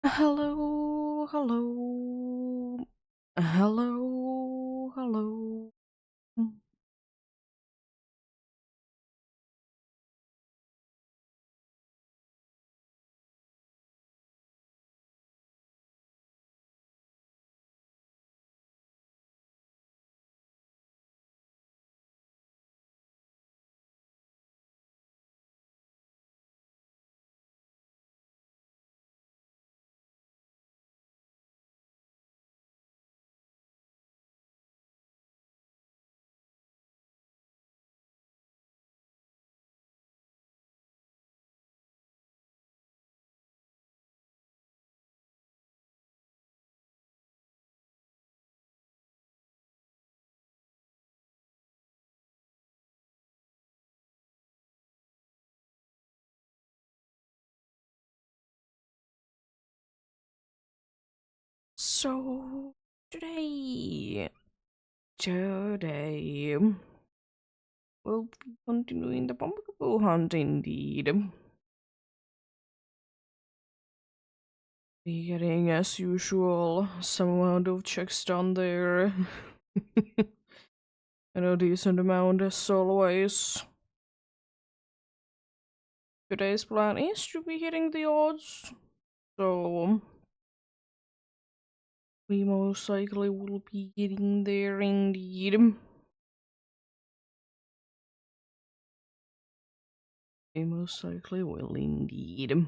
Hello, hello, hello, hello. So today we'll be continuing the pumpkin hunt indeed. Be getting as usual some amount of checks done there. And a decent amount as always. Today's plan is to be hitting the odds, so we most likely will be getting there indeed. We most likely will indeed.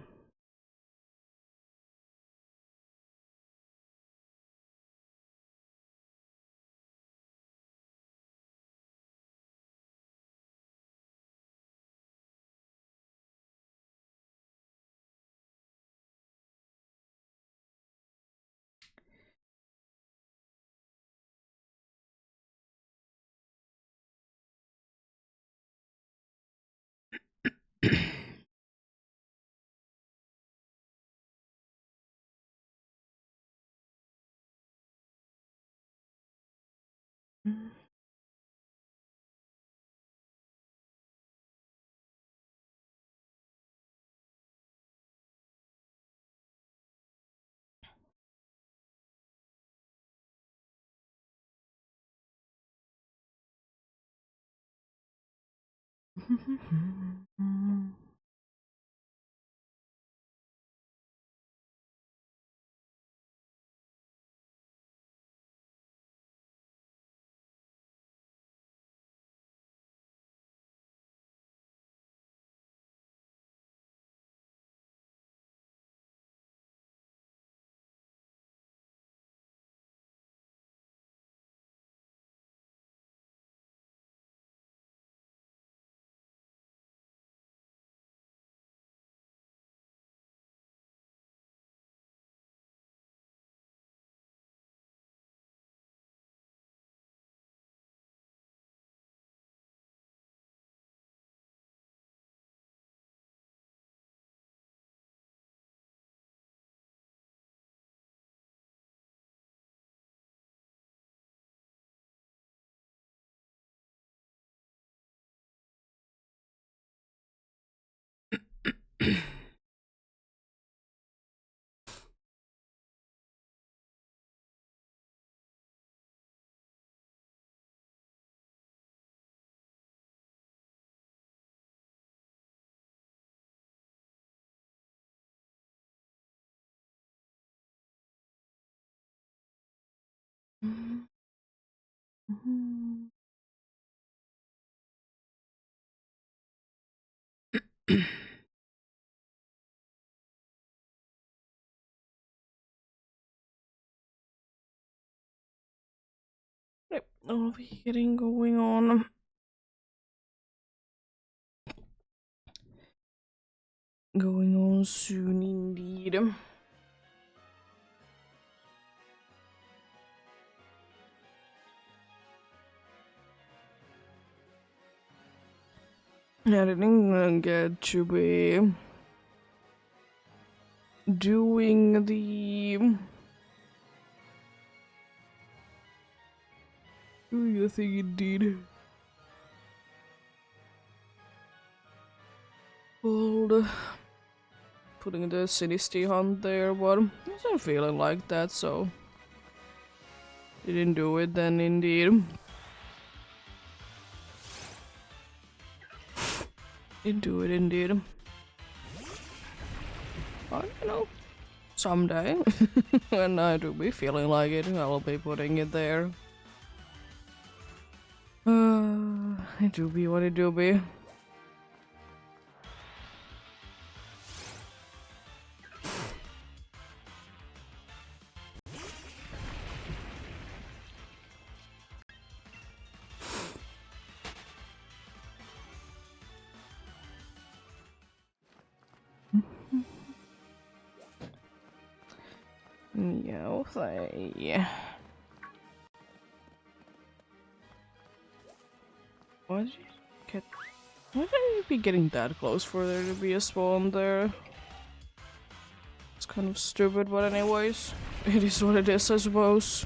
Yep, I'll be getting going on soon indeed. I didn't get to be doing the thing indeed. Called putting the Sinisty hunt there, but I wasn't feeling like that, so didn't do it then indeed. Didn't do it indeed. But you know, someday when I do be feeling like it, I'll be putting it there. It do be what it do be. Yeah. Why did you get? Why did you be getting that close for there to be a spawn there? It's kind of stupid, but anyways, it is what it is, I suppose.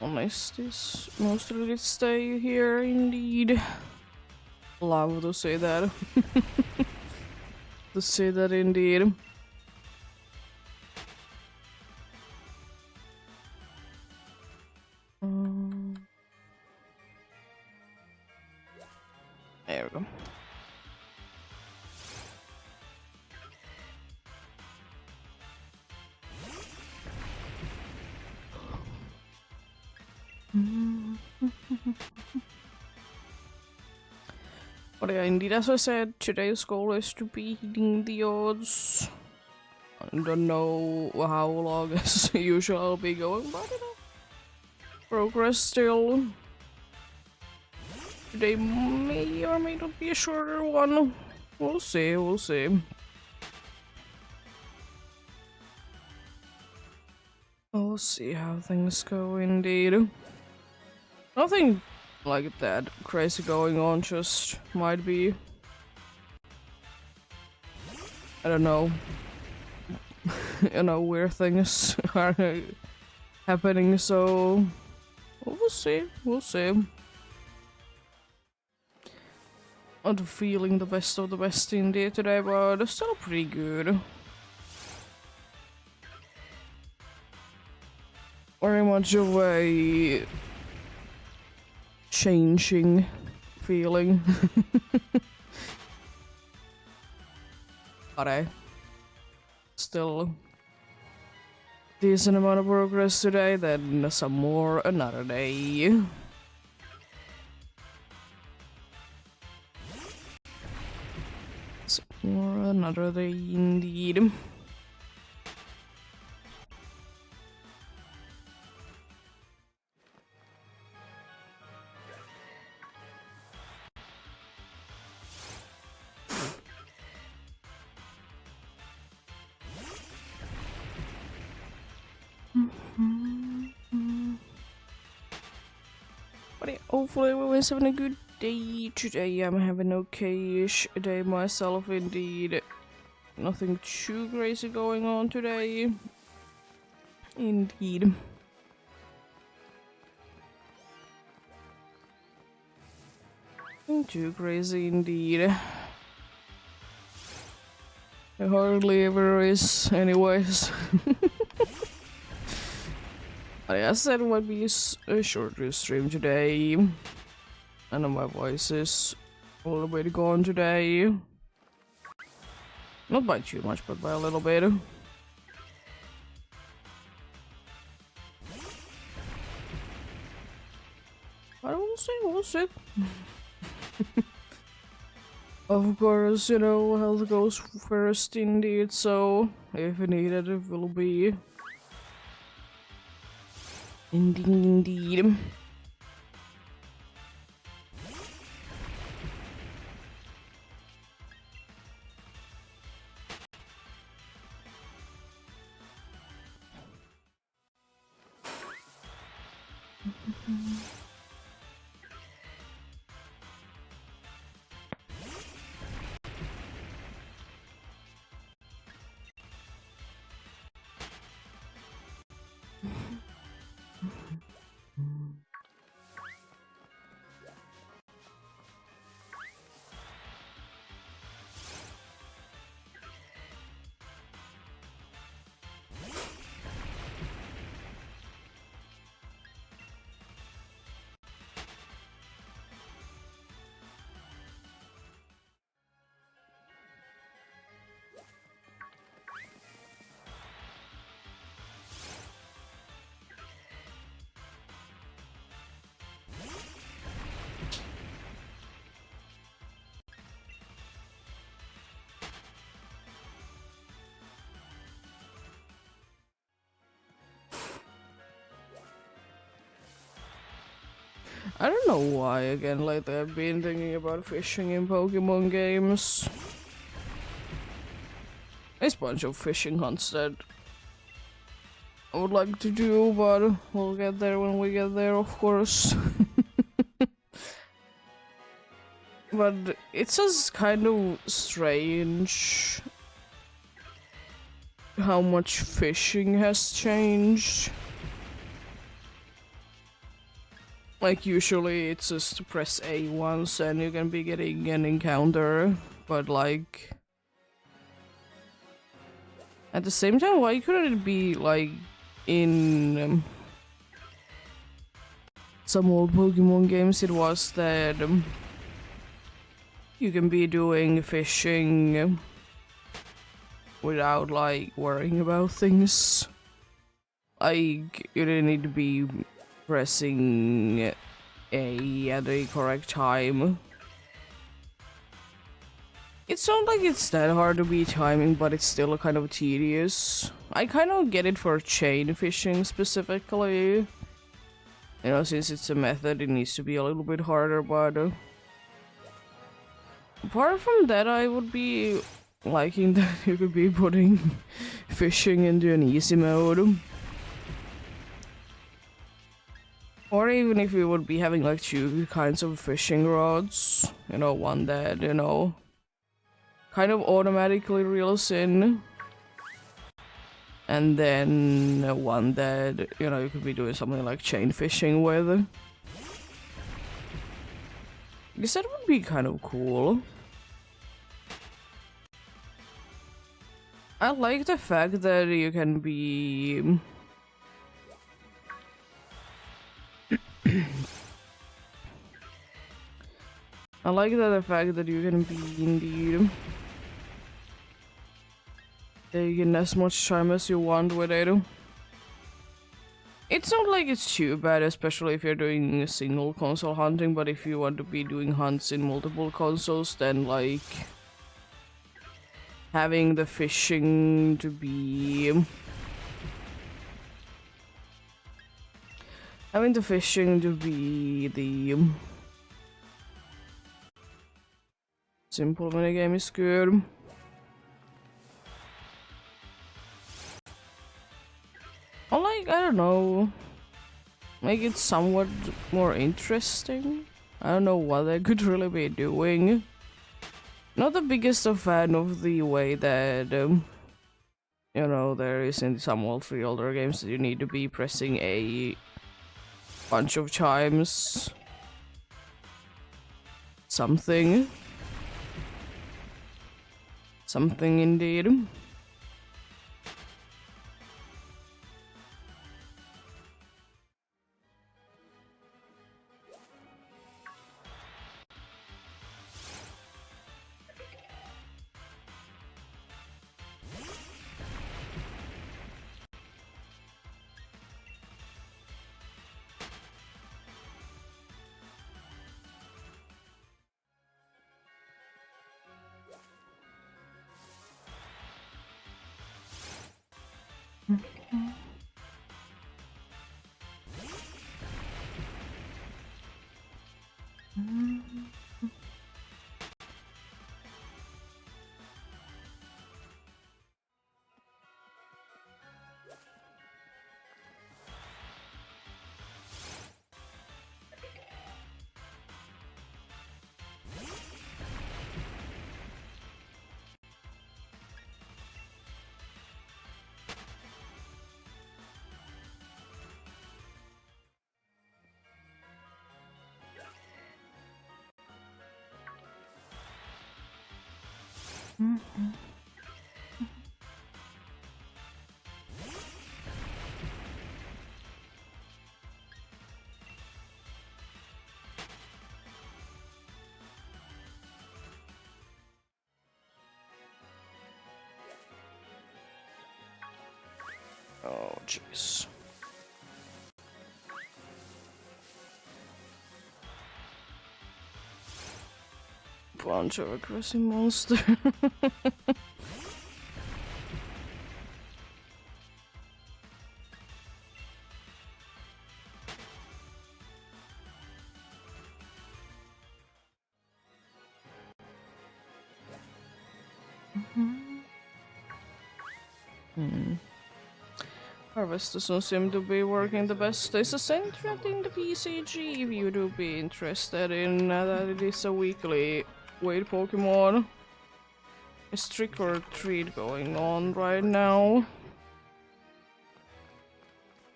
Unless this mostly did stay here, indeed. Love to say that. To say that indeed. There we go. But yeah, indeed, as I said, today's goal is to be hitting the odds. I don't know how long as usual I'll be going, but you know, progress still. Today may or may not be a shorter one. We'll see, we'll see. We'll see how things go indeed. Nothing like that crazy going on, just might be, I don't know, you know, weird things are happening, so we'll see, we'll see. Not feeling the best of the best indeed today, but it's still pretty good. Very much of a changing feeling. But still decent amount of progress today, then some more another day. Some more another day indeed. But yeah, hopefully everyone's having a good day today. I'm having an okay-ish day myself indeed. Nothing too crazy going on today. Indeed. Nothing too crazy indeed. It hardly ever is, anyways. But I said it would be a shorter stream today. I know my voice is a little bit gone today. Not by too much, but by a little bit. But we'll see, we'll see. Of course, you know, health goes first indeed, so if needed, it will be. Indeed. I don't know why, again, lately I've been thinking about fishing in Pokemon games. There's a bunch of fishing hunts that I would like to do, but we'll get there when we get there, of course. But it's just kind of strange how much fishing has changed. Like, usually it's just press A once and you can be getting an encounter, but like... At the same time, why couldn't it be like in some old Pokemon games it was that you can be doing fishing without like worrying about things. Like, you didn't need to be pressing A at the correct time. It's not like it's that hard to be timing, but it's still kind of tedious. I kind of get it for chain fishing specifically. You know, since it's a method, it needs to be a little bit harder, but... apart from that, I would be liking that you could be putting fishing into an easy mode. Or even if we would be having like 2 kinds of fishing rods. You know, one that, you know, kind of automatically reels in. And then one that, you know, you could be doing something like chain fishing with. I guess that would be kind of cool. I like the fact that you can be... I like the fact that you can be indeed taking as much time as you want with it. It's not like it's too bad, especially if you're doing single console hunting, but if you want to be doing hunts in multiple consoles, then like having the fishing to be the simple minigame is good. Or like, I don't know, make it somewhat more interesting. I don't know what I could really be doing. Not the biggest of fan of the way that, you know, there is in some old free older games that you need to be pressing a bunch of times. Something indeed. Oh, jeez. Bunch of aggressive monster. Harvest doesn't seem to be working the best. There's a sentient in the PCG if you do be interested in that. It is a weekly weight Pokemon. It's trick or treat going on right now.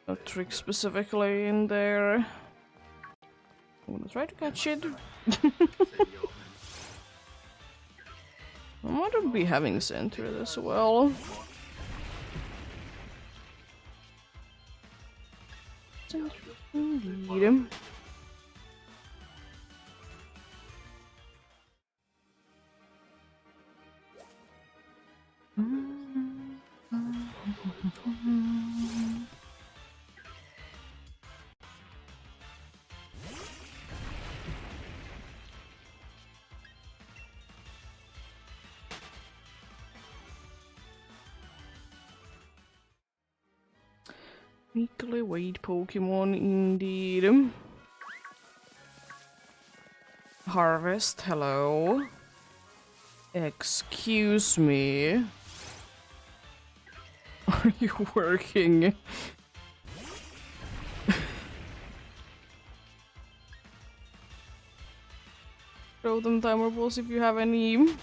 No trick specifically in there. I'm gonna try to catch it. I might be having centered as well. Indeed. Weekly weight Pokemon indeed. Harvest, hello. Excuse me. Are you working? Throw them timer balls if you have any.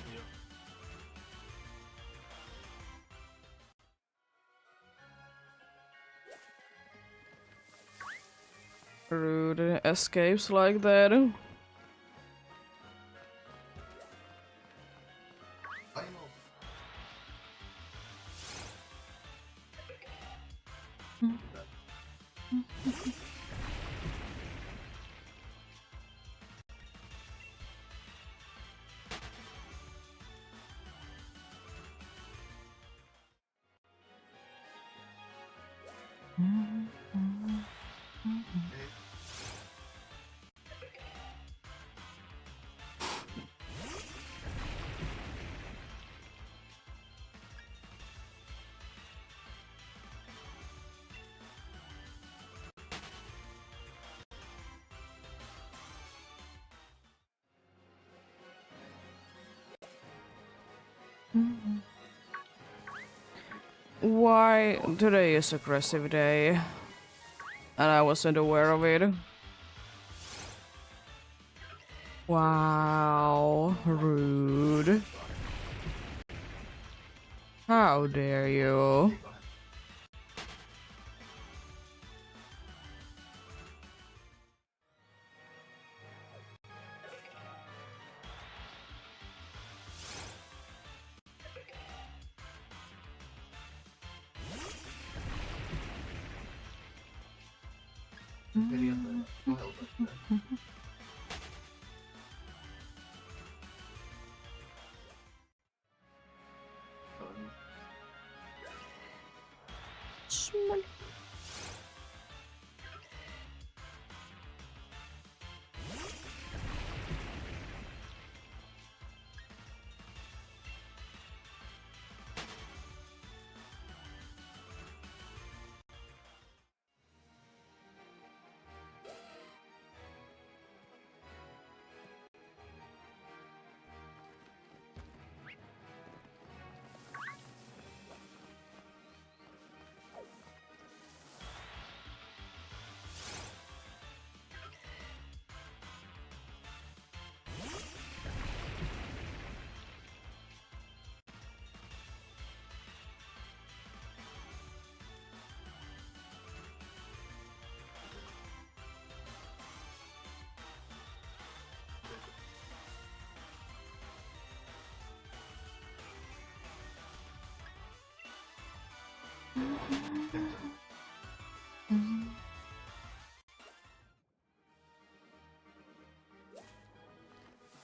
Rude escapes like that. Why? Today is aggressive day. And I wasn't aware of it. Wow, rude. How dare you? Small.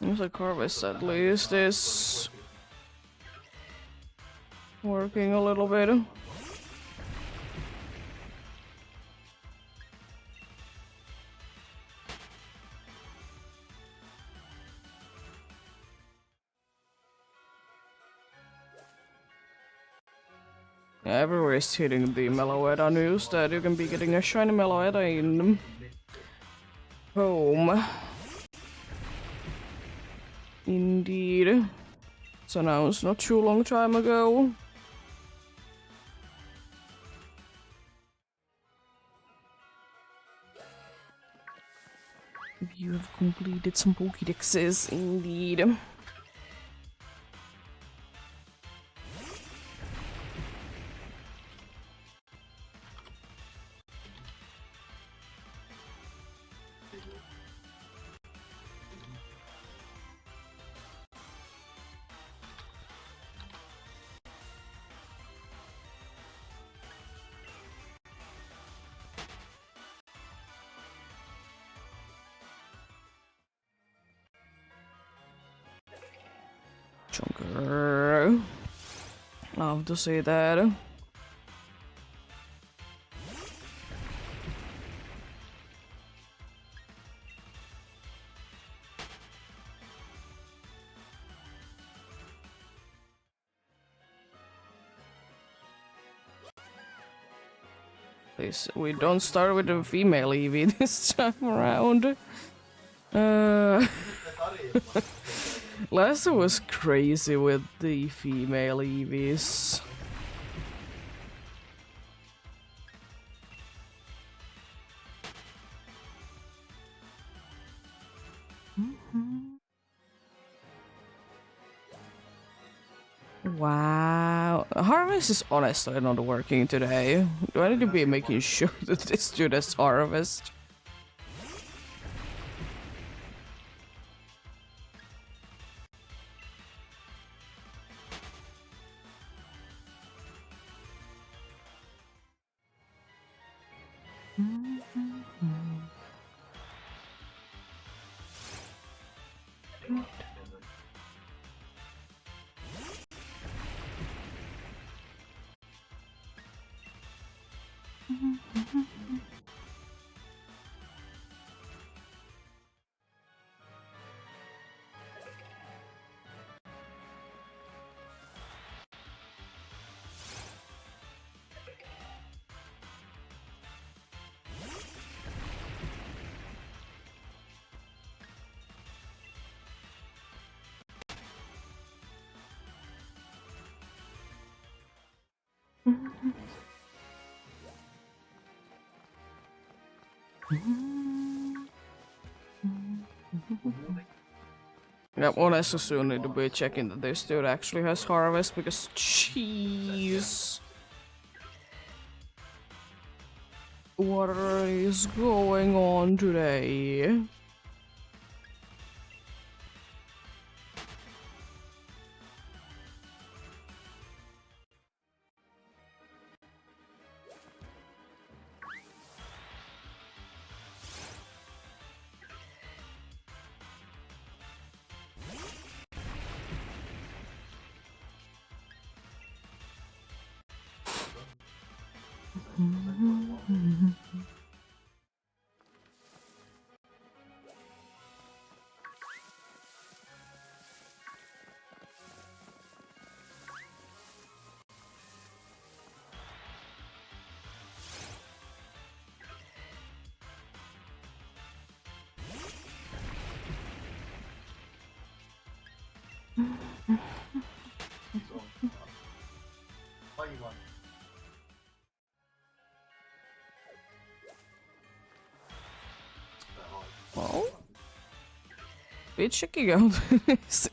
Looks like Harvest at least is working a little bit. Yeah, everywhere is hitting the Meloetta news that you can be getting a shiny Meloetta in home. Indeed. was announced not too long time ago. You have completed some Pokédexes, indeed. Chunker. Love to see that. Please, we don't start with a female Eevee this time around. Last was crazy with the female Eevees. Wow. Harvest is honestly not working today. Do I need to be making sure that this dude has Harvest? Yep, well, I soon need to be checking that this dude actually has Harvest, because jeez. What is going on today? Well, be checking out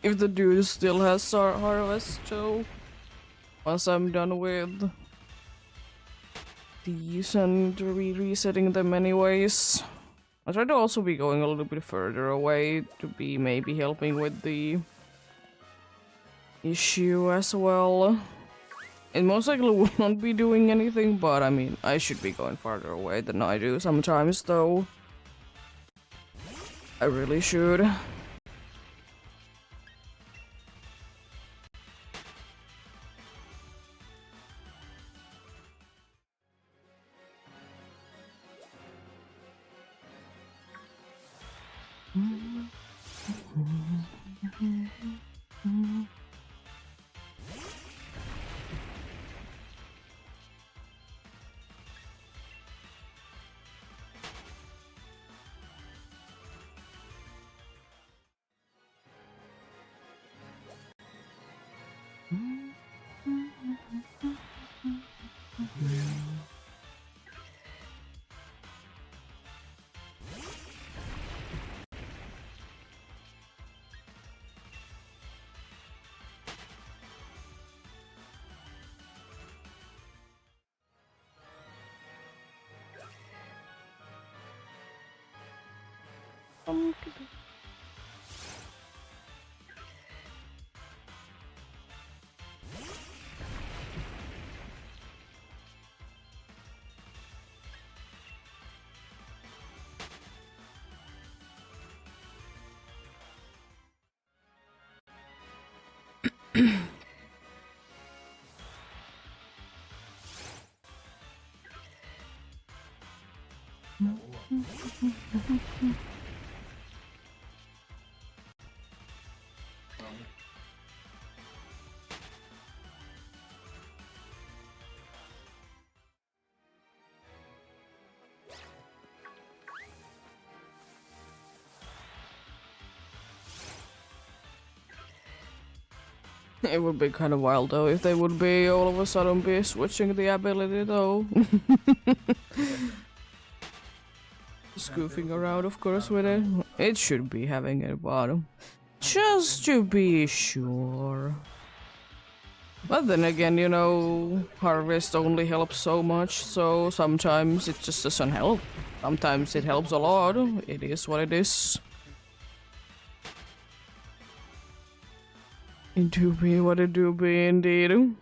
if the dude still has Harvest too. Once I'm done with these and resetting them anyways. I try to also be going a little bit further away to be maybe helping with the issue as well. It most likely will not be doing anything, but I mean, I should be going farther away than I do sometimes though. I really should. It would be kind of wild though if they would be all of a sudden be switching the ability though. Scoofing around of course with it. It should be having a bottom. Just to be sure. But then again, you know, harvest only helps so much, so sometimes it just doesn't help. Sometimes it helps a lot. It is what it is. It do be what it do be indeed.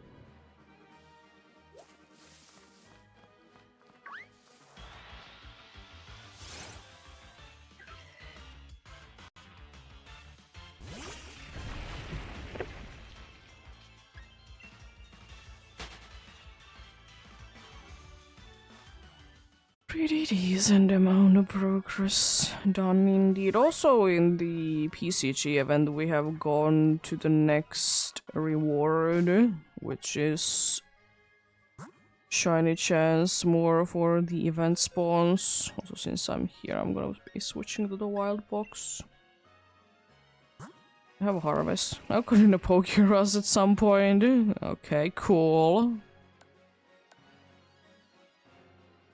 Pretty decent amount of progress done indeed. Also in the PCG event we have gone to the next reward, which is shiny chance more for the event spawns. Also since I'm here I'm gonna be switching to the wild box. I have a harvest. Now couldn't a Pokerus at some point. Okay, cool.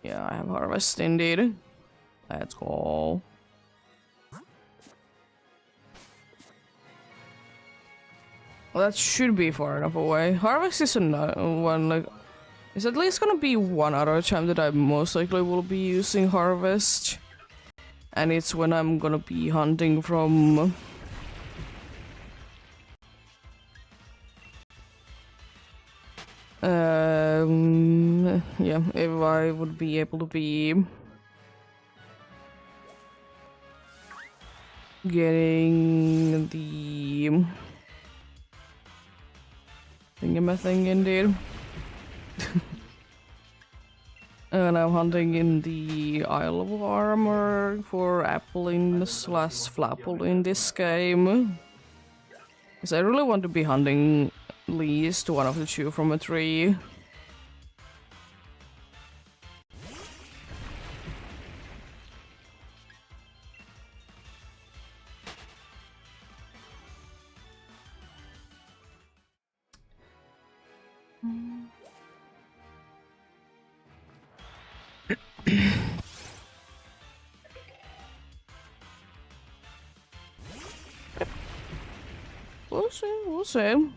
Yeah, I have harvest indeed. Let's go. Well, that should be far enough away. Harvest is another one, like... It's at least gonna be one other time that I most likely will be using harvest. And it's when I'm gonna be hunting from... yeah, if I would be able to be getting the thingamathing indeed. And I'm hunting in the Isle of Armor for Applin slash Flapple in this game. Because I really want to be hunting at least one of the two from a tree. We'll see, we'll see.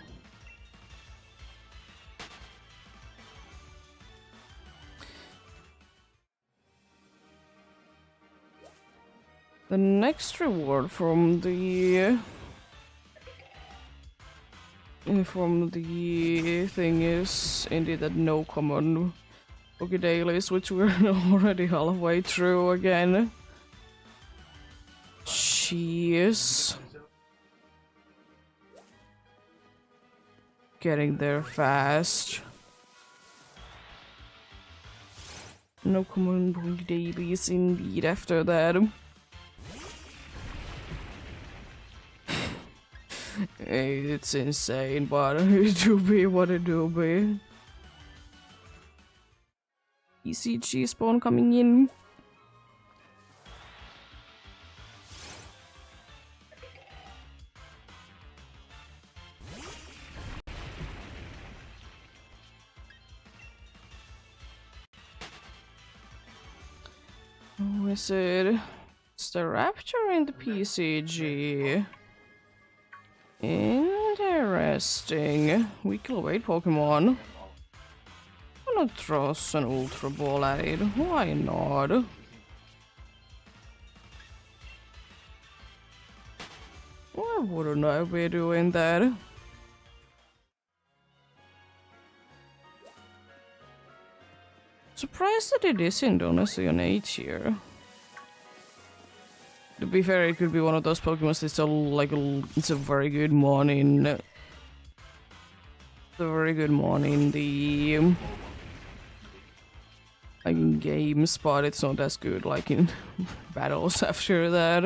The next reward from the thing is indeed that no common Poké Dailies, which we're already halfway through again. Jeez. Getting there fast. No common Poké Dailies indeed after that. It's insane, but it do be what it do be. ECG spawn coming in. Who is it? It's the Raptor in the PCG. Interesting. Weekly weight Pokemon. I'm gonna toss an Ultra Ball at it. Why not? Why wouldn't I be doing that? Surprised that it isn't honestly an 8 here. To be fair, it could be one of those Pokemon that's like it's a very good morning. It's a very good morning. The like in games, but it's not as good like in battles after that.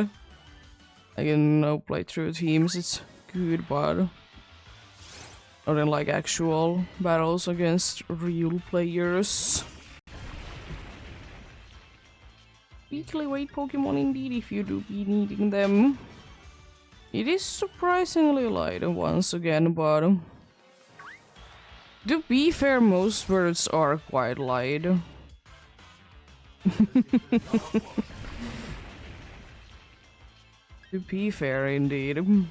Like in playthrough teams, it's good, but not in like actual battles against real players. Weekly weight Pokemon indeed, if you do be needing them. It is surprisingly light once again, but to be fair, most birds are quite light. To be fair, indeed.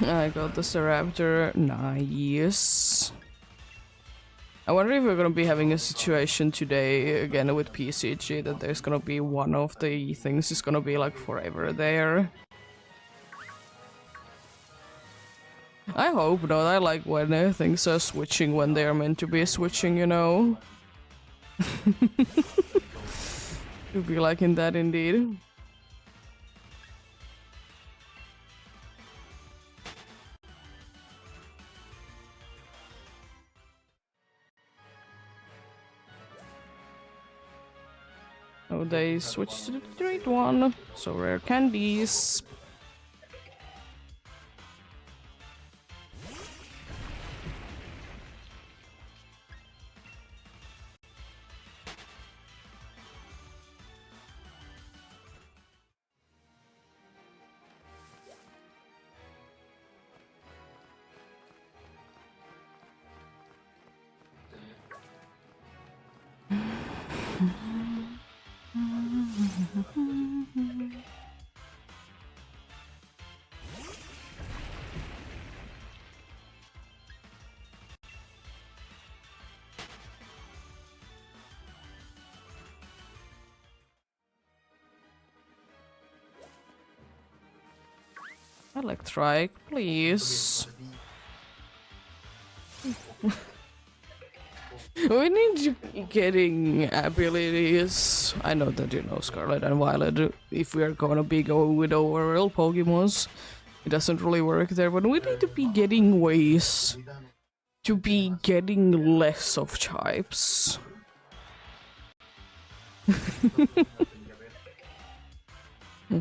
I got the Staraptor. Nice. I wonder if we're gonna be having a situation today again with PCG that there's gonna be one of the things is gonna be like forever there. I hope not. I like when things are switching when they're meant to be switching, you know? To be like in that indeed. Oh, they switched to the straight one. So rare candies. Electric, please. We need getting abilities. I know that you know Scarlet and Violet. If we are gonna be going with our real Pokemons, it doesn't really work there. But we need to be getting ways to be getting less of types.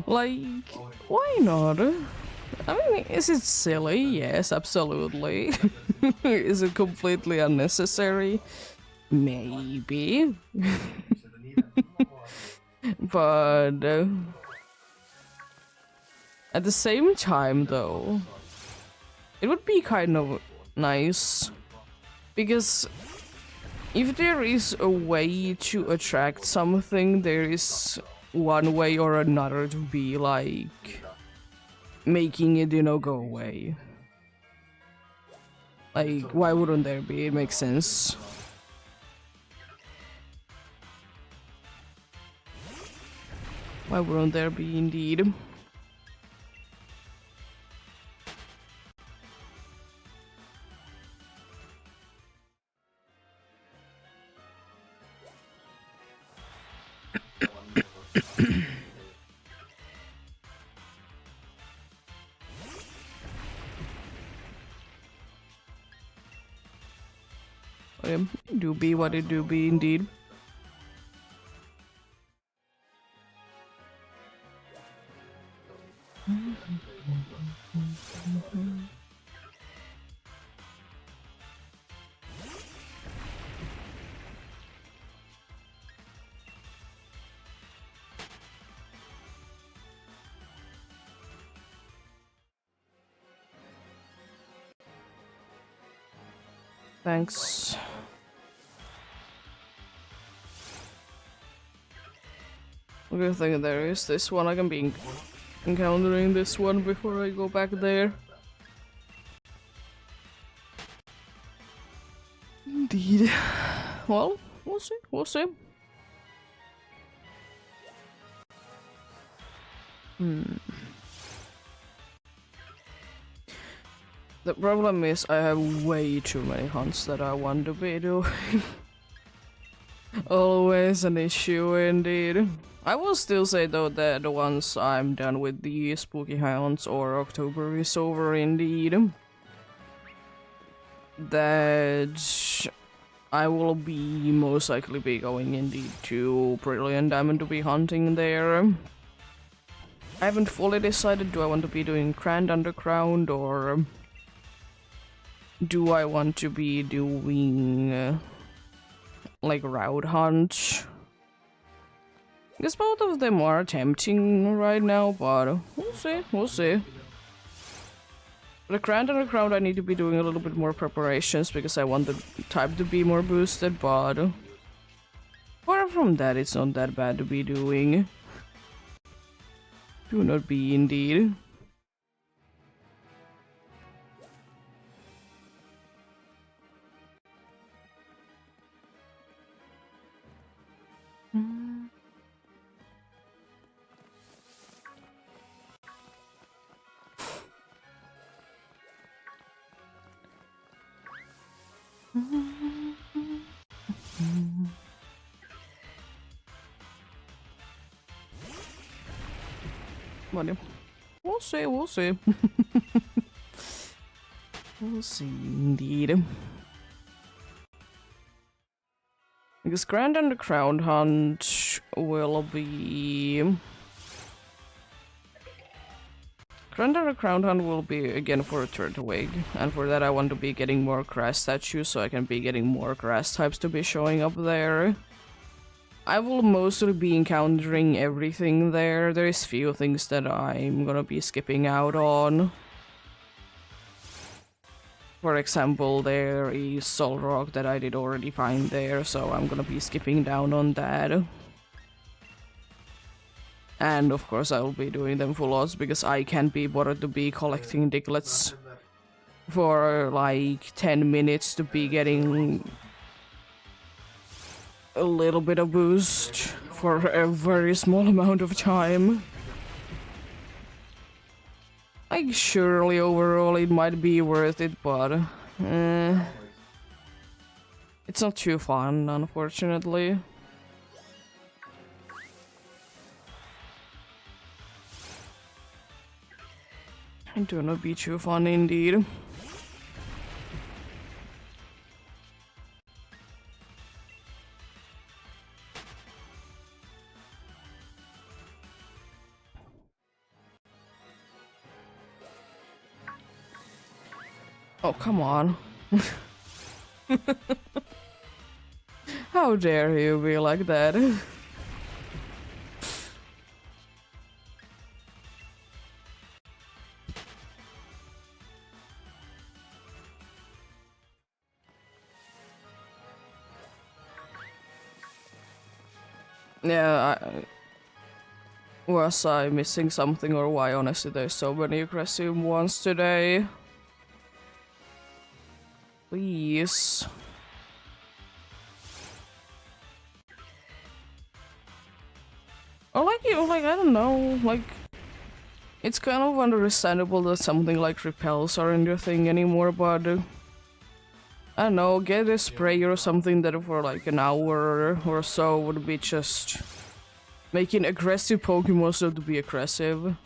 Like, why not? I mean, is it silly? Yes, absolutely. Is it completely unnecessary? Maybe. But at the same time, though, it would be kind of nice because if there is a way to attract something, there is one way or another to be like making it, you know, go away. Like, why wouldn't there be? It makes sense. Why wouldn't there be indeed? Do be what it do be indeed. Thanks. Good thing there is this one. I can be encountering this one before I go back there. Indeed. Well, we'll see. We'll see. The problem is I have way too many hunts that I want to be doing. Always an issue indeed. I will still say though that once I'm done with the spooky hounds or October is over indeed, that I will be most likely be going indeed to Brilliant Diamond to be hunting there. I haven't fully decided, do I want to be doing Grand Underground or do I want to be doing like Route Hunt? Because both of them are tempting right now, but we'll see, we'll see. The Grand Underground I need to be doing a little bit more preparations because I want the type to be more boosted, but apart from that it's not that bad to be doing. Do not be indeed. Money. We'll see, we'll see. We'll see indeed. Because Grand Underground Hunt will be... Grand Underground Hunt will be again for a third wig, and for that I want to be getting more grass statues so I can be getting more grass types to be showing up there. I will mostly be encountering everything there. There is few things that I'm gonna be skipping out on. For example, there is Soul Rock that I did already find there, so I'm gonna be skipping down on that. And of course I will be doing them full odds because I can't be bothered to be collecting Diglets for like 10 minutes to be getting a little bit of boost for a very small amount of time. Like, surely overall it might be worth it, but it's not too fun, unfortunately. It do not be too fun indeed. Oh, come on. How dare you be like that? Yeah, was I missing something or why? Honestly, there's so many aggressive ones today. Please. Or like, you know, like, I don't know, like, it's kind of understandable that something like repels aren't your thing anymore, but I don't know, get a spray or something that for like an hour or so would be just making aggressive Pokemon so to be aggressive.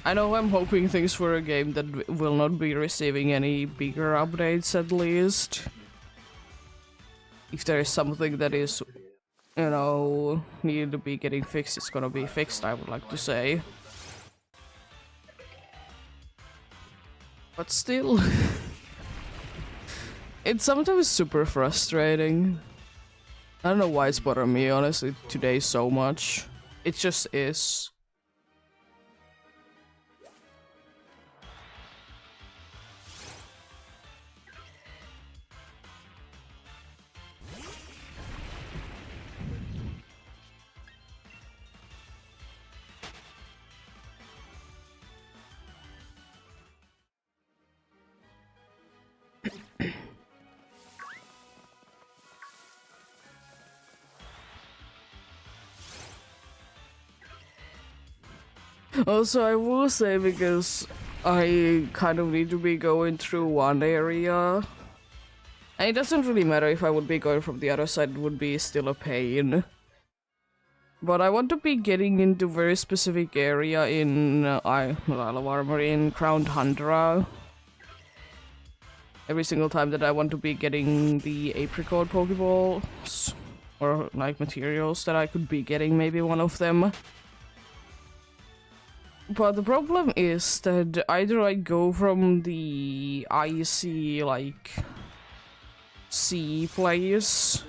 I know I'm hoping things for a game that will not be receiving any bigger updates at least. If there is something that is, you know, needed to be getting fixed, it's gonna be fixed, I would like to say. But still, it's sometimes super frustrating. I don't know why it's bothering me, honestly, today so much. It just is. Also, I will say, because I kind of need to be going through one area. And it doesn't really matter if I would be going from the other side, it would be still a pain. But I want to be getting into very specific area in Isle of Armor in Crown Tundra. Every single time that I want to be getting the apricot Pokeballs. Or like materials that I could be getting, maybe one of them. But the problem is that either I go from the icy, like, sea place,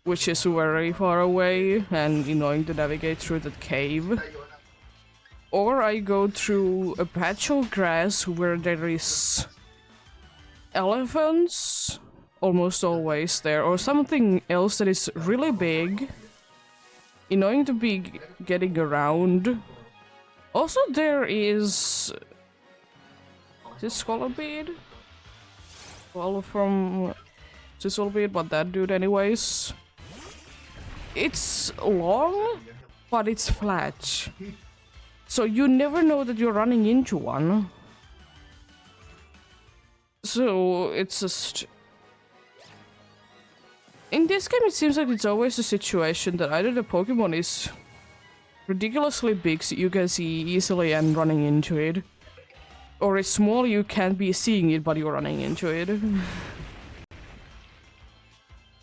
which is very far away and annoying to navigate through that cave, or I go through a patch of grass where there is elephants, almost always there, or something else that is really big, annoying to be getting around. Also, there is this Scholar Bead? Well, from Sizzle Bead, but that dude anyways. It's long, but it's flat. So you never know that you're running into one. So it's just... In this game it seems like it's always a situation that either the Pokemon is ridiculously big so you can see easily and running into it, or it's small, you can't be seeing it but you're running into it.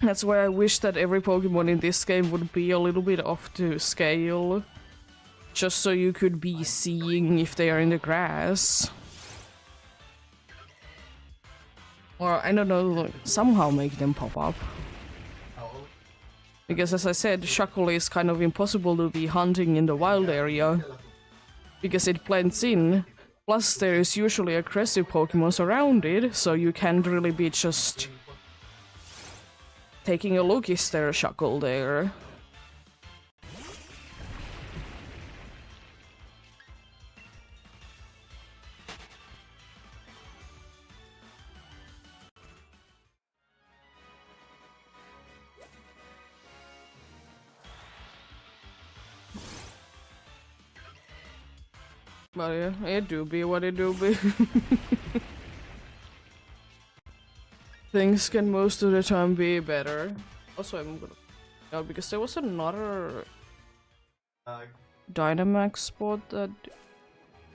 That's why I wish that every Pokemon in this game would be a little bit off to scale, just so you could be seeing if they are in the grass. Or, I don't know, somehow make them pop up. Because as I said, Shuckle is kind of impossible to be hunting in the wild area, because it blends in. Plus there is usually aggressive Pokemons around it, so you can't really be just taking a look, is there a Shuckle there? But yeah, it do be what it do be. Things can most of the time be better. Also, I'm gonna... Yeah, because there was another Dynamax spot that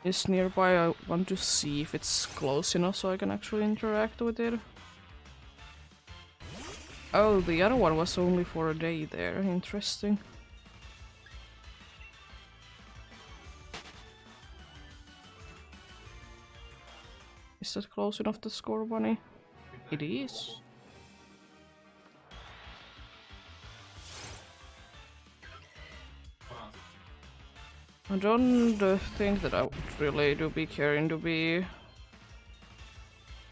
is nearby. I want to see if it's close enough so I can actually interact with it. Oh, the other one was only for a day there. Interesting. Is that close enough to score money? It is. I don't think that I would really do be caring to be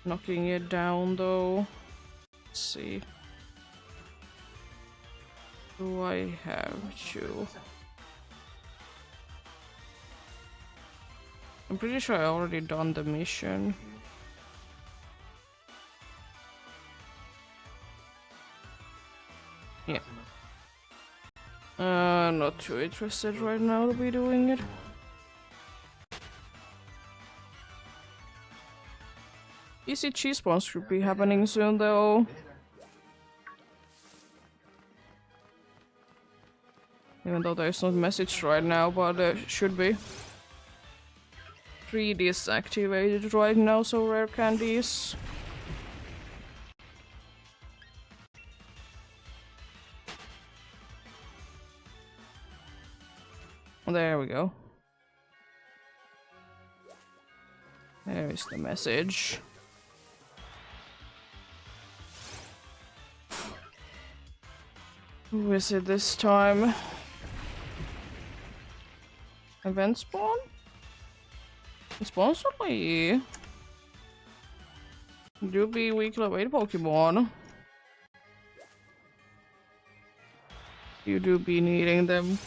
knocking it down though. Let's see. Do I have to? I'm pretty sure I already done the mission. Yeah. Not too interested right now to be doing it. Easy cheese spawns should be happening soon though. Even though there's not message right now, but there should be. 3D is activated right now, so rare candies. There we go. There is the message. Who is it this time? Event spawn? It spawns only. Do be weekly await Pokemon. You do be needing them.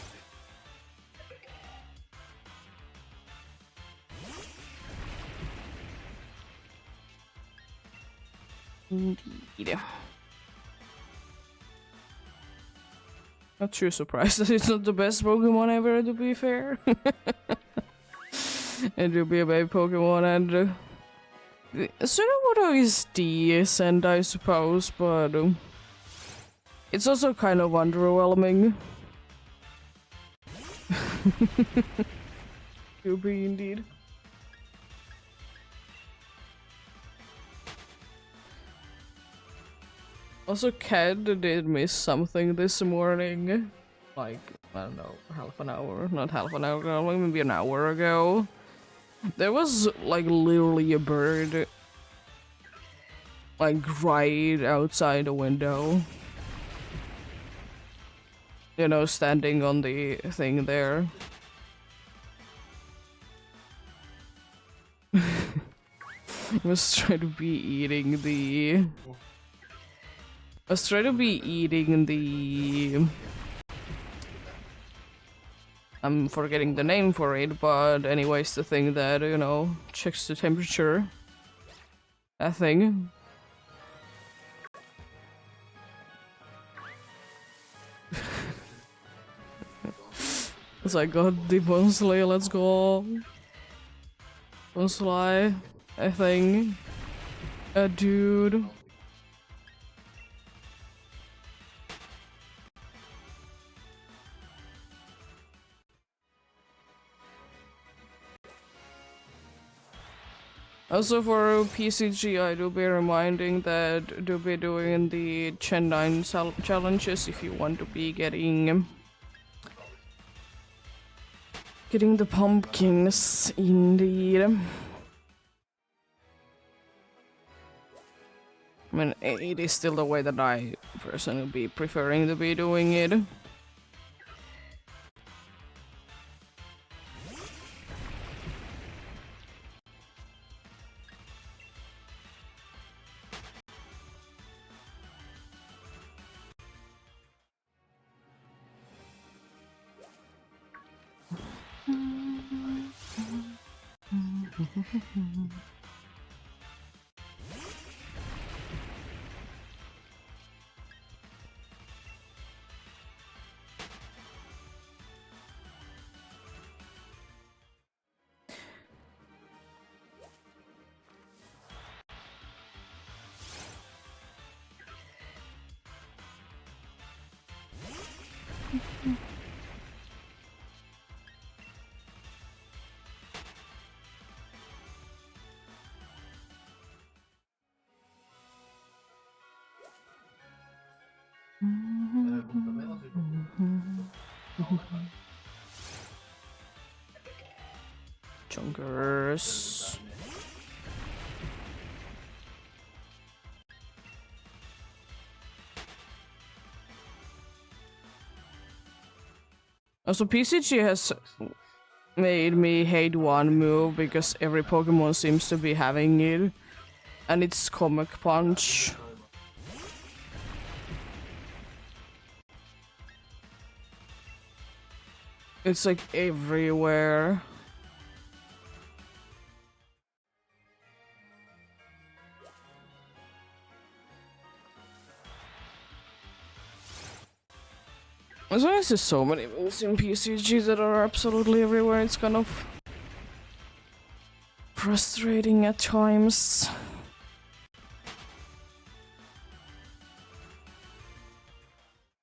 Indeed. Not too surprised that it's not the best Pokemon ever, to be fair. It will be a baby Pokemon, and Sudowoodo is decent, I suppose, but it's also kind of underwhelming. To be indeed. Also, Cat did miss something this morning. Like, I don't know, half an hour, not half an hour ago, maybe an hour ago. There was, like, literally a bird, like, right outside the window. You know, standing on the thing there. Was trying to be eating the... I was trying to be eating the... I'm forgetting the name for it, but anyways, the thing that, you know, checks the temperature. That thing. It's like, God, the Bonsly, let's go. Bonsly, I think. A dude. Also for PCG, I do be reminding that do be doing the Gen 9 challenges if you want to be getting the pumpkins, indeed. I mean, it is still the way that I personally be preferring to be doing it. Chunkers. Also, PCG has made me hate one move because every Pokemon seems to be having it, and it's Comic Punch. It's like everywhere. As long as there's so many moves in PCG that are absolutely everywhere, it's kind of frustrating at times.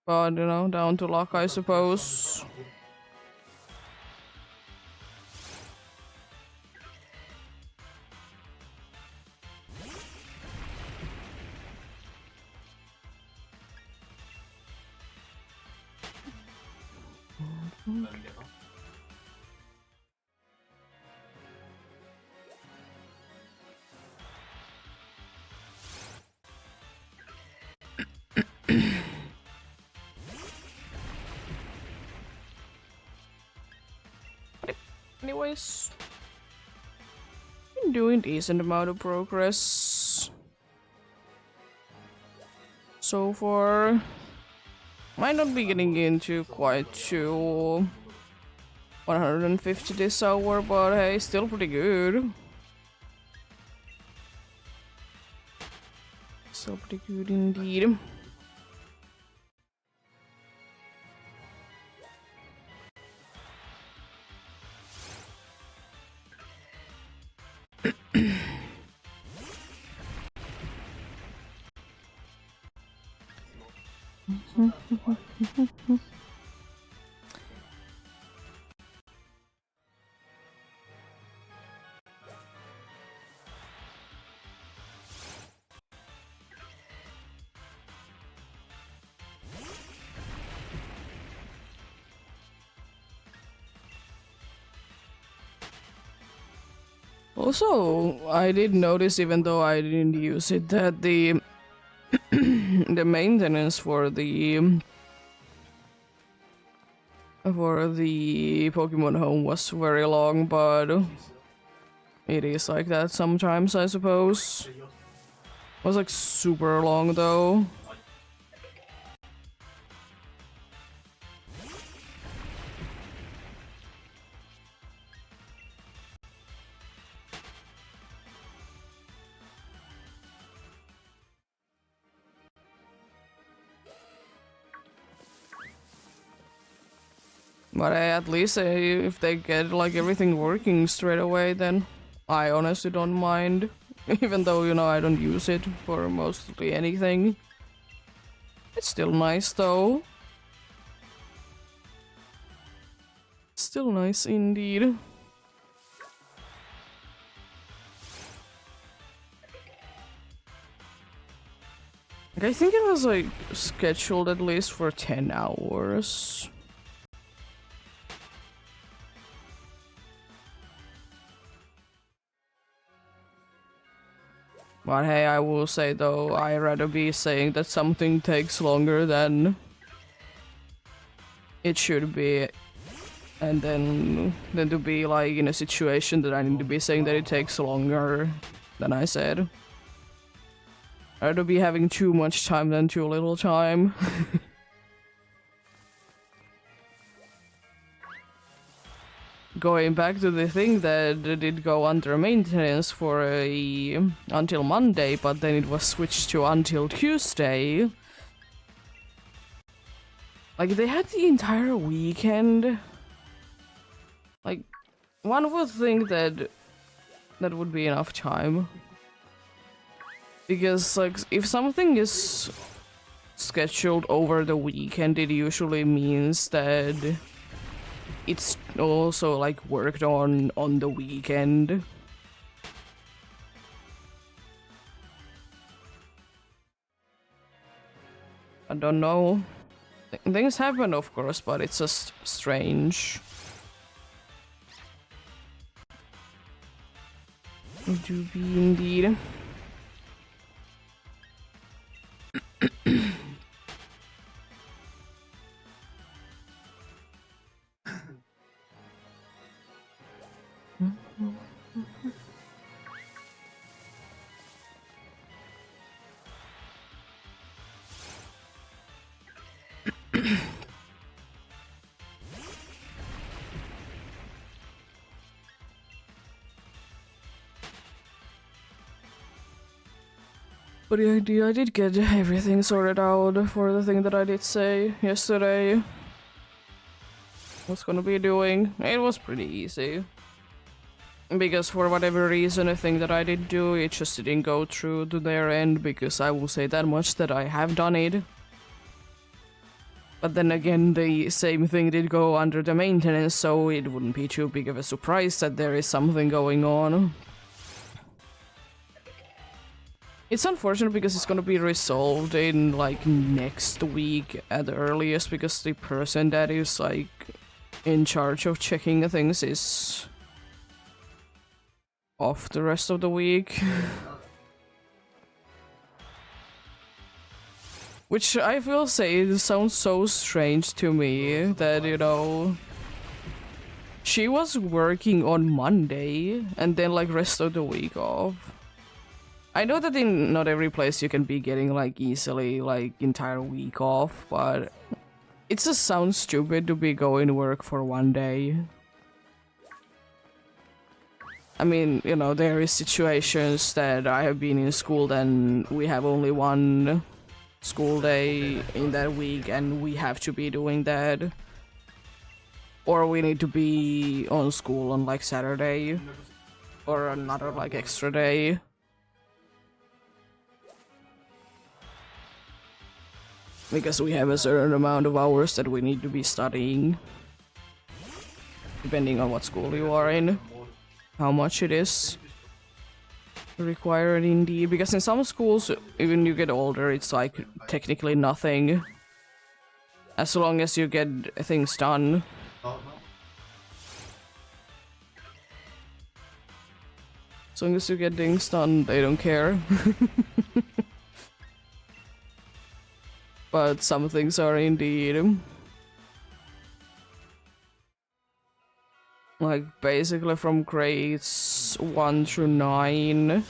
But, you know, down to luck, I suppose. Anyways, been doing decent amount of progress so far. Might not be getting into quite to 150 this hour, but hey, still pretty good. Still pretty good indeed. Also, I did notice, even though I didn't use it, that the the maintenance for the Pokemon Home was very long, but it is like that sometimes, I suppose. It was like super long though. But at least if they get like everything working straight away, then I honestly don't mind. Even though, you know, I don't use it for mostly anything. It's still nice though. Still nice indeed. I think it was like scheduled at least for 10 hours. But hey, I will say though, I'd rather be saying that something takes longer than it should be, and then to be like in a situation that I need to be saying that it takes longer than I said. I'd rather be having too much time than too little time. Going back to the thing that did go under maintenance for until Monday, but then it was switched to until Tuesday. Like, they had the entire weekend. Like, one would think that that would be enough time. Because, like, if something is scheduled over the weekend, it usually means that it's also, like, worked on the weekend. I don't know. Things happen, of course, but it's just strange. It do be indeed. But the idea, I did get everything sorted out for the thing that I did say yesterday. What's gonna be doing? It was pretty easy. Because for whatever reason, a thing that I did do, it just didn't go through to their end, because I will say that much that I have done it. But then again, the same thing did go under the maintenance, so it wouldn't be too big of a surprise that there is something going on. It's unfortunate because it's gonna be resolved in like next week at the earliest, because the person that is like in charge of checking things is off the rest of the week. Which I will say, it sounds so strange to me that, you know, she was working on Monday and then like rest of the week off. I know that in not every place you can be getting like easily like entire week off, but it just sounds stupid to be going to work for one day. I mean, you know, there is situations that I have been in school, then we have only one school day in that week and we have to be doing that. Or we need to be on school on like Saturday or another like extra day. Because we have a certain amount of hours that we need to be studying. Depending on what school you are in. How much it is required indeed. Because in some schools, even you get older, it's like technically nothing. As long as you get things done. As long as you get things done, they don't care. But some things are indeed. Like basically from grades 1 through 9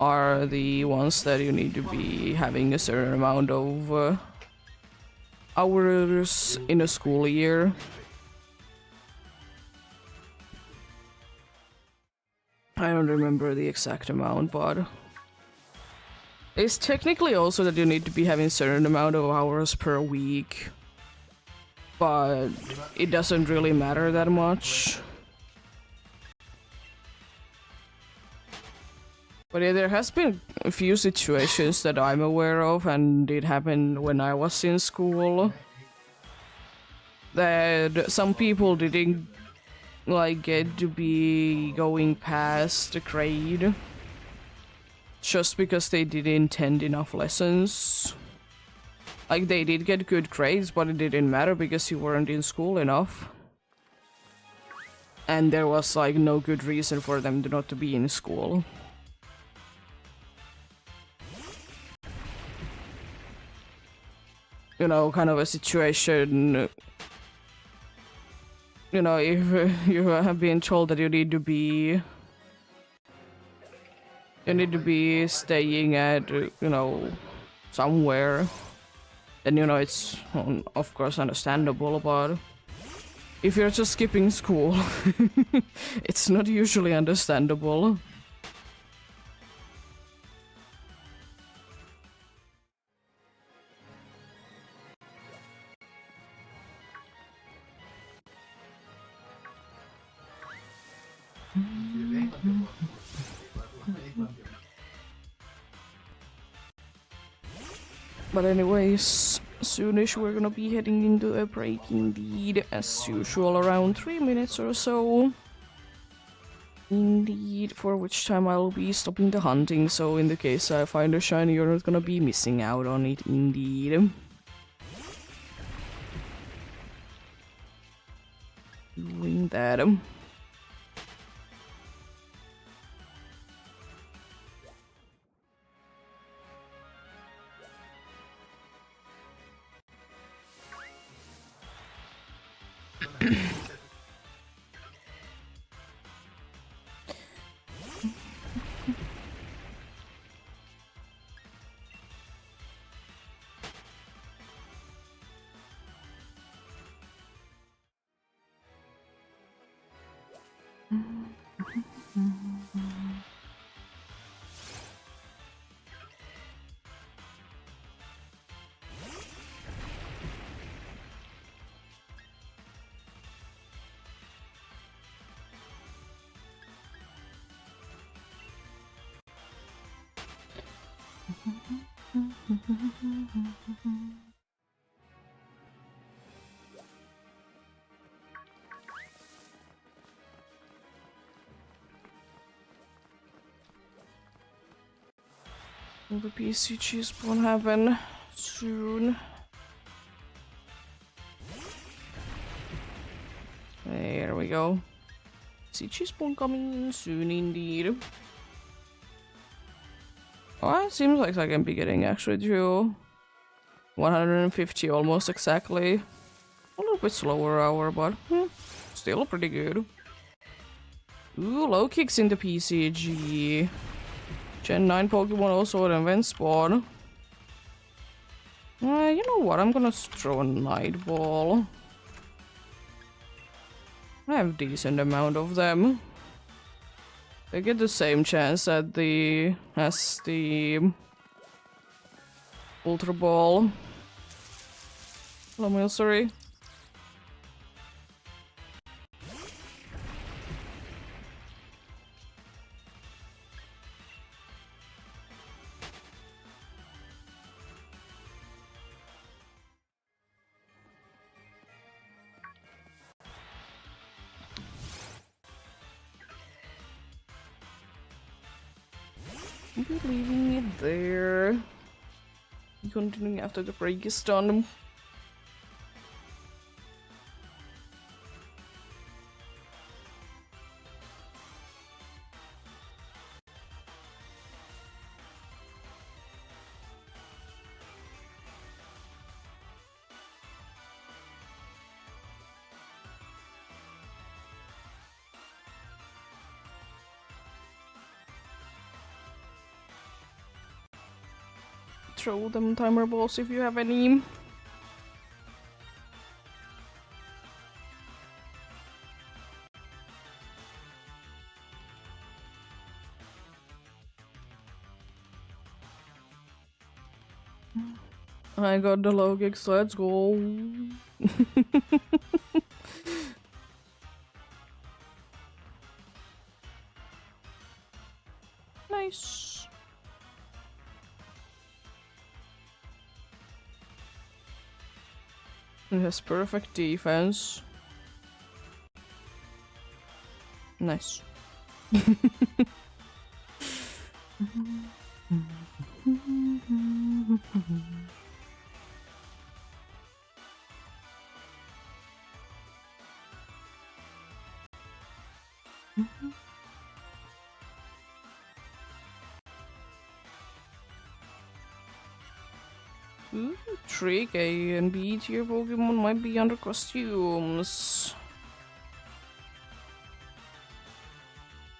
are the ones that you need to be having a certain amount of hours in a school year. I don't remember the exact amount, but it's technically also that you need to be having a certain amount of hours per week. But it doesn't really matter that much. But yeah, there has been a few situations that I'm aware of, and it happened when I was in school, that some people didn't like get to be going past the grade just because they didn't attend enough lessons. Like, they did get good grades, but it didn't matter because you weren't in school enough. And there was, like, no good reason for them to not to be in school. You know, kind of a situation... You know, if you have been told that you need to be... You need to be staying at, you know, somewhere... Then, you know, it's, of course, understandable, but if you're just skipping school, it's not usually understandable. But anyways, soonish we're gonna be heading into a break indeed, as usual, around 3 minutes or so. Indeed, for which time I'll be stopping the hunting, so in the case I find a shiny, you're not gonna be missing out on it indeed. Doing that. Will the PCG spawn happen soon? There we go. PCG spawn coming soon indeed. Oh, it seems like I can be getting actually through 150 almost exactly. A little bit slower hour, but still pretty good. Ooh, low kicks in the PCG. Gen 9 Pokemon also an event spawn. You know what? I'm gonna throw a Night Ball. I have a decent amount of them. They get the same chance as the Ultra Ball. Hello, Milcery. I'll be leaving it there. Continuing after the break is done. Throw them timer balls if you have any. I got the low gigs, let's go. Nice. It has perfect defense. Nice. Ooh, trick A and B tier Pokemon might be under costumes.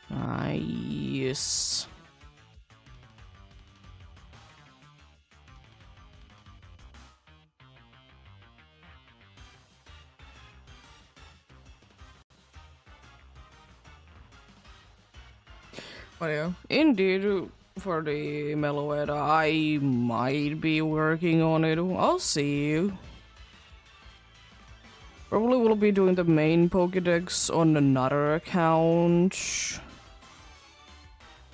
Nice. But yeah, indeed, for the Meloetta, I might be working on it. I'll see. Probably will be doing the main Pokédex on another account.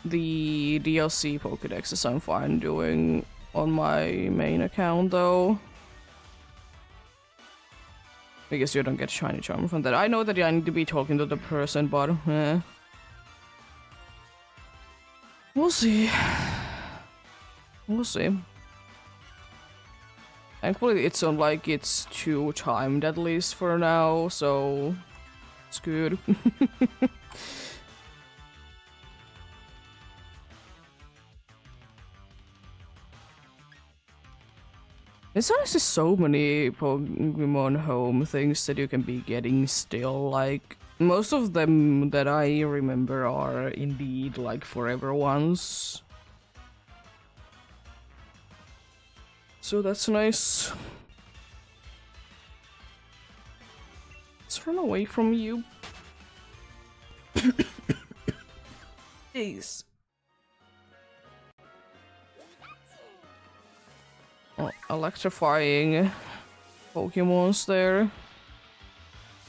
The DLC Pokédexes I'm fine doing on my main account though. Because you don't get shiny charm from that. I know that I need to be talking to the person, but we'll see. We'll see. Thankfully it's on like it's 2 timed at least for now, so it's good. There's honestly so many Pokemon Home things that you can be getting still, like most of them that I remember are indeed like forever ones. So that's nice. Let's run away from you. Jeez. Oh, electrifying Pokemons there.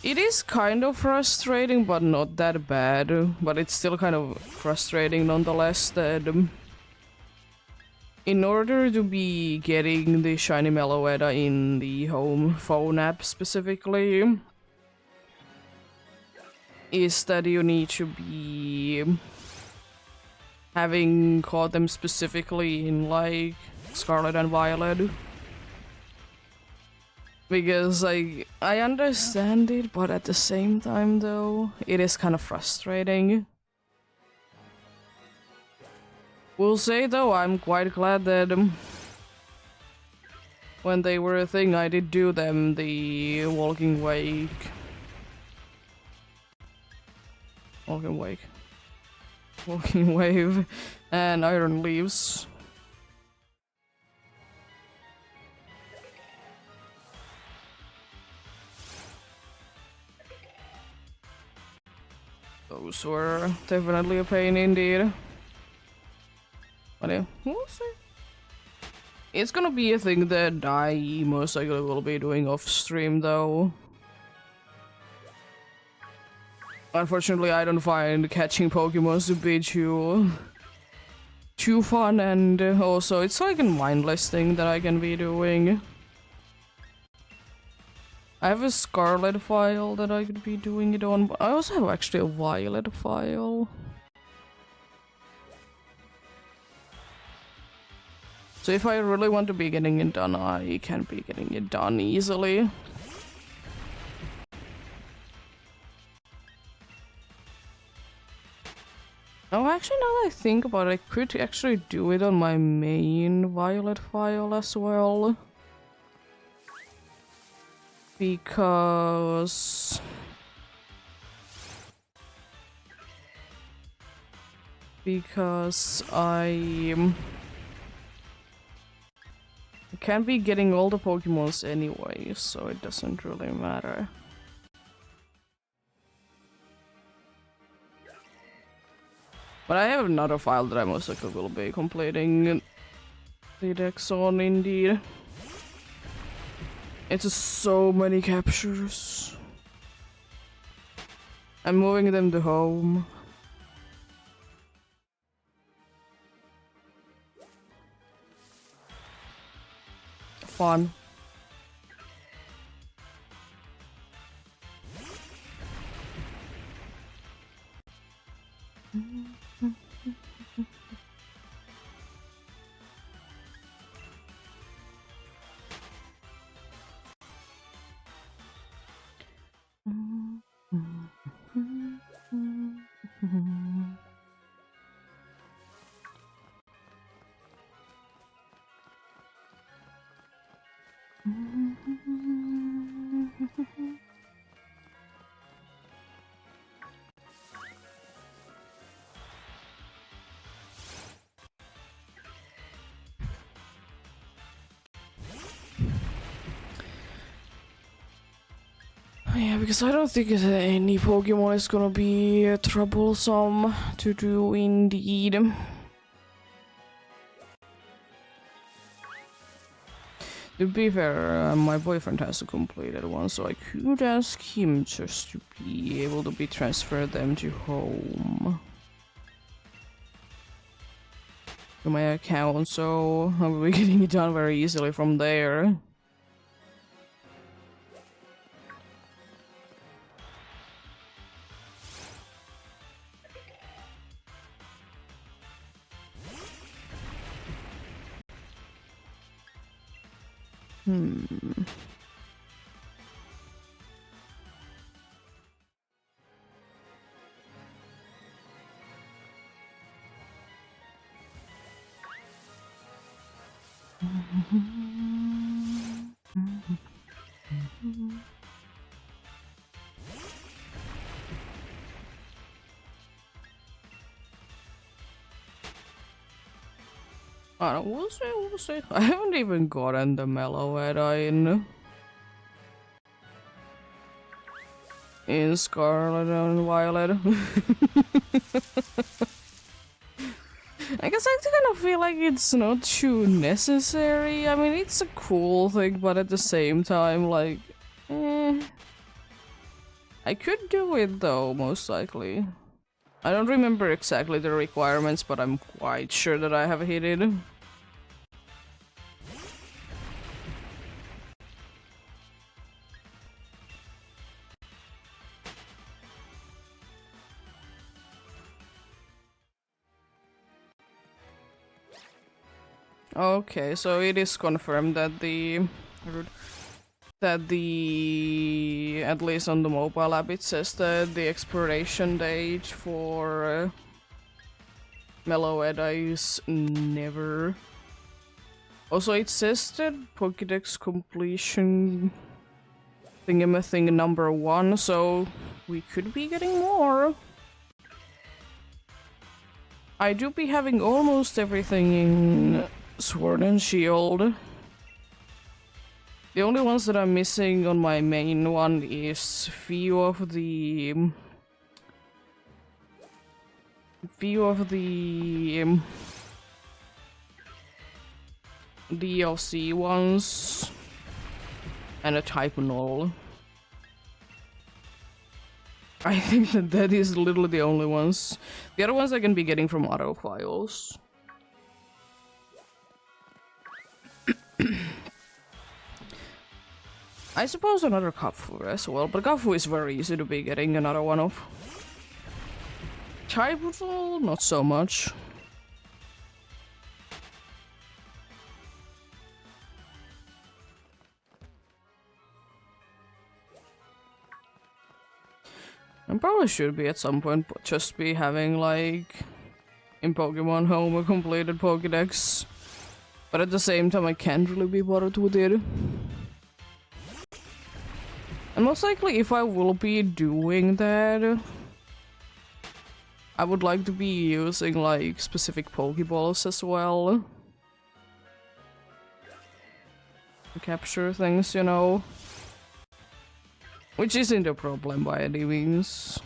It is kind of frustrating, but not that bad. But it's still kind of frustrating nonetheless that in order to be getting the shiny Meloetta in the home phone app specifically, is that you need to be having caught them specifically in like Scarlet and Violet. Because like I understand it, but at the same time though, it is kind of frustrating. We'll say though, I'm quite glad that when they were a thing, I did do them, the Walking Wake. Walking Wake. Walking Wave and Iron Leaves. Those were definitely a pain indeed. But yeah, we'll see. It's gonna be a thing that I most likely will be doing off stream though. Unfortunately, I don't find catching Pokemon to be too fun, and also it's like a mindless thing that I can be doing. I have a Scarlet file that I could be doing it on, but I also have actually a Violet file. So if I really want to be getting it done, I can be getting it done easily. Oh, actually, now that I think about it, I could actually do it on my main Violet file as well. Because I can't be getting all the Pokemons anyway, so it doesn't really matter. But I have another file that I most likely will be completing the dex on, indeed. It's so many captures. I'm moving them to home. Fun. Yeah, because I don't think any Pokemon is gonna be troublesome to do, indeed. To be fair, my boyfriend has a completed one, so I could ask him just to be able to be transferred them to home. To my account, so I'll be getting it done very easily from there. I don't know, we'll see. I haven't even gotten the Meloetta in Scarlet and Violet. I guess I kind of feel like it's not too necessary. I mean, it's a cool thing, but at the same time, like, I could do it though, most likely. I don't remember exactly the requirements, but I'm quite sure that I have hit it. Okay, so it is confirmed that at least on the mobile app it says that the expiration date for Meloetta is never. Also, it says that Pokédex completion thingamathing number 1, so we could be getting more. I do be having almost everything in Sword and Shield. The only ones that I'm missing on my main one is few of the DLC ones and a type null. I think that is literally the only ones. The other ones I can be getting from auto files. I suppose another Kafu as well, but Kafu is very easy to be getting another one of. Type null, not so much. And probably should be at some point, but just be having like in Pokemon Home a completed Pokédex. But at the same time I can't really be bothered with it. And most likely if I will be doing that, I would like to be using like specific Pokeballs as well. To capture things, you know. Which isn't a problem by any means.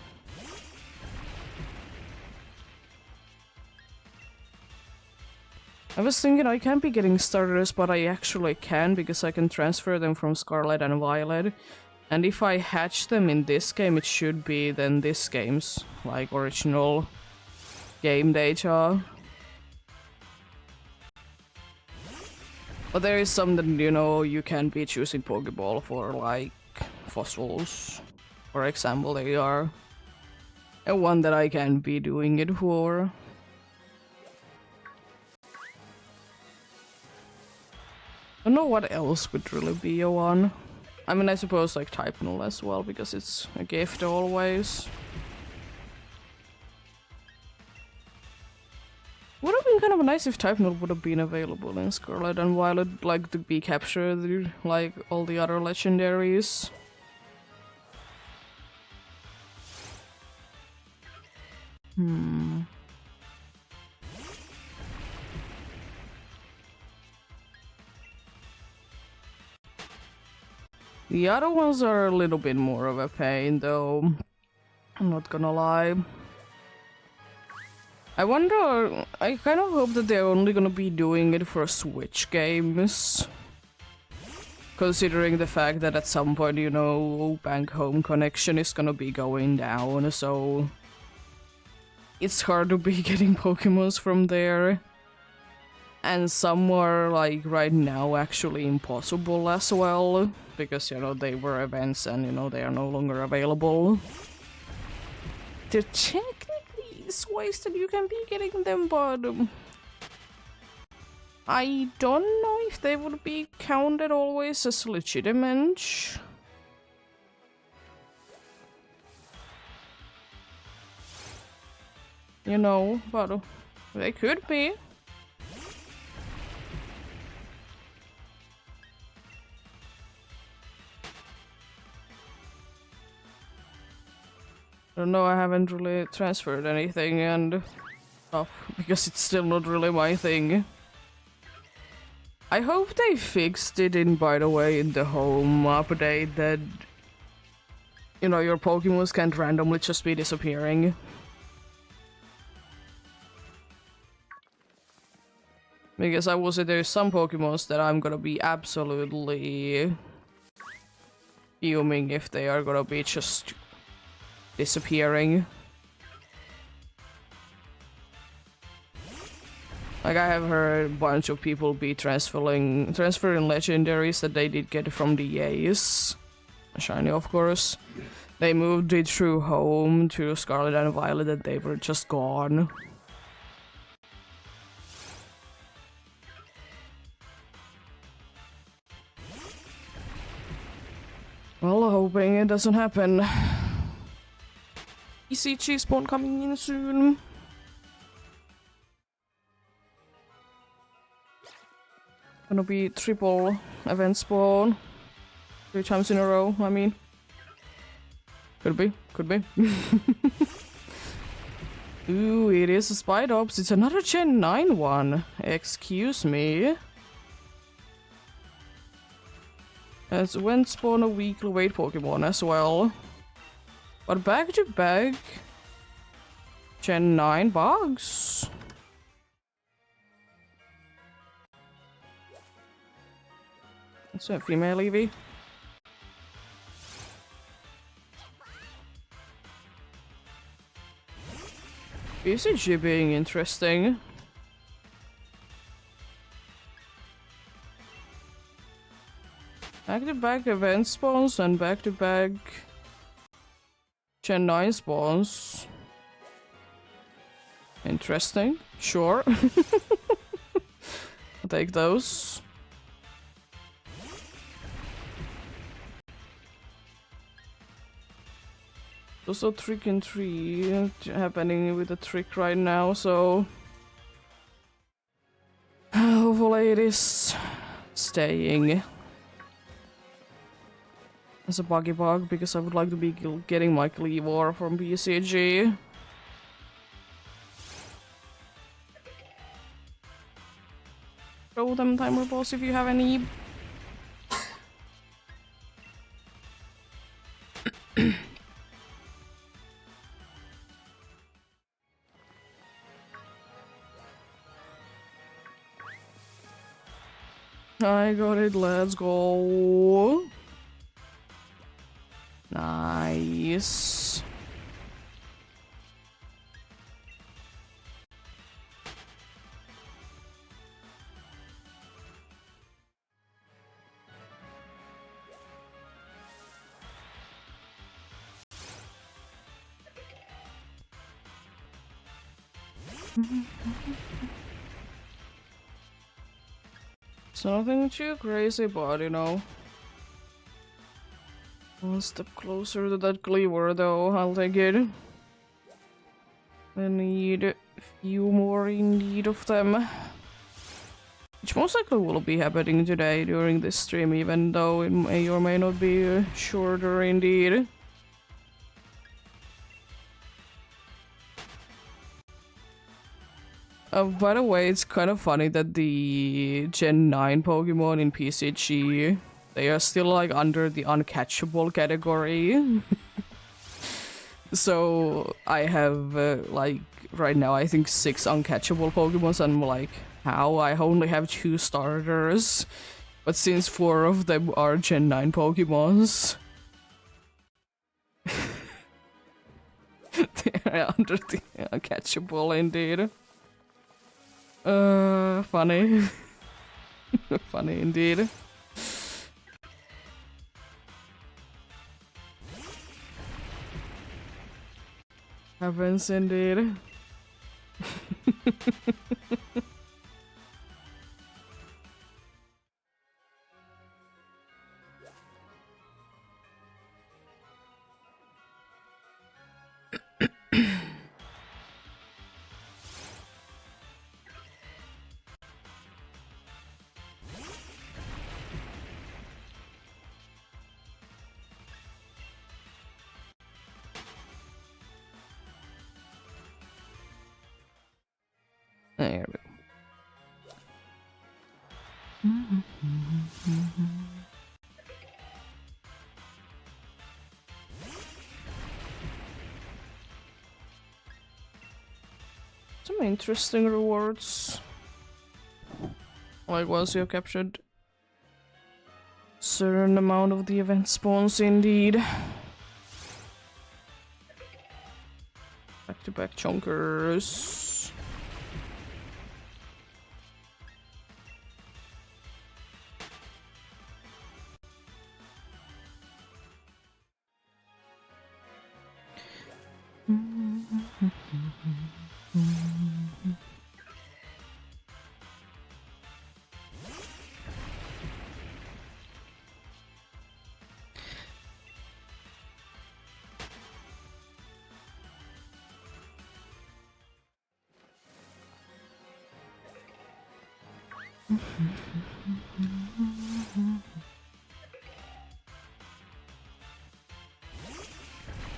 I was thinking I can't be getting starters, but I actually can because I can transfer them from Scarlet and Violet. And if I hatch them in this game, it should be then this game's like original game data. But there is some that, you know, you can be choosing Pokeball for like fossils. For example, they are. And one that I can be doing it for. I don't know what else would really be a one. I mean, I suppose like Type Null as well, because it's a gift always. Would have been kind of nice if Type Null would have been available in Scarlet and Violet, like to be captured like all the other legendaries. The other ones are a little bit more of a pain though, I'm not gonna lie. I wonder, I kind of hope that they're only gonna be doing it for Switch games. Considering the fact that at some point, you know, bank home connection is gonna be going down, so it's hard to be getting Pokemons from there. And some are, like, right now actually impossible as well, because, you know, they were events and, you know, they are no longer available. There technically is ways that you can be getting them, but I don't know if they would be counted always as legitimate. You know, but they could be. I don't know, I haven't really transferred anything and stuff, because it's still not really my thing. I hope they fixed it in, by the way, in the home update that, you know, your Pokemons can't randomly just be disappearing. Because I will say there's some Pokemons that I'm gonna be absolutely fuming if they are gonna be just disappearing. Like, I have heard a bunch of people be transferring legendaries that they did get from the EEST. Shiny, of course. They moved it through home to Scarlet and Violet and they were just gone. Well, hoping it doesn't happen. ECG spawn coming in soon. Gonna be triple event spawn. 3 times in a row, I mean. Could be, could be. Ooh, it is a Spidops. It's another Gen 9 one. Excuse me. It's when spawn a weekly wait Pokemon as well. But back to back Gen 9 bugs. It's a female Eevee. BCG being interesting. Back-to-back event spawns and back-to-back Gen 9 spawns. Interesting. Sure. I'll take those. Also trick and treat happening with the trick right now, so hopefully it is staying as a buggy bug, because I would like to be getting my Cleavor from BCG. Throw them timer balls if you have any. I got it, let's go. Nice. It's nothing too crazy, but you know. One step closer to that Cleaver though, I'll take it. I need a few more indeed of them. Which most likely will be happening today during this stream, even though it may or may not be shorter indeed. By the way, it's kind of funny that the Gen 9 Pokemon in PCG, they are still like under the uncatchable category. So I have like right now I think 6 uncatchable Pokemons, and I'm like, how? I only have 2 starters. But since 4 of them are Gen 9 Pokemons, they are under the uncatchable indeed. Funny. Funny indeed. Happens indeed. There we go. Some interesting rewards. Like once you have captured certain amount of the event spawns indeed. Back-to-back chonkers.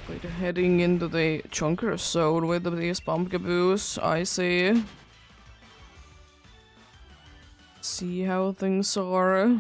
Wait, heading into the chunker zone with these pumpkaboos, I see. See how things are.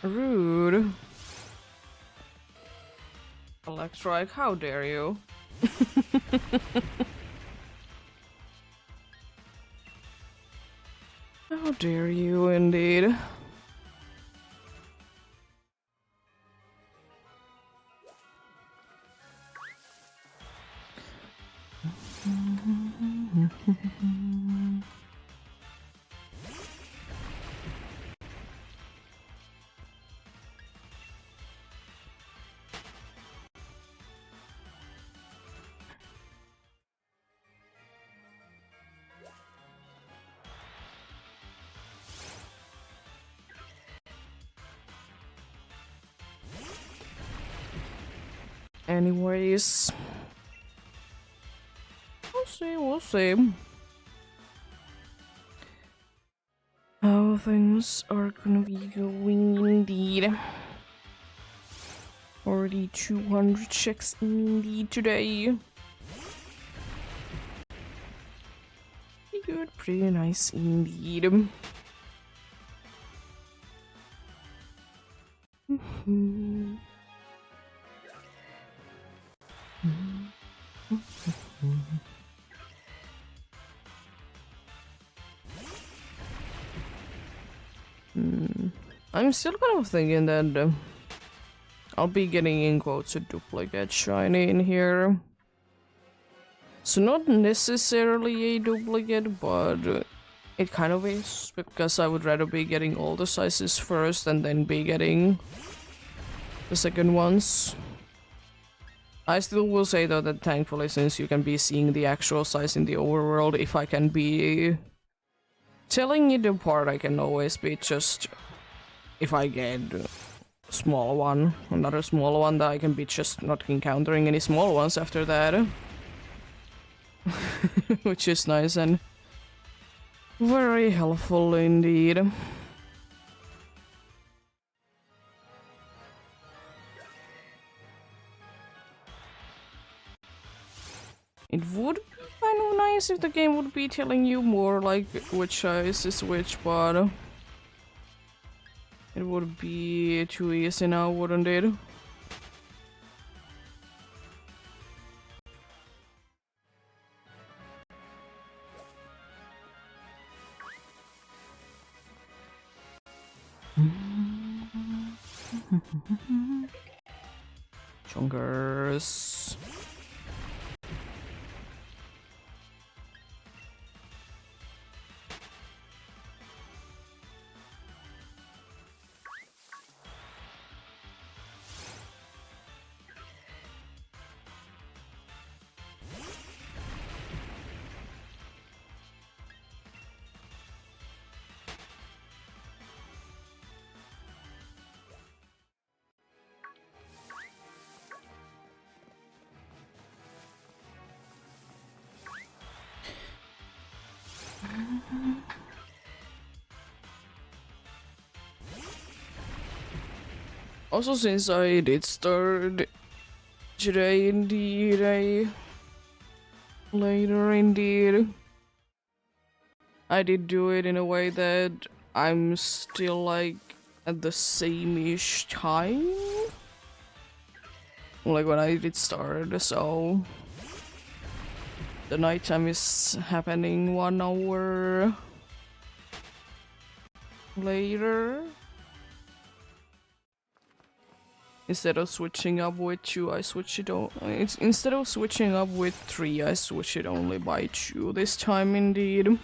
Rude. Electrike, how dare you? How dare you, indeed. Anyways, we'll see. How things are gonna be going indeed. Already 200 checks indeed today. Pretty good, pretty nice indeed. I'm still kind of thinking that I'll be getting in quotes a duplicate shiny in here. So not necessarily a duplicate, but it kind of is, because I would rather be getting all the sizes first and then be getting the second ones. I still will say though that thankfully, since you can be seeing the actual size in the overworld, if I can be telling it apart, I can always be just, if I get small one, another small one, that I can be just not encountering any small ones after that. Which is nice and very helpful indeed. It would be kind of nice if the game would be telling you more like which size is which, but it would be too easy now, wouldn't it? Chunkers. Also, since I did start today indeed, later indeed, I did do it in a way that I'm still like at the same-ish time, like when I did start, so the nighttime is happening 1 hour later. Instead of switching up with 2, I switch it on. Instead of switching up with 3, I switch it only by 2 this time indeed.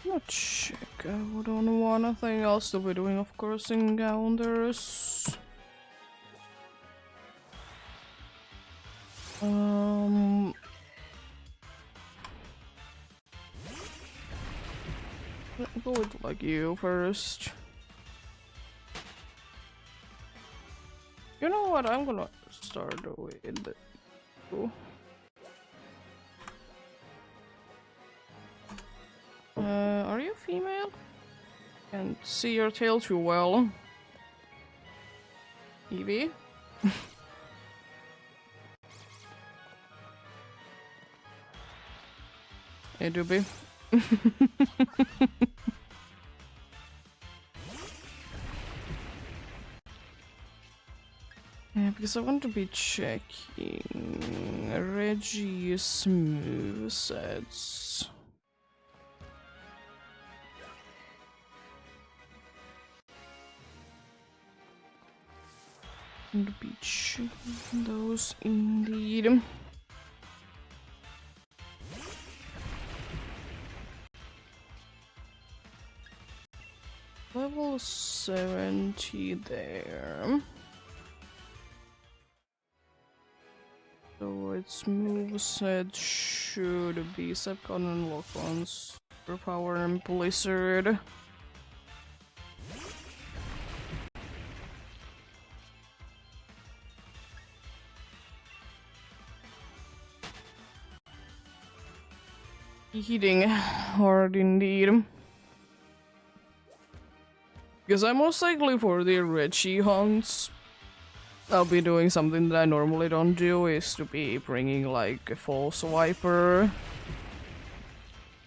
Let's check out on one thing else that we're doing, of course, encounters. Let me go with like you first. You know what? I'm gonna start with the. Are you female? Can't see your tail too well. Evie? Hey, Doobie. Yeah, because I want to be checking Reggie's movesets. And be checking those indeed. Level 70 there. So its moveset should be Sepcon and Lock-on, Superpower and Blizzard. Hitting hard indeed. Because I'm most likely for the Reggie hunts, I'll be doing something that I normally don't do, is to be bringing like a false wiper.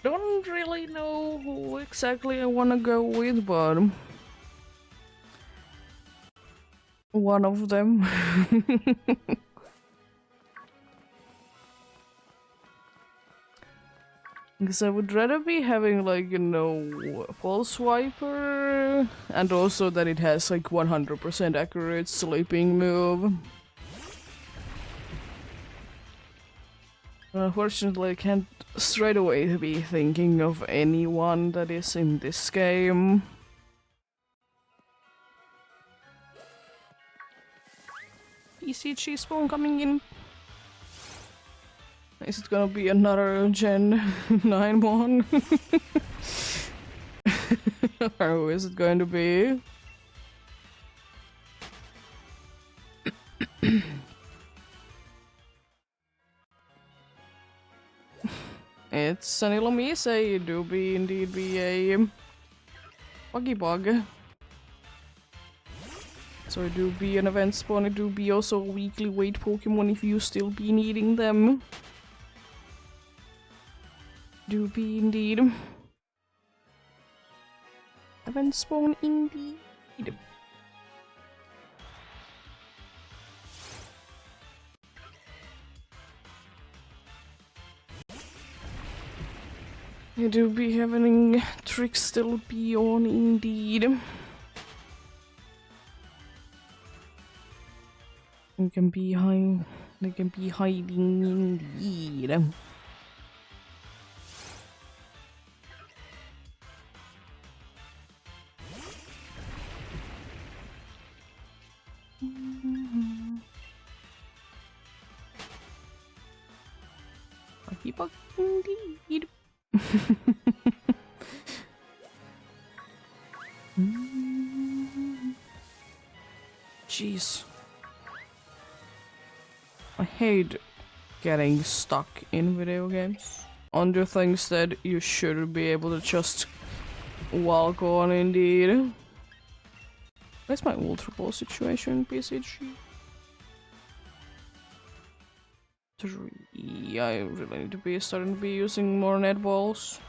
Don't really know who exactly I wanna go with, but one of them. Because I would rather be having like, you know, false wiper, and also that it has like 100% accurate sleeping move. Unfortunately, I can't straight away be thinking of anyone that is in this game. PCG spawn coming in. Is it gonna be another Gen 9 one? Or who is it going to be? It's an Illumise, it do be indeed be a buggy bug. So it do be an event spawn, it do be also a weekly wait Pokemon if you still be needing them. Do be indeed. Event spawn indeed. I do be having tricks still be on indeed. They can be hiding indeed. Lucky bug indeed. Jeez. I hate getting stuck in video games. Under things that you should be able to just walk on indeed. Where's my Ultra Ball situation, PCG? 3. I really need to be starting to be using more net balls.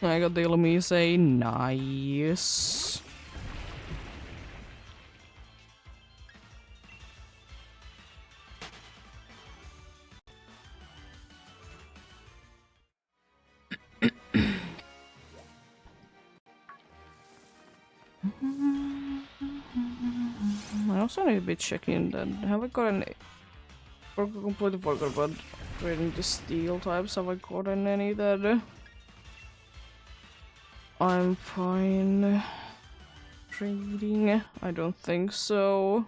I got the Illumise, nice. I also need to be checking that. Have I got any? I completely forgot about trading the steel types. Have I gotten any that I'm fine trading? I don't think so.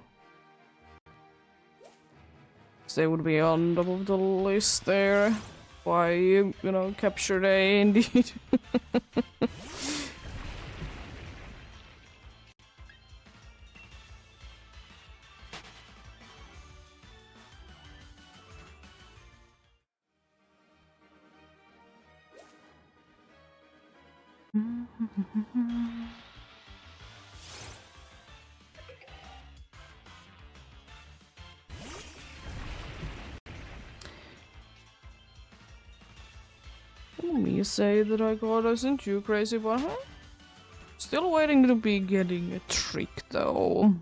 They would be on top of the list there. Why, you know, capture day indeed. Let me say that I got isn't too crazy, but huh? Still waiting to be getting a trick though.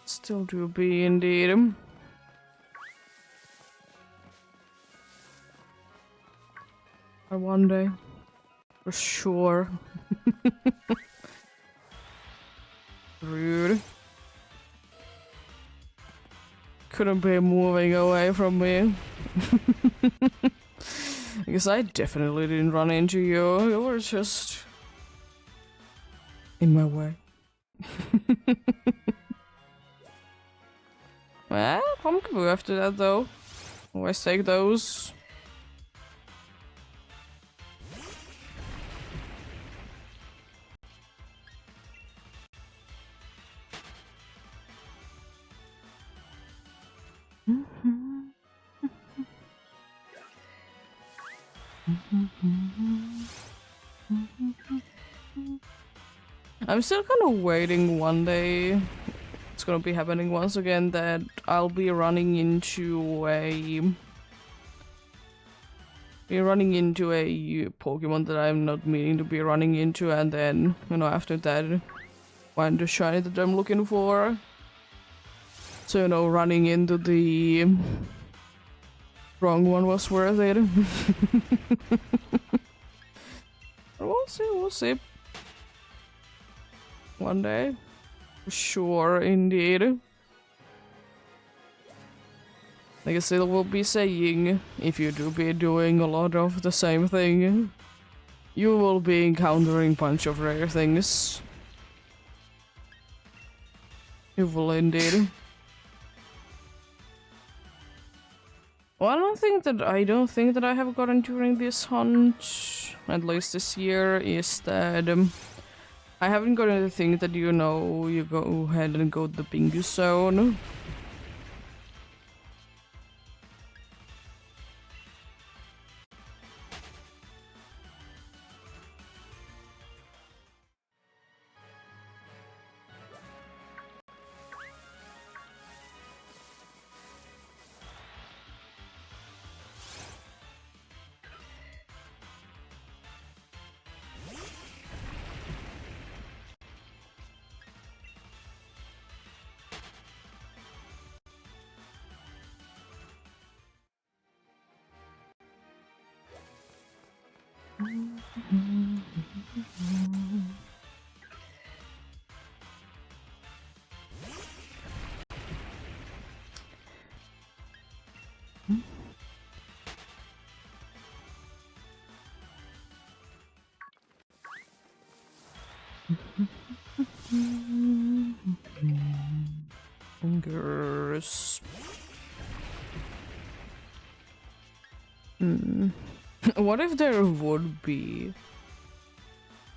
Still to be indeed. Or one day. For sure. Rude. Couldn't be moving away from me. I guess I definitely didn't run into you. You were just in my way. Well, pumpkin boo after that though. Always take those. I'm still kind of waiting one day. It's gonna be happening once again that I'll be running into a Pokemon that I'm not meaning to be running into, and then, you know, after that find the shiny that I'm looking for. So, you know, running into the wrong one was worth it. We'll see. One day. For sure, indeed. Like I still will be saying, if you do be doing a lot of the same thing, you will be encountering a bunch of rare things. You will indeed. Well, I don't think that I have gotten during this hunt, at least this year, is that I haven't got anything that, you know, you go ahead and go to the Pingu zone. Fingers. What if there would be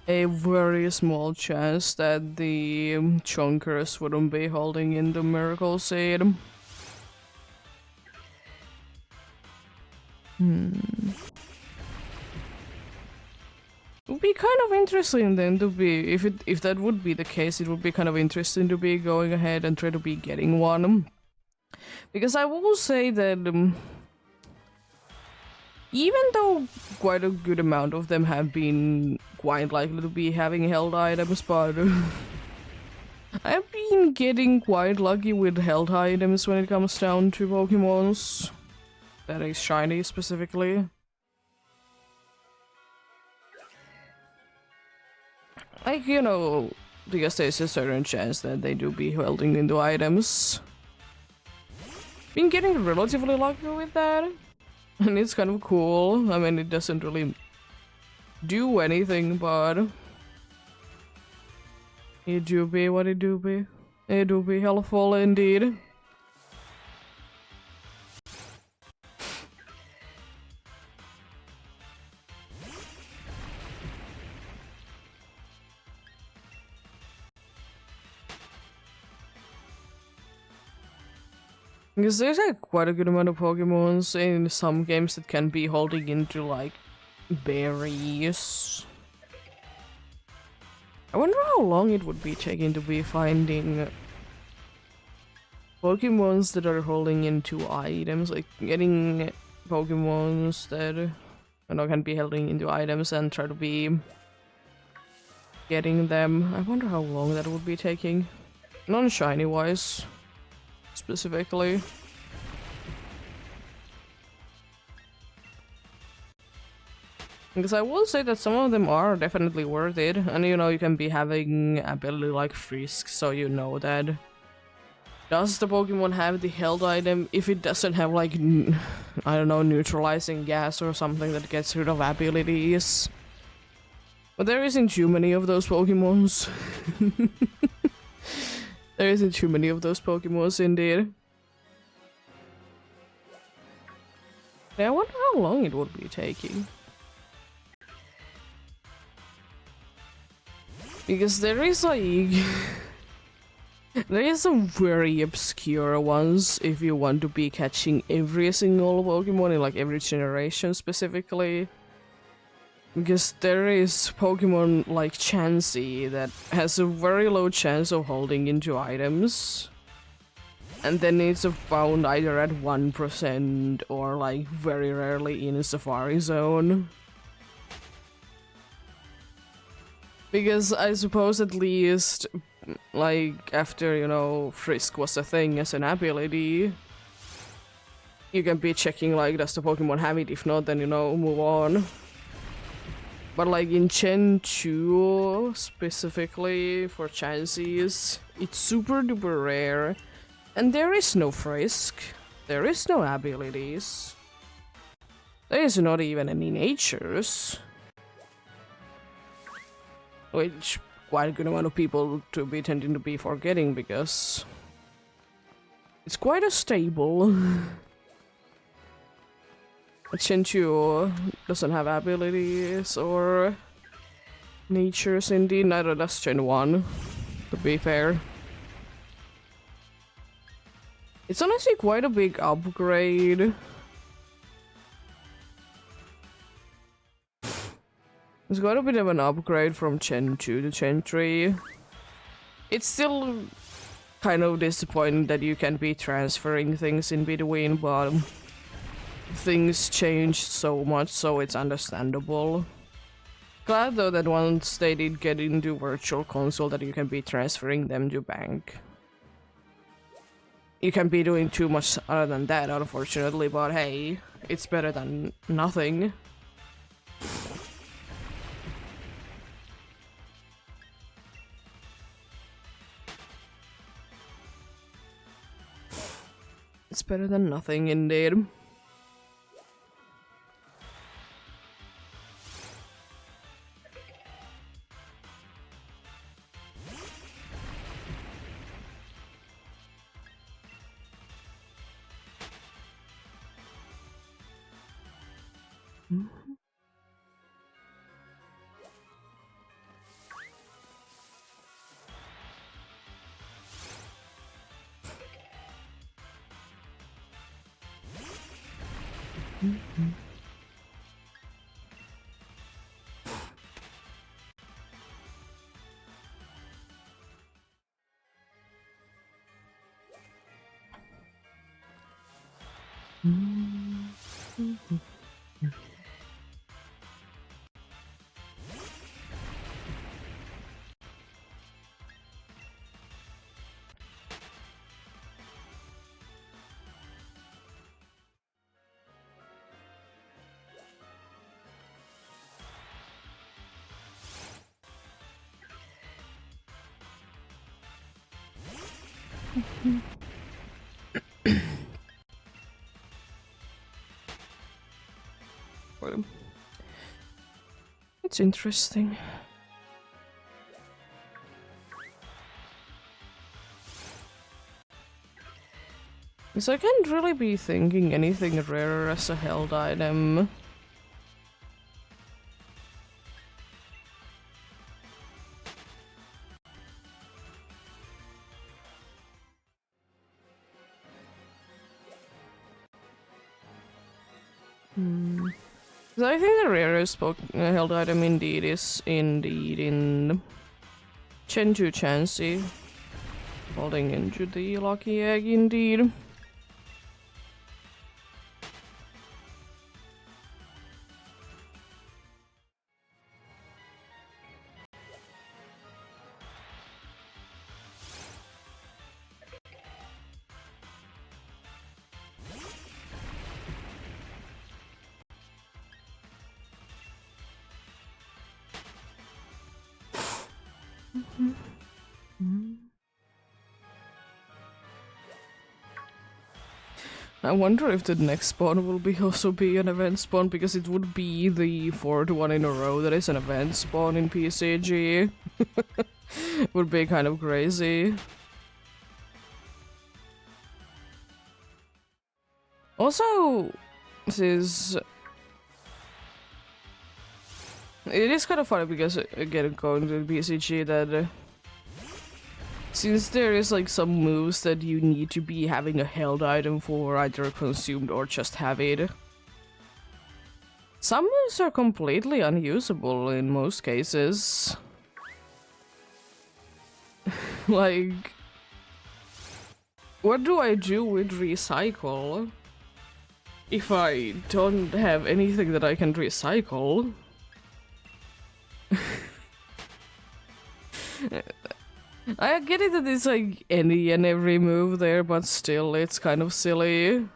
a very small chance that the chunkers wouldn't be holding in the miracle seed? It would be kind of interesting then to be, if that would be the case, it would be kind of interesting to be going ahead and try to be getting one. Because I will say that Even though quite a good amount of them have been quite likely to be having held items, but I've been getting quite lucky with held items when it comes down to Pokemons. That is shiny specifically. Like, you know, because there's a certain chance that they do be holding into items. Been getting relatively lucky with that. And it's kind of cool. I mean, it doesn't really do anything, but it do be what it do be. It do be helpful indeed. Because there's like quite a good amount of Pokemons in some games that can be holding into like berries. I wonder how long it would be taking to be finding Pokemons that are holding into items, like getting Pokemons that you know can be holding into items and try to be getting them. I wonder how long that would be taking. Non-shiny wise, specifically. Because I will say that some of them are definitely worth it, and you know, you can be having ability like Frisk, so you know that. Does the Pokemon have the held item? If it doesn't have like, I don't know, neutralizing gas or something that gets rid of abilities. But there isn't too many of those Pokemons. There isn't too many of those Pokemons indeed. Yeah, I wonder how long it would be taking. Because there is like... there is some very obscure ones if you want to be catching every single Pokemon in like every generation specifically. Because there is Pokemon like Chansey that has a very low chance of holding into items. And then it's found either at 1% or like very rarely in a Safari Zone. Because I suppose at least, like, after, you know, Frisk was a thing as an ability, you can be checking, like, does the Pokemon have it? If not, then, you know, move on. But, like, in Gen 2, specifically for Chanseys, it's super duper rare. And there is no Frisk. There is no abilities. There is not even any natures. Which quite a good amount of people to be tending to be forgetting because it's quite a stable. Chinchu doesn't have abilities or natures indeed, neither does Gen 1, to be fair. It's honestly quite a big upgrade. It's got a bit of an upgrade from Gen 2 to Gen 3. It's still kind of disappointing that you can be transferring things in between, but things change so much, so it's understandable. Glad though that once they did get into Virtual Console that you can be transferring them to bank. You can be doing too much other than that, unfortunately, but hey, it's better than nothing. It's better than nothing, indeed. Well, it's interesting. Because I can't really be thinking anything rare as a held item. So I think the rarest held item indeed is indeed in Chenju Chansey. Holding into the lucky egg indeed. I wonder if the next spawn will also be an event spawn, because it would be the fourth one in a row that is an event spawn in PCG. Would be kind of crazy. Also, it is kind of funny because, again, going to PCG, that since there is like some moves that you need to be having a held item for, either consumed or just have it, some moves are completely unusable in most cases. Like, what do I do with recycle if I don't have anything that I can recycle? I get it that it's like any and every move there, but still, it's kind of silly.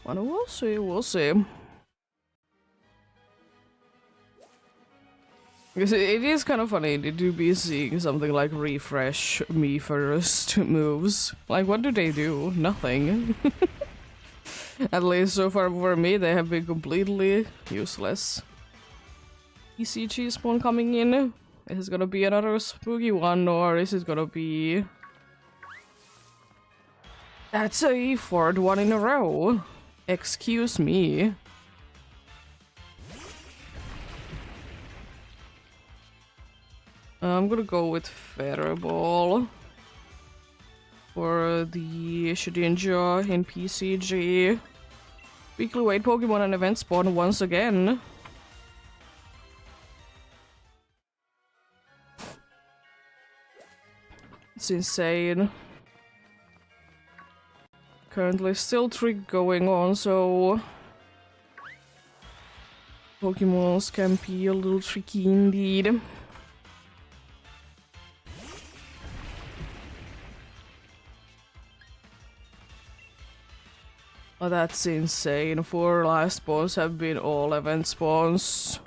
But we'll see, we'll see. Because it is kind of funny to be seeing something like refresh me first moves. Like, what do they do? Nothing. At least so far for me, they have been completely useless. ECG spawn coming in. Is it gonna be another spooky one, or is it gonna be... That's a fourth one in a row. Excuse me. I'm gonna go with Fireball for the Shedinja in PCG. Weekly wait Pokemon and event spawn once again. It's insane. Currently still trick going on, so Pokemons can be a little tricky indeed. Oh, that's insane. 4 last spawns have been all event spawns.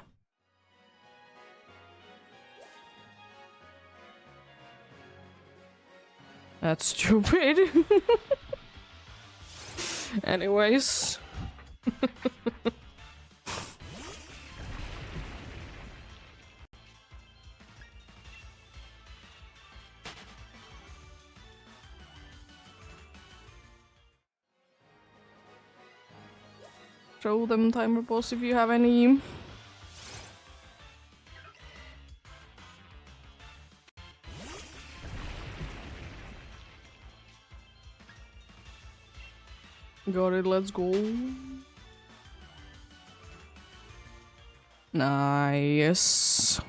That's stupid. Anyways. Throw them timer pulse if you have any. Got it, let's go. Nice.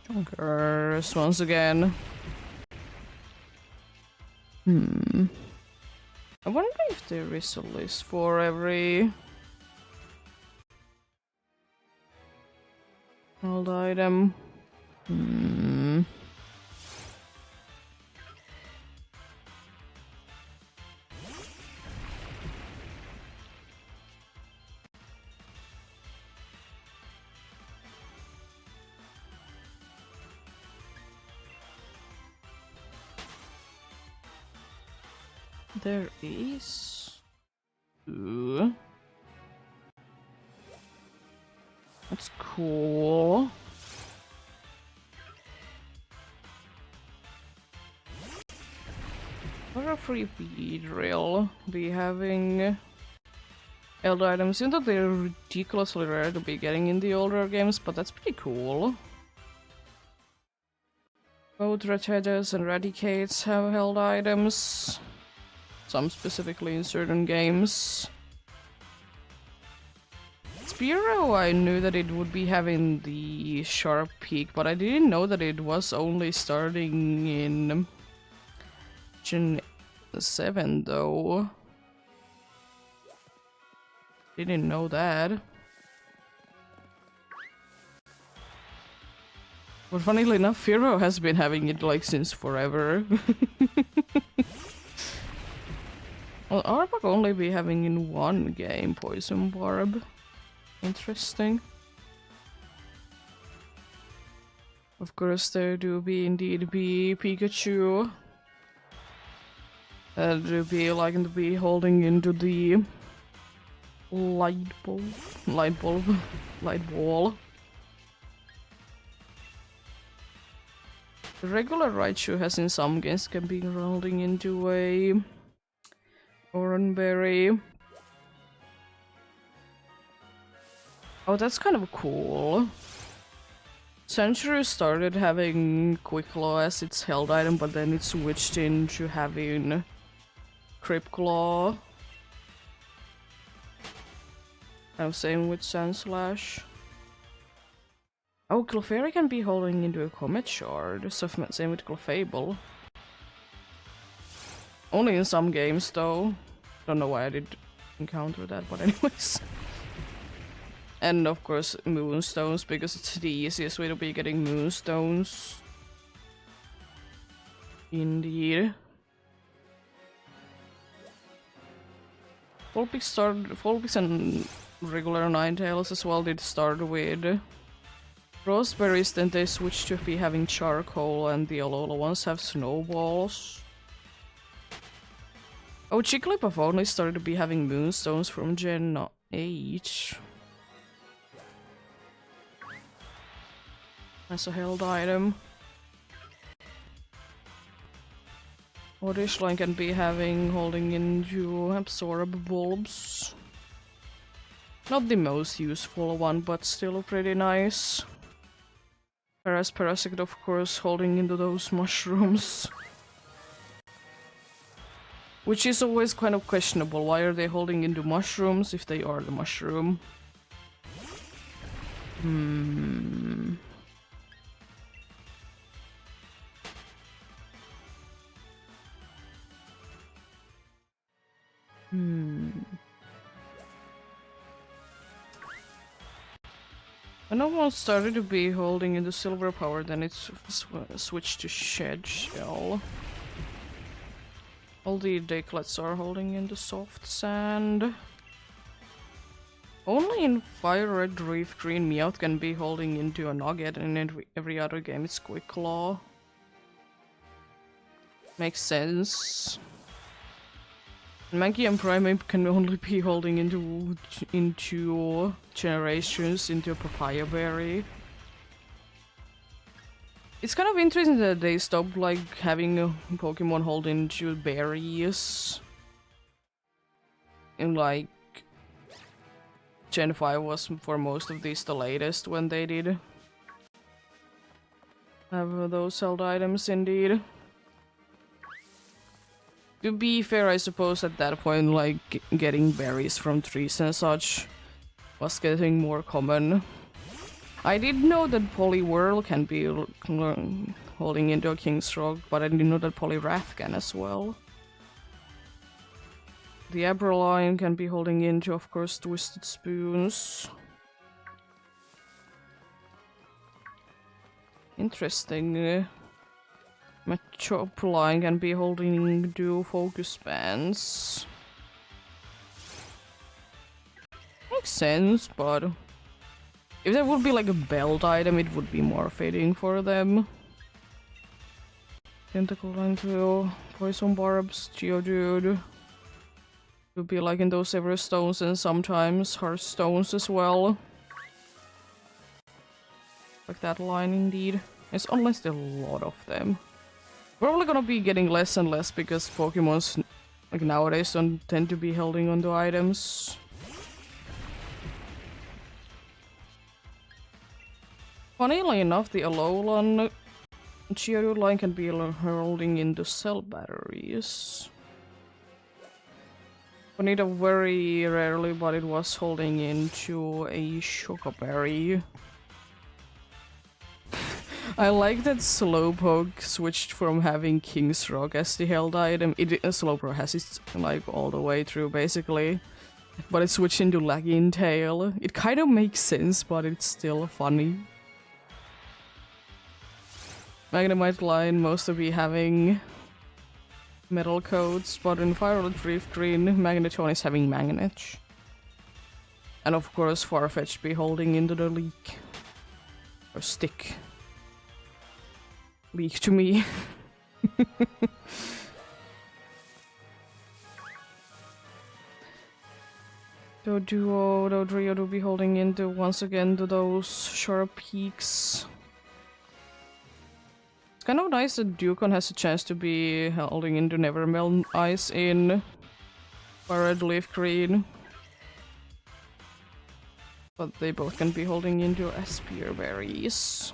Chunkers once again. I wonder if there is a list for every old item. There is. Ooh. That's cool. For a free drill, be having Elder items, even though they're ridiculously rare to be getting in the older games, but that's pretty cool. Both Red-Headers and Radicates have held items. Some specifically in certain games. Spearow, I knew that it would be having the sharp peak, but I didn't know that it was only starting in Gen 7 though. Didn't know that. But funnily enough, Firo has been having it like since forever. Well, Arbok only be having in one game, Poison Barb. Interesting. Of course, there do be indeed be Pikachu. Do be like to be holding into the light ball. The regular Raichu has in some games can be holding into a Oranberry. Oh, that's kind of cool. Century started having Quick Claw as its held item, but then it switched into having Crypt Claw. Kind of same with Sandslash. Oh, Clefairy can be holding into a Comet Shard, so same with Clefable. Only in some games though. Don't know why I did encounter that, but anyways. And of course Moonstones, because it's the easiest way to be getting Moonstones. Indeed. Vulpix and regular Ninetales as well did start with Roseberries, then they switched to be having Charcoal, and the Alola ones have Snowballs. Oh, Jigglypuff only started to be having Moonstones from Gen 8. As a held item. Oddish line can be having holding into Absorb Bulbs. Not the most useful one, but still pretty nice. Parasect, of course, holding into those mushrooms. Which is always kind of questionable. Why are they holding into mushrooms if they are the mushroom? When one started to be holding into Silver Power, then it's switched to Shed Shell. All the Decklets are holding into Soft Sand. Only in Fire Red, Reef Green, Meowth can be holding into a Nugget, and in every other game it's Quick Claw. Makes sense. Mankey and Primeape can only be holding into Generations, into a Papaya Berry. It's kind of interesting that they stopped like having a Pokemon hold into berries. And like Gen 5 was for most of these the latest when they did have those held items indeed. To be fair, I suppose at that point, like, getting berries from trees and such was getting more common. I did know that Poliwhirl can be holding into a King's Rock, but I didn't know that Poliwrath can as well. The Abraline can be holding into, of course, Twisted Spoons. Interesting. Machoppline can be holding dual focus bands. Makes sense, but if there would be like a belt item, it would be more fitting for them. Tentacle Line Quill, Poison Barbs, Geodude. Would be like in those Everstones and sometimes Hearthstones as well. Like that line indeed. It's honestly a lot of them. Probably gonna be getting less and less because Pokemons like nowadays don't tend to be holding onto items. Funnily enough, the Alolan Geodude line can be holding into cell batteries. Bonita very rarely, but it was holding into a Chocoberry. I like that Slowpoke switched from having King's Rock as the held item. Slowpoke has it like all the way through basically, but it switched into Lagging Tail. It kind of makes sense, but it's still funny. Magnemite line mostly having metal coats, but in Violet Reef Green, Magneton is having Magnet. And of course Farfetch'd be holding into the leak. Or stick. Leak to me. Doduo, Dodrio will be holding into once again to those sharp peaks. It's kind of nice that Ducon has a chance to be holding into Nevermelt Ice in Red Leaf Green. But they both can be holding into Spear Berries.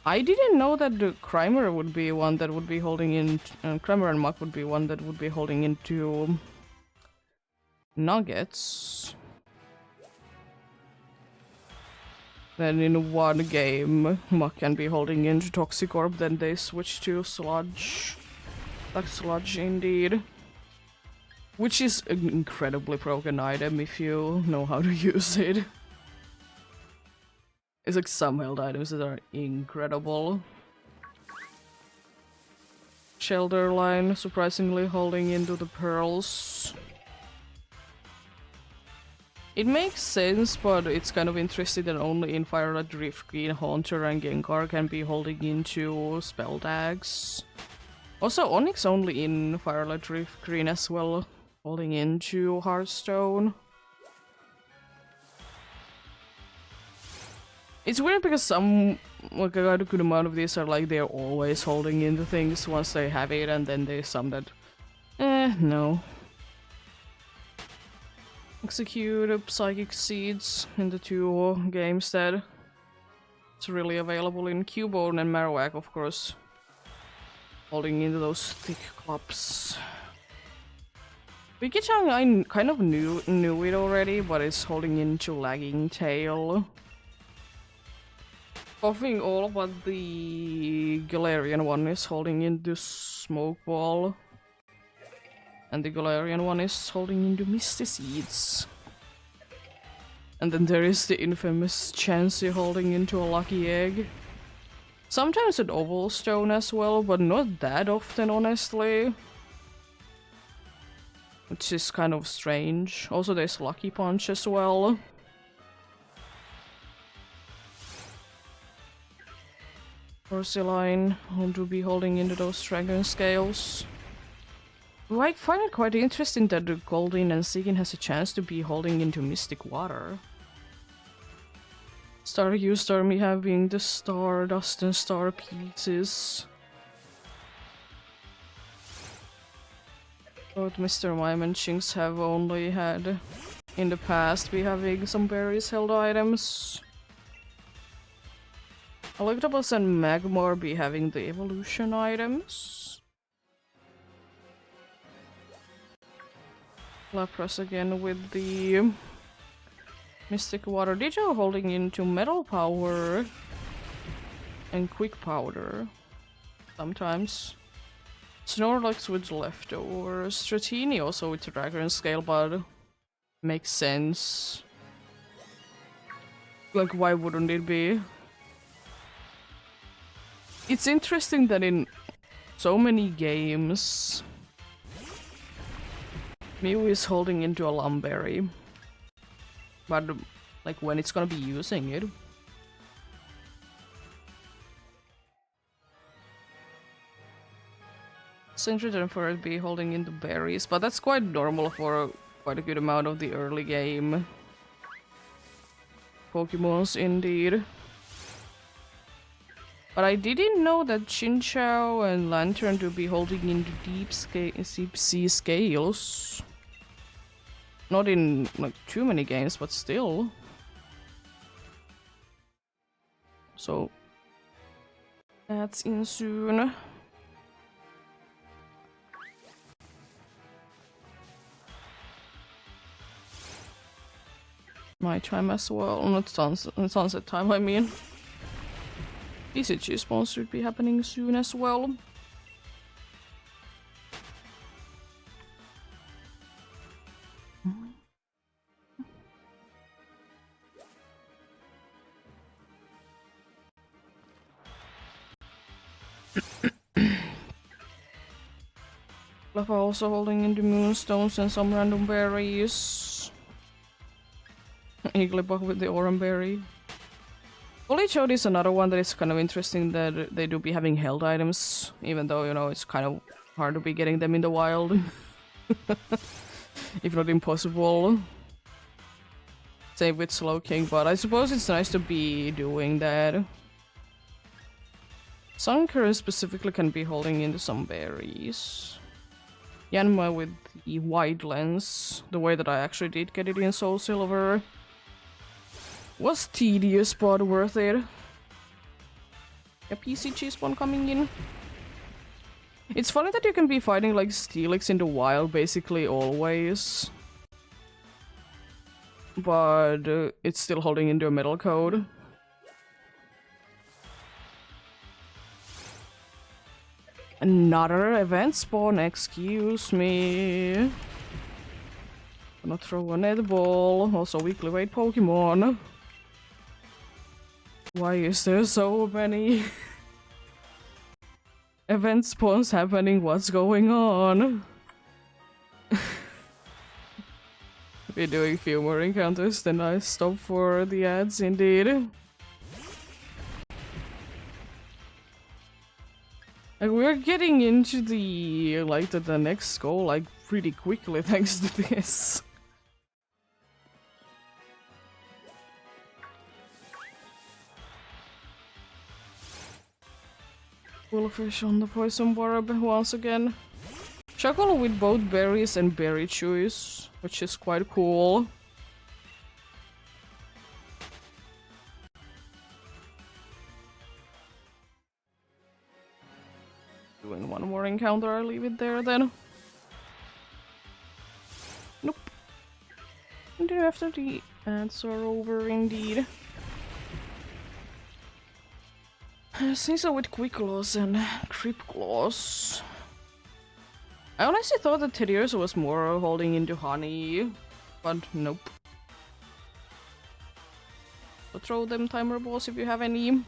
I didn't know that the Crimer would be one that would be holding in. Crimer and Muck would be one that would be holding into Nuggets. Then in one game, Muck can be holding into Toxicorp, then they switch to Sludge. Like Sludge indeed. Which is an incredibly broken item if you know how to use it. It's like some held items that are incredible. Shelter line surprisingly holding into the pearls. It makes sense, but it's kind of interesting that only in Violet Rift Green, Haunter and Gengar can be holding into spell tags. Also, Onyx only in Violet Rift Green as well, holding into Hearthstone. It's weird because some, like a good amount of these are like they're always holding into things once they have it, and then there's some that, no. Execute Psychic Seeds in the two games that it's really available in Cubone and Marowak, of course. Holding into those thick clubs. Pikachu, I kind of knew it already, but it's holding into Lagging Tail. Coughing all but the Galarian one is holding into Smoke Ball. And the Galarian one is holding into Misty Seeds. And then there is the infamous Chansey holding into a Lucky Egg. Sometimes an Oval Stone as well, but not that often, honestly. Which is kind of strange. Also there's Lucky Punch as well. Porcelain to be holding into those Dragon Scales. I find it quite interesting that the Goldeen and Seekin has a chance to be holding into Mystic Water. Staryu Starmie having the Stardust and Star pieces. Both Mr. Mime and Jinx have only had, in the past, be having some berries held items. Electabuzz and Magmar be having the evolution items. Lapras again with the Mystic Water Digio holding into Metal Power and Quick Powder. Sometimes. Snorlax with leftovers. Stratini also with Dragon Scale, but makes sense. Like, why wouldn't it be? It's interesting that in so many games, Mew is holding into a Lumberry. But, like, when it's gonna be using it. Sentry for it be holding into berries, but that's quite normal for quite a good amount of the early game Pokemons, indeed. But I didn't know that Chinchou and Lantern to be holding into deep sea scales. Not in like too many games, but still. So that's in soon. My time as well, not sunset time, I mean. ECG spawns should be happening soon as well. Lava also holding into moonstones and some random berries. Igglybuff with the orange berry. Polychode is another one that is kind of interesting that they do be having held items, even though, you know, it's kind of hard to be getting them in the wild. If not impossible. Same with Slowking, but I suppose it's nice to be doing that. Sunkern specifically can be holding into some berries. Yanma with the wide lens, the way that I actually did get it in Soul Silver, was tedious but worth it. A PCG spawn coming in. It's funny that you can be fighting like Steelix in the wild basically always. But it's still holding into a metal code. Another event spawn, excuse me. Gonna throw a netball, also weekly weight Pokemon. Why is there so many event spawns happening? What's going on? We're doing few more encounters, then I stop for the ads indeed. Like, we're getting into the the next goal like pretty quickly thanks to this. Wolfish on the poison barb once again. Chuckle with both berries and berry chews, which is quite cool. Doing one more encounter, I'll leave it there then. Nope. And then after the ads are over indeed. Sneasel with Quick Claws and Grip Claws. I honestly thought that Teddiursa was more holding into honey, but nope. So throw them timer balls if you have any.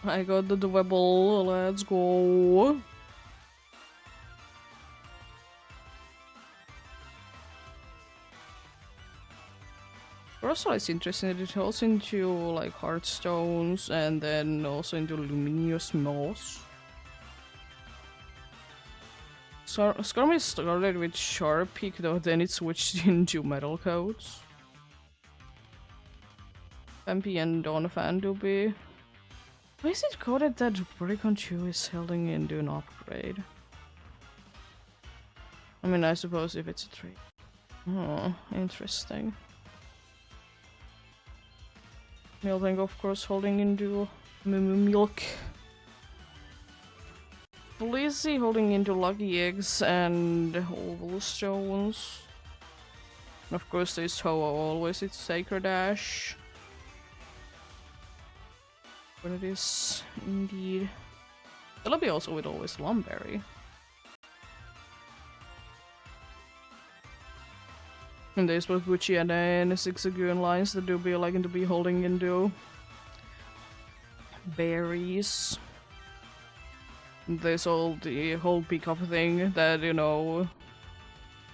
I got the Dwebble, let's go. Also, it's interesting that it holds into like Heartstones and then also into Luminous Moss. Skarmory started with Sharpeak though, then it switched into Metal Coats. MP and Donphan do be. Why is it coded that Briconchu is holding into an upgrade? I mean, I suppose if it's a trade. Oh, interesting. Miltank, of course, holding into Milk. Blizzy holding into lucky eggs and oval stones. And of course there's Hoa always, it's Sacred Ash. When it is indeed. Celebi also with always Lumberry. And there's both Witchy and Zigzagoon lines that do be liking to be holding into berries. And there's all the whole pickup thing that, you know,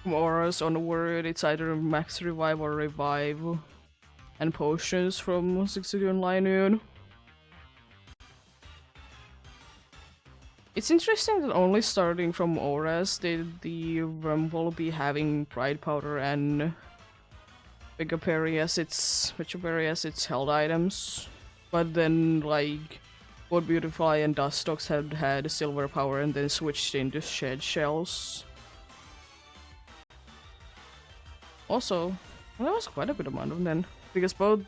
from auras onward, it's either max revive or revive. And potions from Zigzagoon Linoon. It's interesting that only starting from auras did the Rumble be having Pride Powder and Picaperry as its held items. But then, like, both Beautifly and Dustox had Silver Power and then switched into Shed Shells. Also, well, that was quite a bit amount of them, because both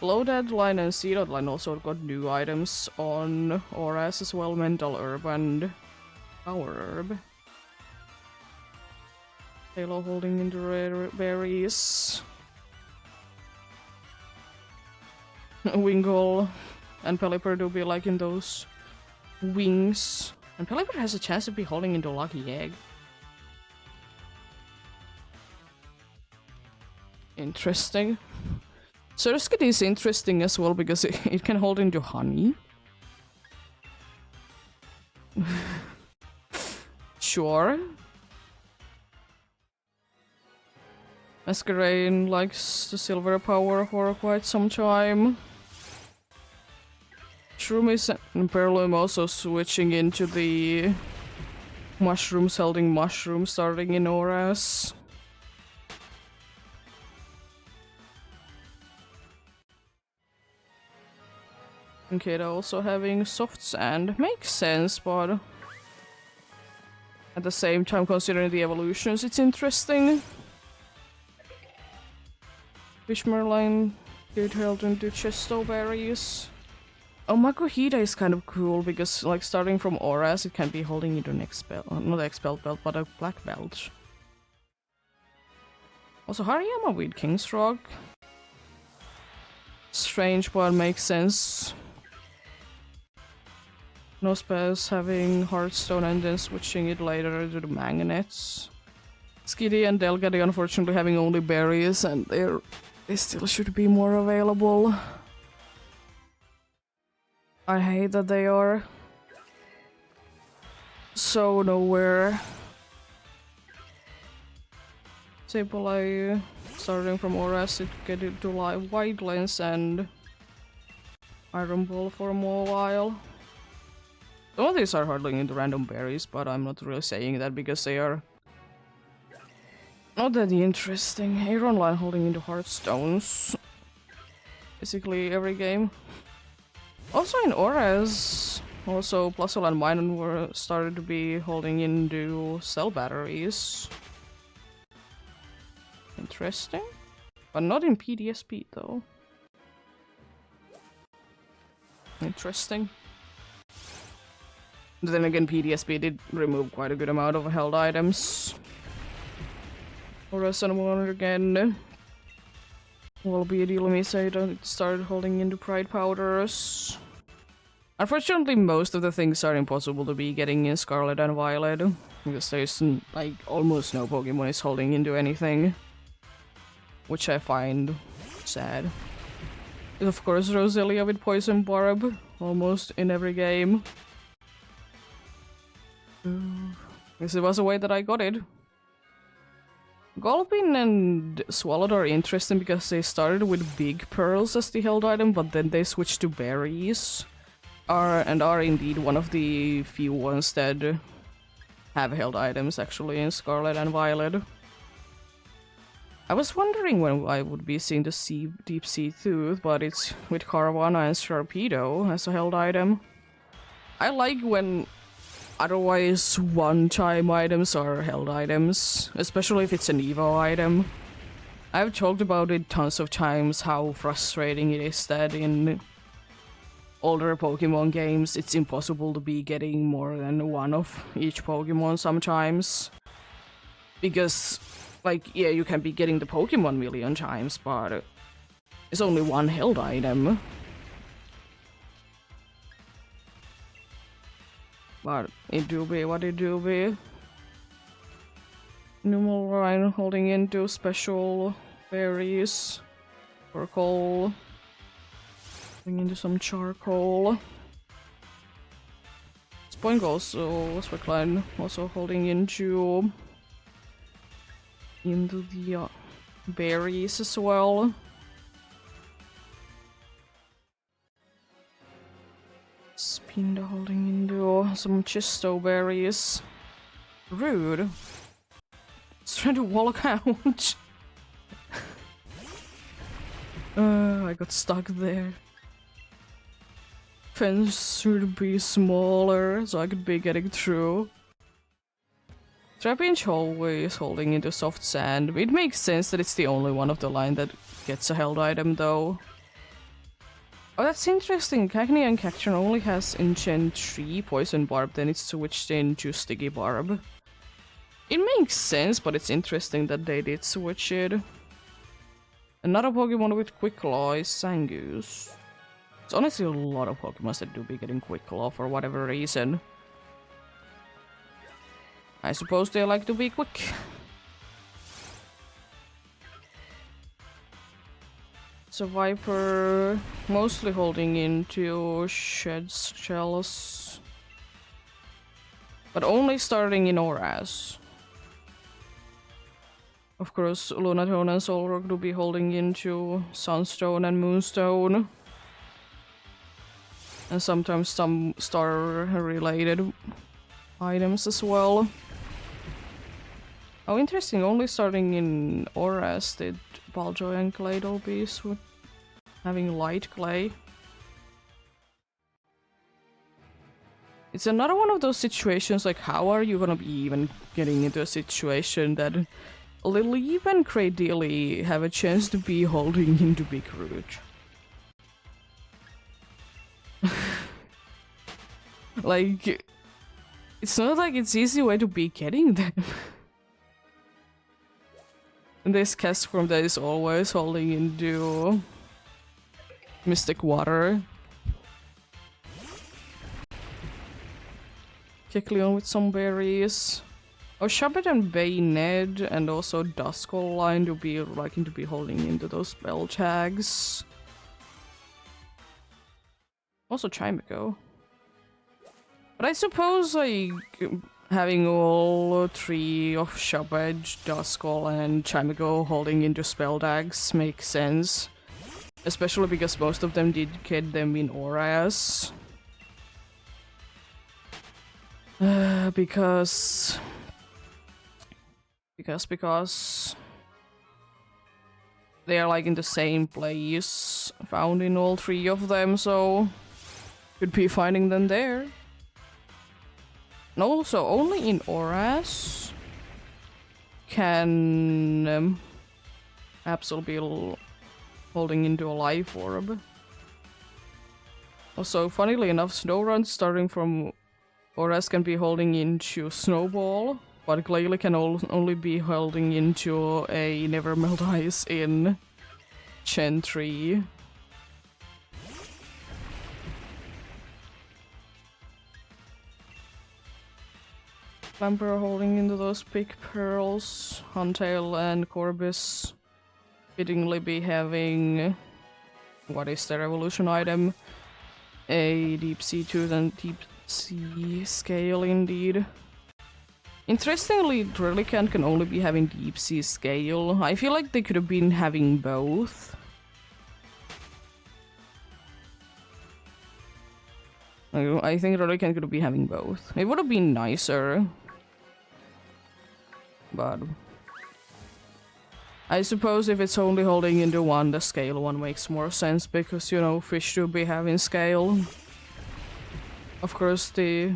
Low Deadline and Sea Line also got new items on auras as well, Mental Herb and Power Herb. Halo holding into rare berries. Wingull and Pelipper do be liking those wings. And Pelipper has a chance to be holding into Lucky Egg. Interesting. Surskit is interesting as well because it can hold into honey. Sure. Masquerain likes the Silver Power for quite some time. Shroomies and Perloom also switching into the mushrooms holding mushrooms starting in auras. Okay, they're also having soft sand. Makes sense, but at the same time, considering the evolutions, it's interesting. Fishmerline get held into Chesto berries. Oh, Makuhita is kind of cool because, like, starting from auras, it can be holding into an expel, not expel belt, but a black belt. Also, Hariyama with King's Rock. Strange, but makes sense. Nosepass having Hearthstone and then switching it later to the Magnets. Skiddy and Delgady unfortunately having only berries and they still should be more available. I hate that they are so nowhere. Sableye starting from auras, it get into live White Lens and Iron Ball for a more while. Some of these are hardly into random berries, but I'm not really saying that because they are not that interesting. Aeron Line holding into Hearthstones. Basically every game. Also in auras, also Plusle and Minun were started to be holding into cell batteries. Interesting. But not in PDSP though. Interesting. Then again, PDSP did remove quite a good amount of held items. Auras and Wonder again. Will be a deal me say that it started holding into Pride Powders. Unfortunately, most of the things are impossible to be getting in Scarlet and Violet. Because there's like almost no Pokemon is holding into anything. Which I find sad. And of course, Roselia with Poison Barb. Almost in every game. This was a way that I got it. Gulpin and Swallowed are interesting because they started with big pearls as the held item, but then they switched to berries. Are indeed one of the few ones that have held items actually in Scarlet and Violet. I was wondering when I would be seeing the Deep Sea Tooth, but it's with Caravana and Sharpedo as a held item. I like when otherwise one-time items are held items, especially if it's an Evo item. I've talked about it tons of times how frustrating it is that in older Pokemon games, it's impossible to be getting more than one of each Pokemon sometimes. Because, like, yeah, you can be getting the Pokemon million times, but it's only one held item. But it do be what it do be. Numeline holding into special berries for coal. Bring into some charcoal. Spoink also, Swickline also holding into the berries as well. Spinda holding into some Chisto berries. Rude. It's trying to walk out. I got stuck there. Fence should be smaller so I could be getting through. Trapinch hallway is holding into soft sand. It makes sense that it's the only one of the line that gets a held item though. Oh, that's interesting. Cagny and Cacturn only has Enchant 3 Poison Barb, then it's switched into Sticky Barb. It makes sense, but it's interesting that they did switch it. Another Pokemon with Quick Claw is Zangoose. It's honestly a lot of Pokemon that do be getting Quick Claw for whatever reason. I suppose they like to be quick. So Viper mostly holding into Shed Shells. But only starting in Oras. Of course, Lunatone and Solrock do be holding into Sunstone and Moonstone. And sometimes some star-related items as well. Oh, interesting, only starting in Oras did Baljoy and Claydol be having light clay. It's another one of those situations, like how are you gonna be even getting into a situation that Lileep and Cradily have a chance to be holding into Big Root? Like, it's not like it's easy way to be getting them. And this Castform that is always holding into Mystic Water. Kecleon with some berries. Oh, Shabbat and Bayonet and also Duskull line to be liking to be holding into those spell tags. Also Chimeco. But I suppose like having all three of Shabbat, Duskull and Chimeco holding into spell tags makes sense. Especially because most of them did get them in Oras. Because they are like in the same place, found in all three of them, so could be finding them there. And also, only in Oras can Absol be holding into a life orb. Also, funnily enough, Snorunt starting from Oras can be holding into Snowball, but Glalie can only be holding into a Never Melt Ice in Gen 3. Clamper holding into those big pearls. Huntail and Corbis fittingly be having... what is their evolution item? A Deep Sea Tooth and Deep Sea Scale indeed. Interestingly, Relicanth can only be having Deep Sea Scale. I feel like they could have been having both. I think Relicanth could be having both. It would have been nicer. But I suppose if it's only holding into one, the scale one makes more sense because, you know, fish should be having scale. Of course, the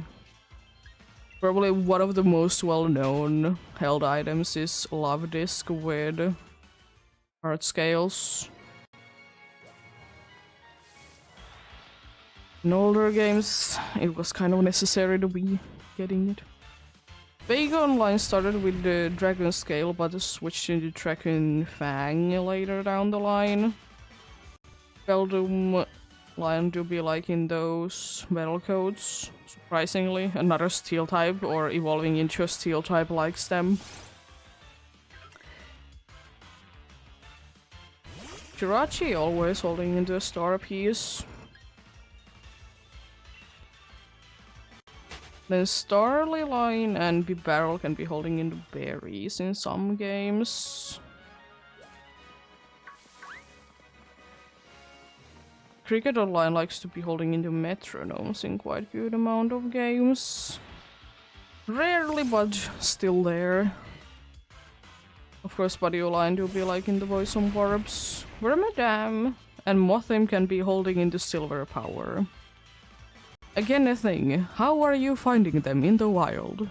probably one of the most well-known held items is Love Disc with heart scales. In older games, it was kind of necessary to be getting it. Vega Online started with the Dragon Scale, but switched into Dragon Fang later down the line. Beldum line to be liking those metal codes, surprisingly. Another steel type, or evolving into a steel type likes them. Jirachi always holding into a star piece. Then Starly Line and Bibarrel can be holding into berries in some games. Cricket Online likes to be holding into metronomes in quite good amount of games. Rarely, but still there. Of course, Buddy Line do be liking the Poison Barbs. Wormadam and Mothim can be holding into Silver Power. Again a thing, how are you finding them in the wild?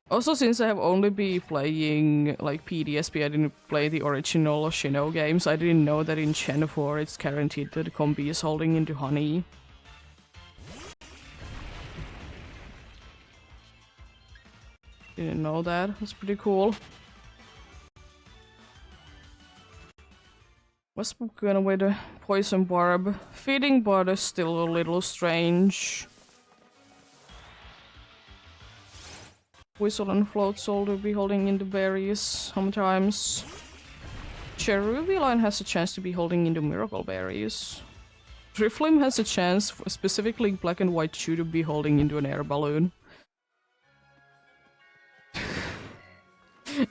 Also, since I have only been playing like PDSP, I didn't play the original Shino games, I didn't know that in Gen 4 it's guaranteed that Combi is holding into Honey. Didn't know that, that's pretty cool. What's going with the Poison Barb? Feeding Bud is still a little strange. Whistle and Float Soul will be holding into berries sometimes. Cherubi Line has a chance to be holding into Miracle Berries. Driflim has a chance, specifically Black and White Chew, to be holding into an air balloon.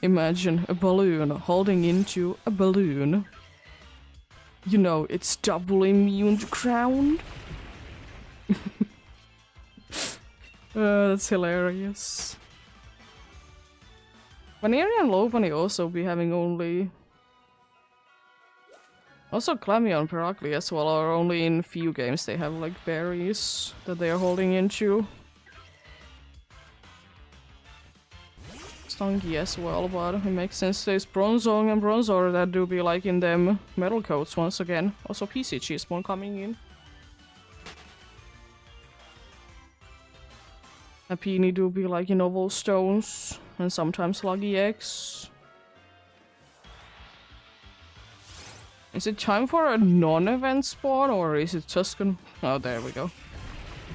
Imagine a balloon holding into a balloon. You know, it's double immune to ground. That's hilarious. Vaneri and Lopunny also be having only... Also Clammy and Peracli as well are only in few games they have like berries that they are holding into. Stunky as well, but it makes sense. There's Bronzong and Bronzor that do be liking them metal coats once again. Also PCG is one coming in. Apini do be liking Oval Stones and sometimes Luggy X. Is it time for a non-event spawn or is it just gonna... Oh, there we go.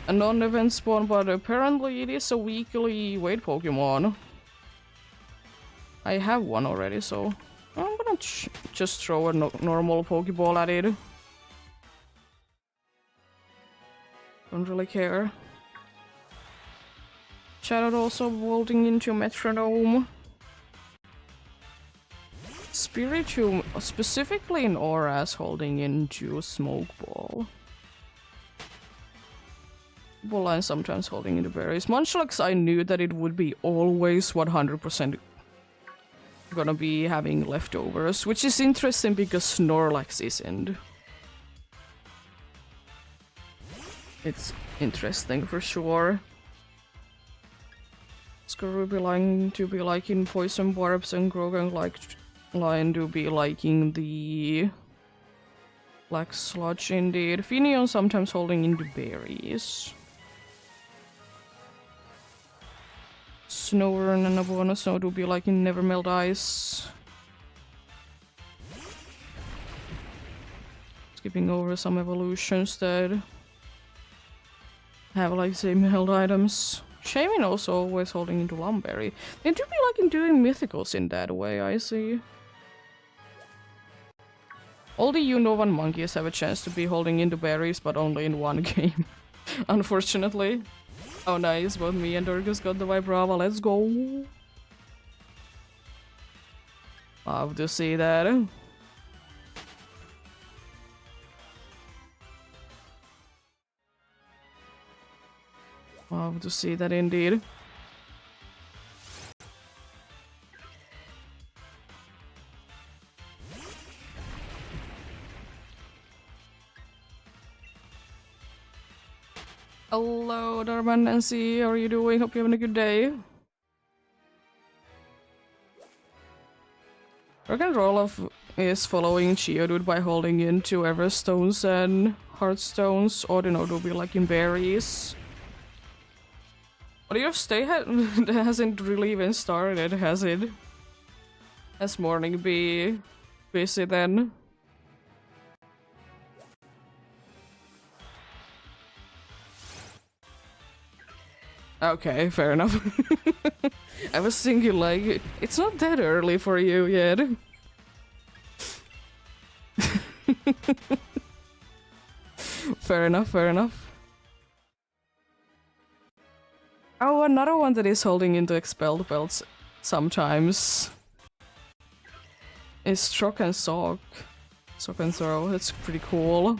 A non-event spawn, but apparently it is a weekly weight Pokemon. I have one already, so I'm gonna just throw a normal Pokeball at it. Don't really care. Shadow also vaulting into Metronome. Spiritomb, specifically in Auras, holding into Smoke Ball. Line sometimes holding into berries. Munchlax, I knew that it would be always 100% gonna be having leftovers, which is interesting because Snorlax isn't. It's interesting for sure. Skarubi Line to be liking Poison Barbs and Grogan Line to be liking the Black Sludge indeed. Finion sometimes holding into berries. Snover and Abono Snow to be liking Never Melt Ice. Skipping over some evolutions that have like same held items. Shaman also always holding into Lumberry. They do be liking doing mythicals in that way, I see. All the Unovan monkeys have a chance to be holding into berries, but only in one game. Unfortunately. Oh nice, both me and Dorcas got the Vibrava, let's go! Love to see that. Love to see that indeed. Hello, Darman Nancy, how are you doing? Hope you're having a good day. Rock and roll of is following Geodude by holding into Everstones and Heartstones. Ordino do be like in berries. But your stay hasn't really even started, has it? Has morning be busy then? Okay, fair enough. I was thinking like, it's not that early for you yet. Fair enough, fair enough. Oh, another one that is holding into expelled belts sometimes is Shock and Sock. Sock and Throw, that's pretty cool.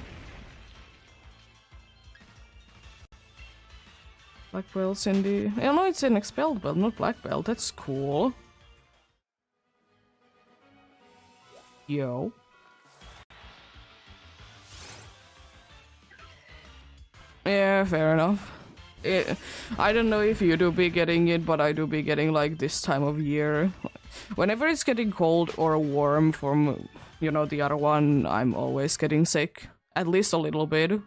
Black belts in the... Oh no, it's an expelled belt, not black belt, that's cool. Yo. Yeah, fair enough. I don't know if you do be getting it, but I do be getting like this time of year. Whenever it's getting cold or warm from, you know, the other one, I'm always getting sick. At least a little bit.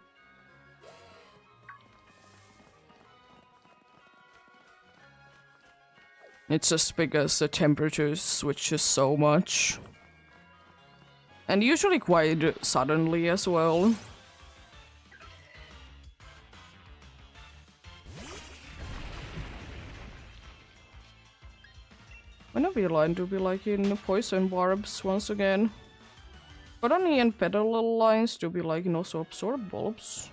It's just because the temperature switches so much. And usually quite suddenly as well. Wanna be line to be like in Poison Barbs once again. Cotony and Petal lines to be like in also Absorb Bulbs.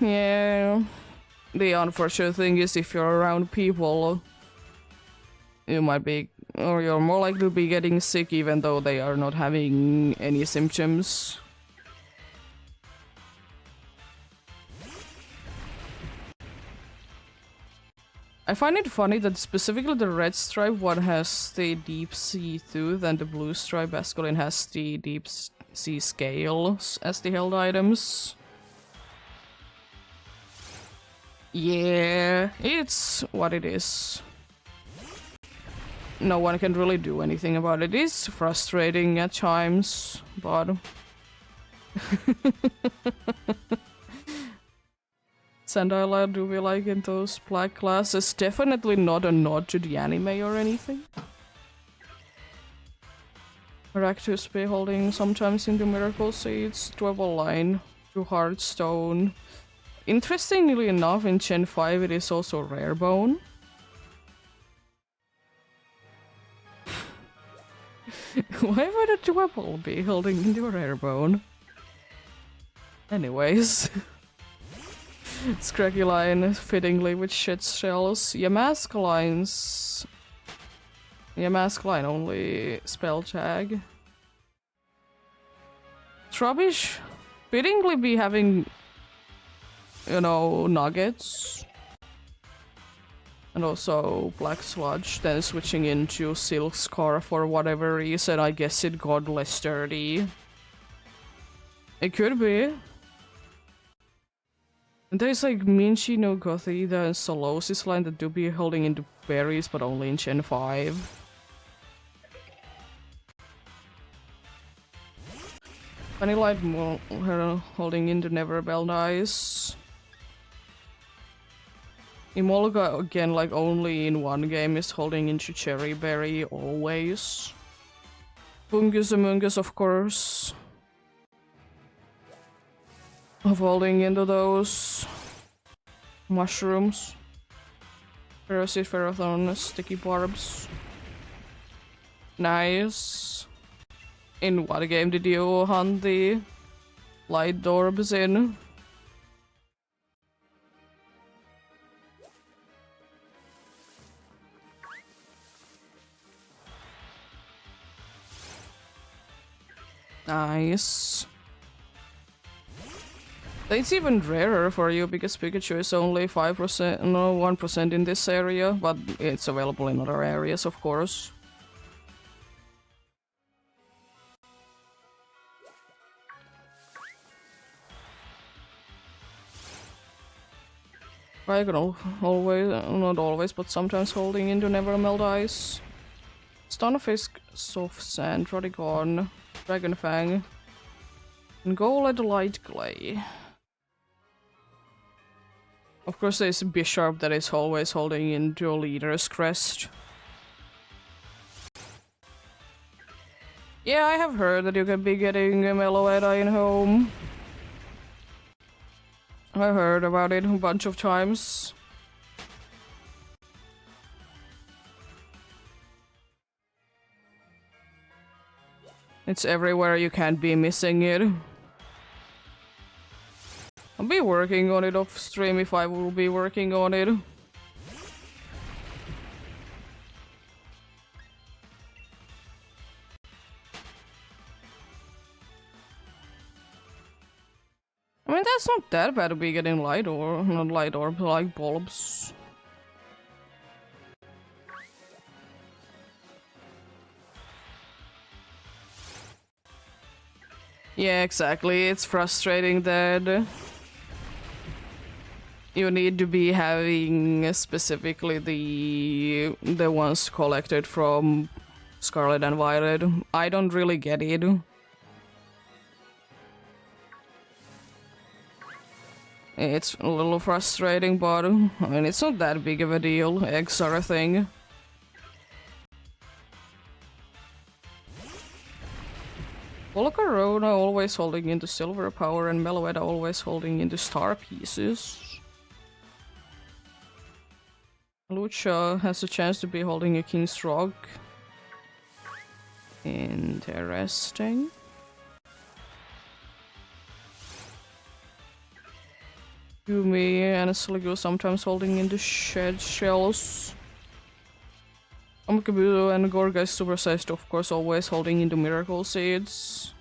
Yeah. The unfortunate thing is if you're around people, you might be, or you're more likely to be getting sick even though they are not having any symptoms. I find it funny that specifically the red stripe one has the deep sea tooth and the blue stripe Basculin has the deep sea scales as the held items. Yeah, it's what it is. No one can really do anything about it. It's frustrating at times, but... Sandila do we like in those black glasses? Definitely not a nod to the anime or anything. Rectus be holding sometimes into Miracle Seeds, Dwebble Line, to Heartstone. Interestingly enough, in Gen 5 it is also Rare Bone. Why would a Dwebble be holding into a Rare Bone? Anyways. Scraggy Line fittingly with shit shells. Yamask Lines... Yamask Line only spell tag. Trubbish fittingly be having... you know, nuggets. And also Black Sludge, then switching into Silk Scarf for whatever reason. I guess it got less sturdy. It could be. And there's like Minchi no Gothita and Solosis line that do be holding into berries, but only in Gen 5. Vanillite holding into Neverbell Dice. Emolga again, like only in one game, is holding into Cherry Berry always. Fungus Amungus, of course. Of holding into those mushrooms. Ferocid Ferrothorn, Sticky Barbs. Nice. In what game did you hunt the light orbs in? Nice. It's even rarer for you because Pikachu is only 5%, no 1% in this area, but it's available in other areas, of course. I can always, not always, but sometimes holding into Never Melt Ice. Stunfisk, Soft Sand, Rodigon, Dragon Fang, and Goled Light Clay. Of course, there's Bisharp that is always holding into a Leader's Crest. Yeah, I have heard that you can be getting a Meloetta in home. I heard about it a bunch of times. It's everywhere, you can't be missing it. I'll be working on it off stream if I will be working on it. I mean, that's not that bad to be getting light or not light orb, like bulbs. Yeah, exactly. It's frustrating that you need to be having specifically the ones collected from Scarlet and Violet. I don't really get it. It's a little frustrating, but I mean, it's not that big of a deal. Eggs are a thing. Volcarona always holding into silver power and Meloetta always holding into star pieces. Lucha has a chance to be holding a King's Rock. Interesting. Yumi and Sligo sometimes holding into shed shells. Amakabu and Gorga is supersized, of course, always holding into Miracle Seeds.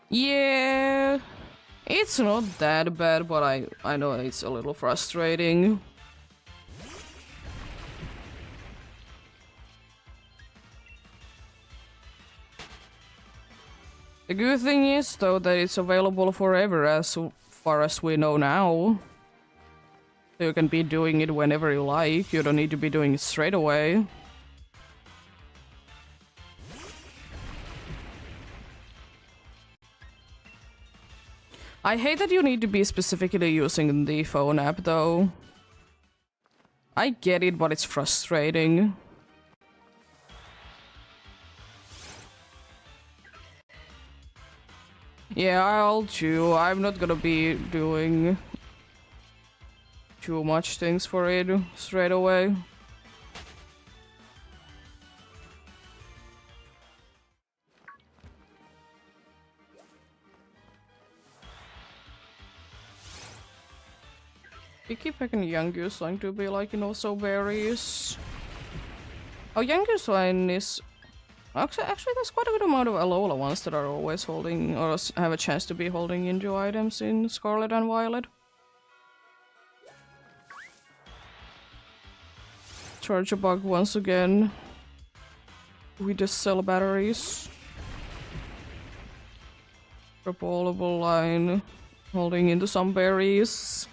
Yeah, it's not that bad, but I know it's a little frustrating. The good thing is, though, that it's available forever as far as we know now. So you can be doing it whenever you like, you don't need to be doing it straight away. I hate that you need to be specifically using the phone app, though. I get it, but it's frustrating. Yeah, I'll too. I'm not gonna be doing too much things for it straight away. Picky-Peck and Young Goose line to be like, also berries. Oh, Young Goose line is... Actually, there's quite a good amount of Alola ones that are always holding, or have a chance to be holding into items in Scarlet and Violet. Charge a bug once again. We just sell batteries. Repolable line holding into some berries.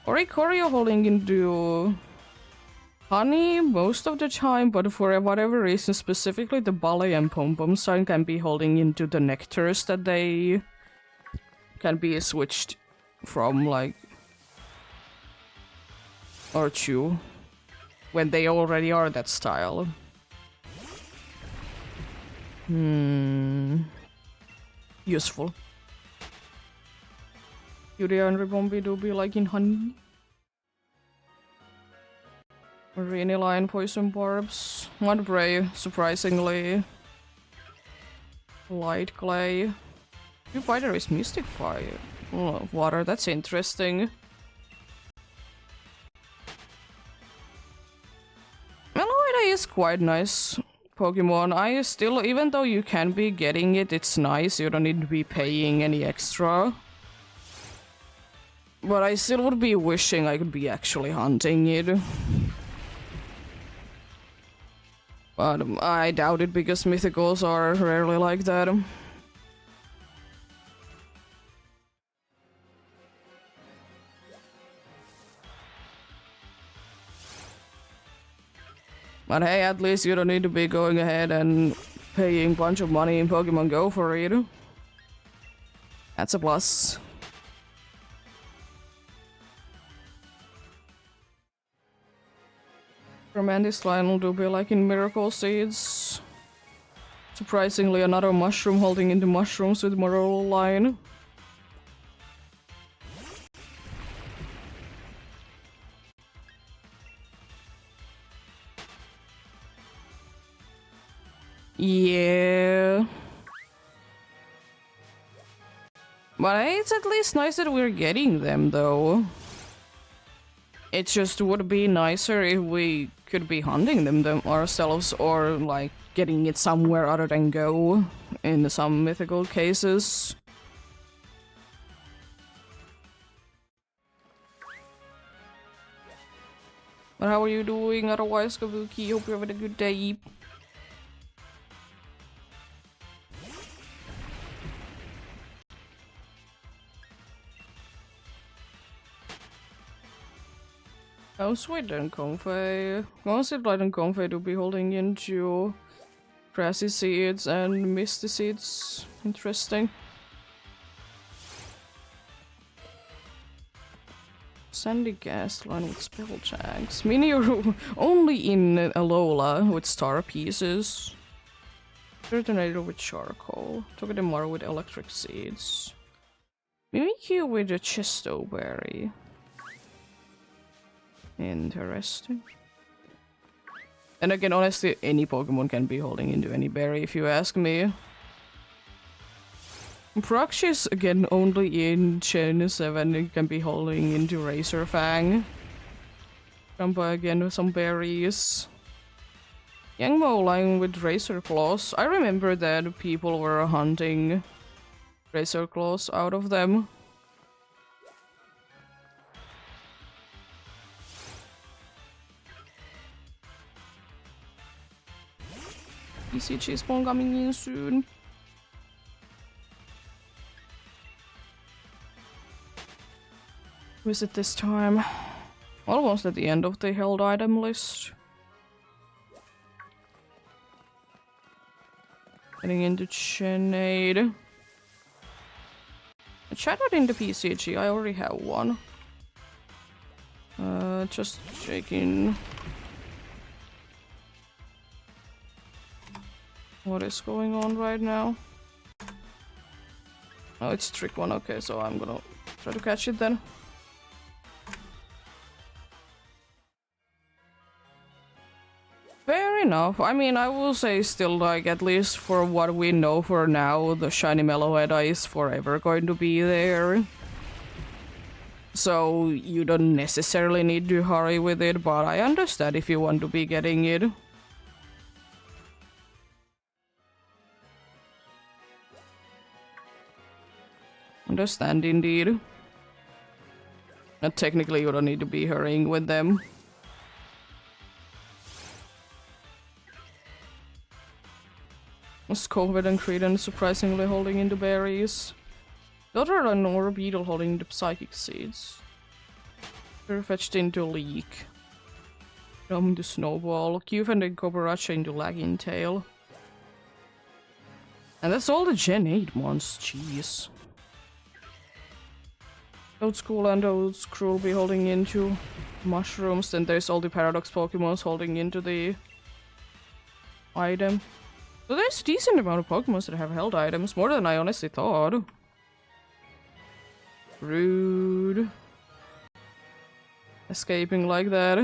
Oricorio holding into honey most of the time, but for whatever reason, specifically the Ballet and Pom Pom sign can be holding into the nectars that they can be switched from, like, or chew when they already are that style. Useful. Yuria and Ribombi do be like in honey. Rainy Line, Poison Barbs, Mudbray, surprisingly. Light Clay. Fighter is Mystic Fire. Oh, water, that's interesting. Meloetta is quite nice Pokemon. I still, even though you can be getting it, it's nice, you don't need to be paying any extra. But I still would be wishing I could be actually hunting it. But I doubt it because mythicals are rarely like that. But hey, at least you don't need to be going ahead and paying a bunch of money in Pokemon Go for it. That's a plus. Romantic line will do be like in Miracle Seeds. Surprisingly, another mushroom holding into mushrooms with moral line. Yeah. But it's at least nice that we're getting them, though. It just would be nicer if we could be hunting them ourselves, or like getting it somewhere other than Go in some mythical cases. But how are you doing otherwise, Kabuki? Hope you're having a good day. Oh, sweet then, Kongfei. Honestly, Blight and Kongfei to be holding into grassy seeds and misty seeds. Interesting. Sandy gas line with spell tags. Minior only in Alola with star pieces. Detonator with charcoal. Togedemaru with electric seeds. Mimikyu with a Chesto berry. Interesting. And again, honestly, any Pokemon can be holding into any berry if you ask me. Praxis, again, only in Gen 7, it can be holding into Razor Fang. Grandpa again with some berries. Yangmo lying with Razor Claws. I remember that people were hunting Razor Claws out of them. ECG spawn coming in soon. Who is it this time? Almost at the end of the held item list. Getting into Chenade. I chatted into PCG, I already have one. Just checking what is going on right now. Oh, it's trick one, okay, so I'm gonna try to catch it then. Fair enough. I mean, I will say still, like, at least for what we know for now, the shiny Meloetta is forever going to be there. So you don't necessarily need to hurry with it, but I understand if you want to be getting it. Understand indeed. And technically you don't need to be hurrying with them. Scovid and Credence surprisingly holding into berries. Daughter and Orbeetle holding into psychic seeds. They're fetched into Leak. Dome into Snowball. Cube and then Kobaracha into Lagging Tail. And that's all the Gen 8 ones, jeez. Old School and Old Screw will be holding into mushrooms, then there's all the Paradox Pokemons holding into the item. So there's a decent amount of Pokemons that have held items, more than I honestly thought. Rude. Escaping like that.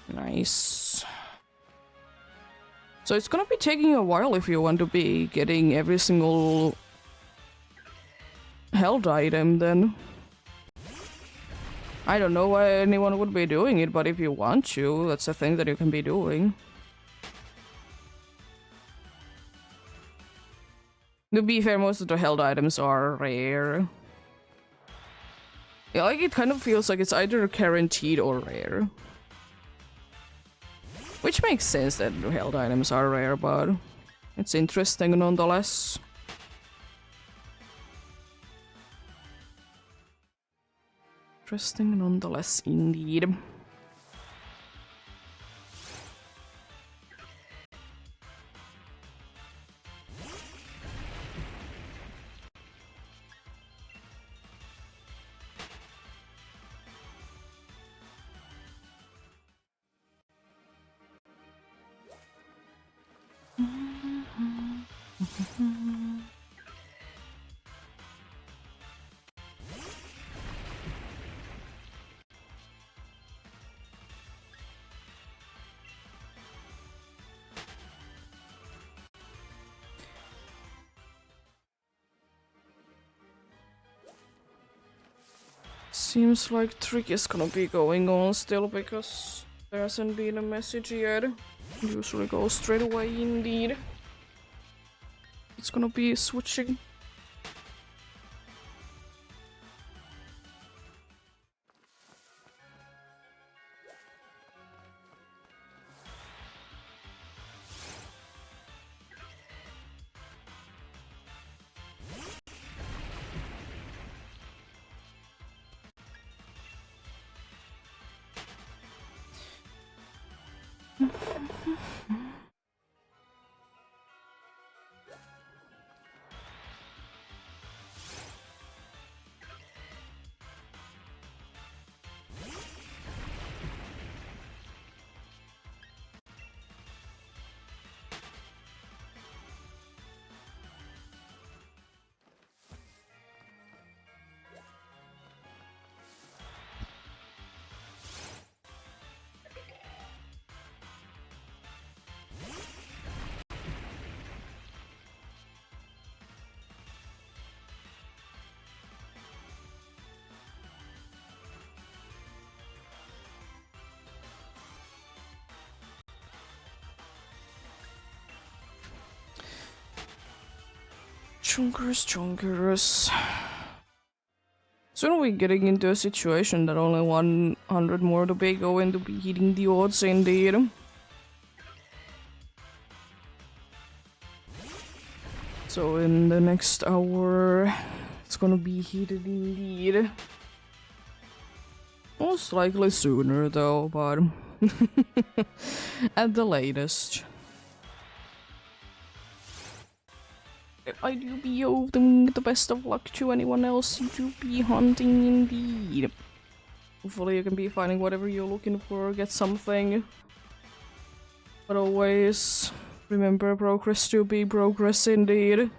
Nice. So it's gonna be taking a while if you want to be getting every single held item then. I don't know why anyone would be doing it, but if you want to, that's a thing that you can be doing. To be fair, most of the held items are rare. Yeah, like it kind of feels like it's either guaranteed or rare. Which makes sense that held items are rare, but it's interesting nonetheless. Interesting nonetheless, indeed. Seems like trick is gonna be going on still because there hasn't been a message yet. Usually goes straight away indeed. It's gonna be switching. Chunkers. Soon we're getting into a situation that only 100 more to be going to be hitting the odds indeed. So in the next hour, it's gonna be heated indeed. Most likely sooner though, but at the latest. I do be hoping the best of luck to anyone else to be hunting indeed. Hopefully you can be finding whatever you're looking for, get something. But always remember progress to be progress indeed.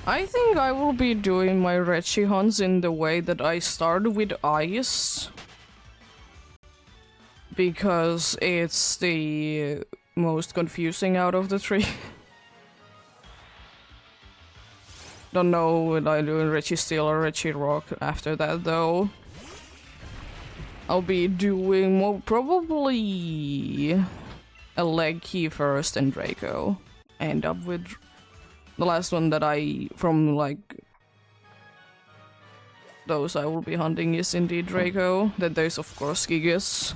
I think I will be doing my Reggie hunts in the way that I started with ice. Because it's the most confusing out of the three. Don't know what I do in Reggie Steel or Reggie Rock after that though. I'll be doing more probably a leg key first and Draco. End up with the last one that I from like those I will be hunting is indeed Draco. Then there's of course Gigas.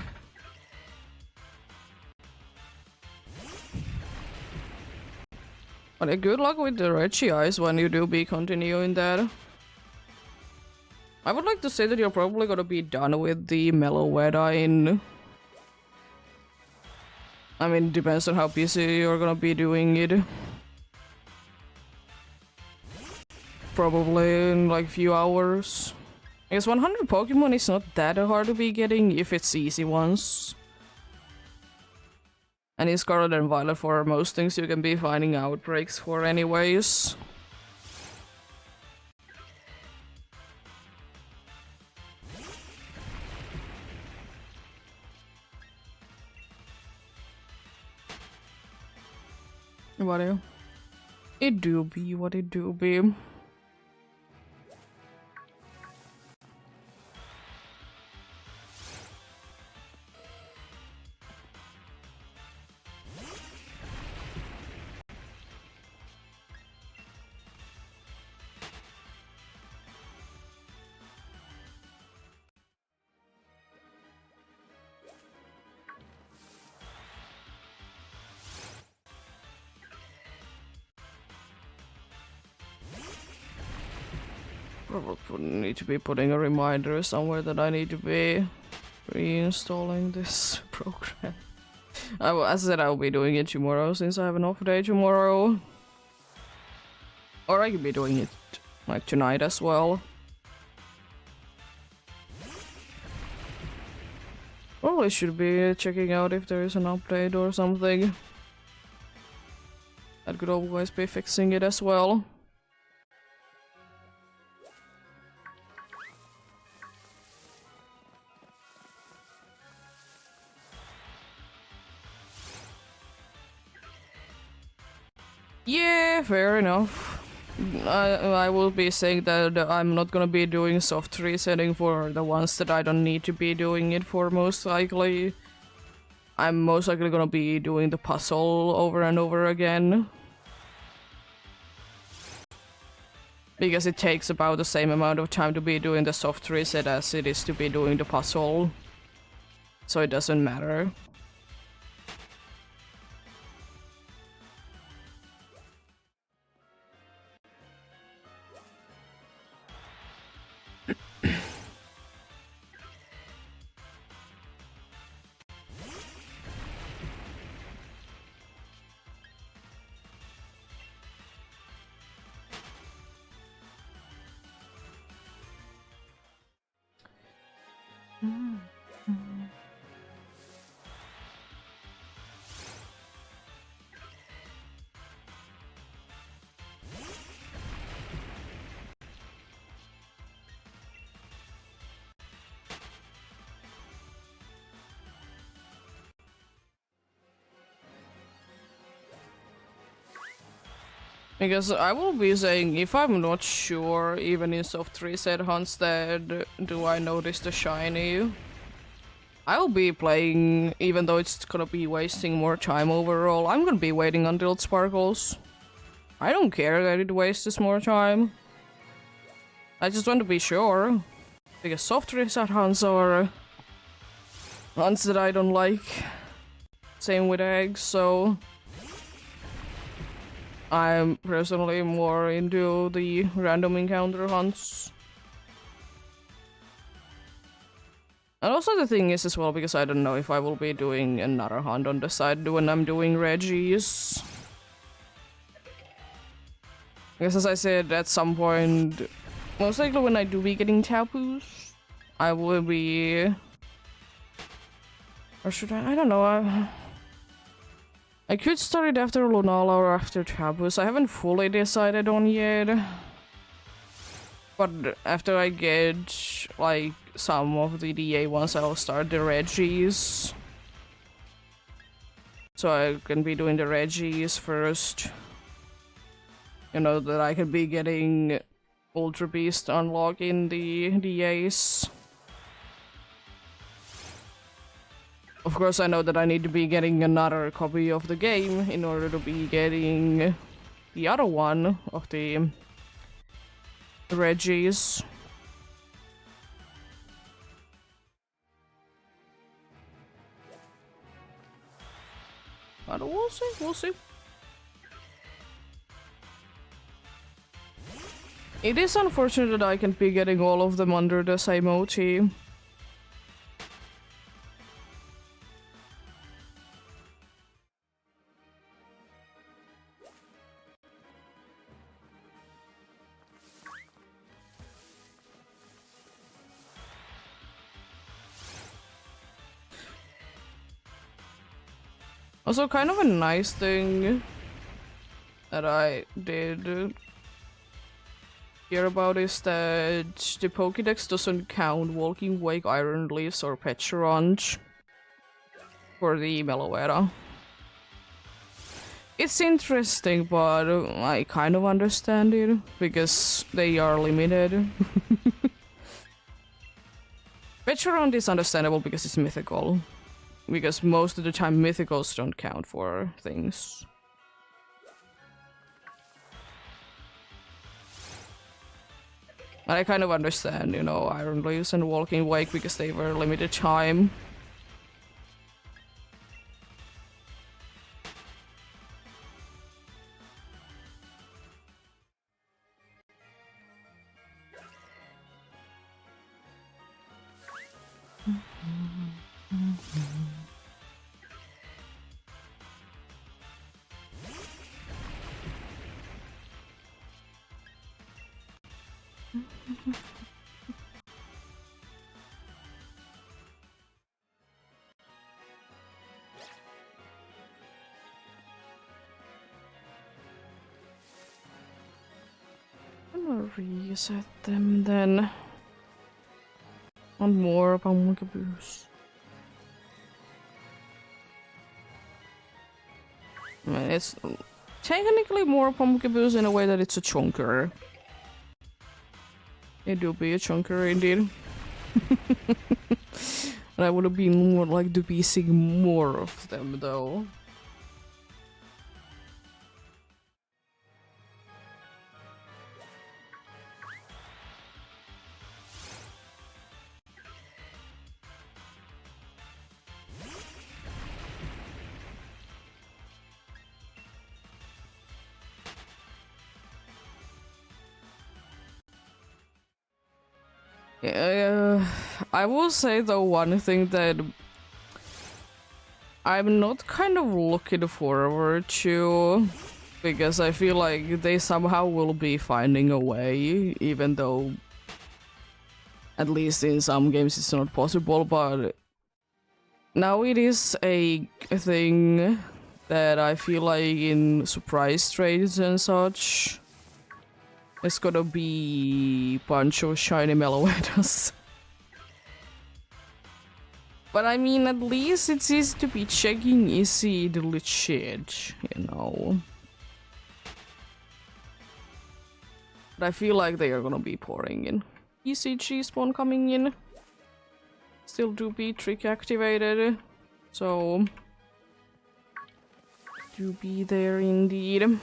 But good luck with the Reggie eyes when you do be continuing that. I would like to say that you're probably gonna be done with the Meloedine. I mean, depends on how busy you're gonna be doing it. Probably in like few hours. I guess 100 Pokemon is not that hard to be getting if it's easy ones. And in Scarlet and Violet for most things you can be finding outbreaks for anyways. What do? It do be what it do be. probably need to be putting a reminder somewhere that I need to be reinstalling this program. As I said, I'll be doing it tomorrow since I have an off day tomorrow. Or I could be doing it like tonight as well. Probably should be checking out if there is an update or something. That could always be fixing it as well. Yeah, fair enough. I will be saying that I'm not gonna be doing soft resetting for the ones that I don't need to be doing it for, most likely. I'm most likely gonna be doing the puzzle over and over again. Because it takes about the same amount of time to be doing the soft reset as it is to be doing the puzzle. So it doesn't matter. Because I will be saying, if I'm not sure, even in soft reset hunts, that do I notice the shiny? I'll be playing, even though it's gonna be wasting more time overall, I'm gonna be waiting until it sparkles. I don't care that it wastes more time. I just want to be sure. Because soft reset hunts are hunts that I don't like. Same with eggs, so I'm personally more into the random encounter hunts. And also the thing is as well, because I don't know if I will be doing another hunt on the side when I'm doing Reggies. Because as I said, at some point, most likely when I do be getting tabus, I will be... Or should I don't know, I could start it after Lunala or after tabus. I haven't fully decided on yet. But after I get, like, some of the DA ones, I'll start the Reggies. So I can be doing the Reggies first. You know, that I could be getting Ultra Beast unlock in the DAs. Of course, I know that I need to be getting another copy of the game in order to be getting the other one of the Reggies. But we'll see, we'll see. It is unfortunate that I can't be getting all of them under the same OT. Also, kind of a nice thing that I did hear about is that the Pokédex doesn't count Walking Wake, Iron Leaves, or Pecharunt for the Meloetta. It's interesting, but I kind of understand it, because they are limited. Pecharunt is understandable because it's mythical. Because most of the time mythicals don't count for things. But I kind of understand, you know, Iron Leaves and Walking Wake because they were limited time. Reset them then. And more Pumpkaboos. I mean, it's technically more Pumpkaboos in a way that it's a chunker. It do be a chunker indeed. And I would have been more like to be seeing more of them though. I will say though one thing that I'm not kind of looking forward to, because I feel like they somehow will be finding a way, even though at least in some games it's not possible, but now it is a thing that I feel like in surprise trades and such, it's gonna be bunch of shiny Meloetas. But I mean, at least it seems to be checking is it legit, you know. But I feel like they are gonna be pouring in. ECG spawn coming in. Still do be trick activated, so do be there indeed.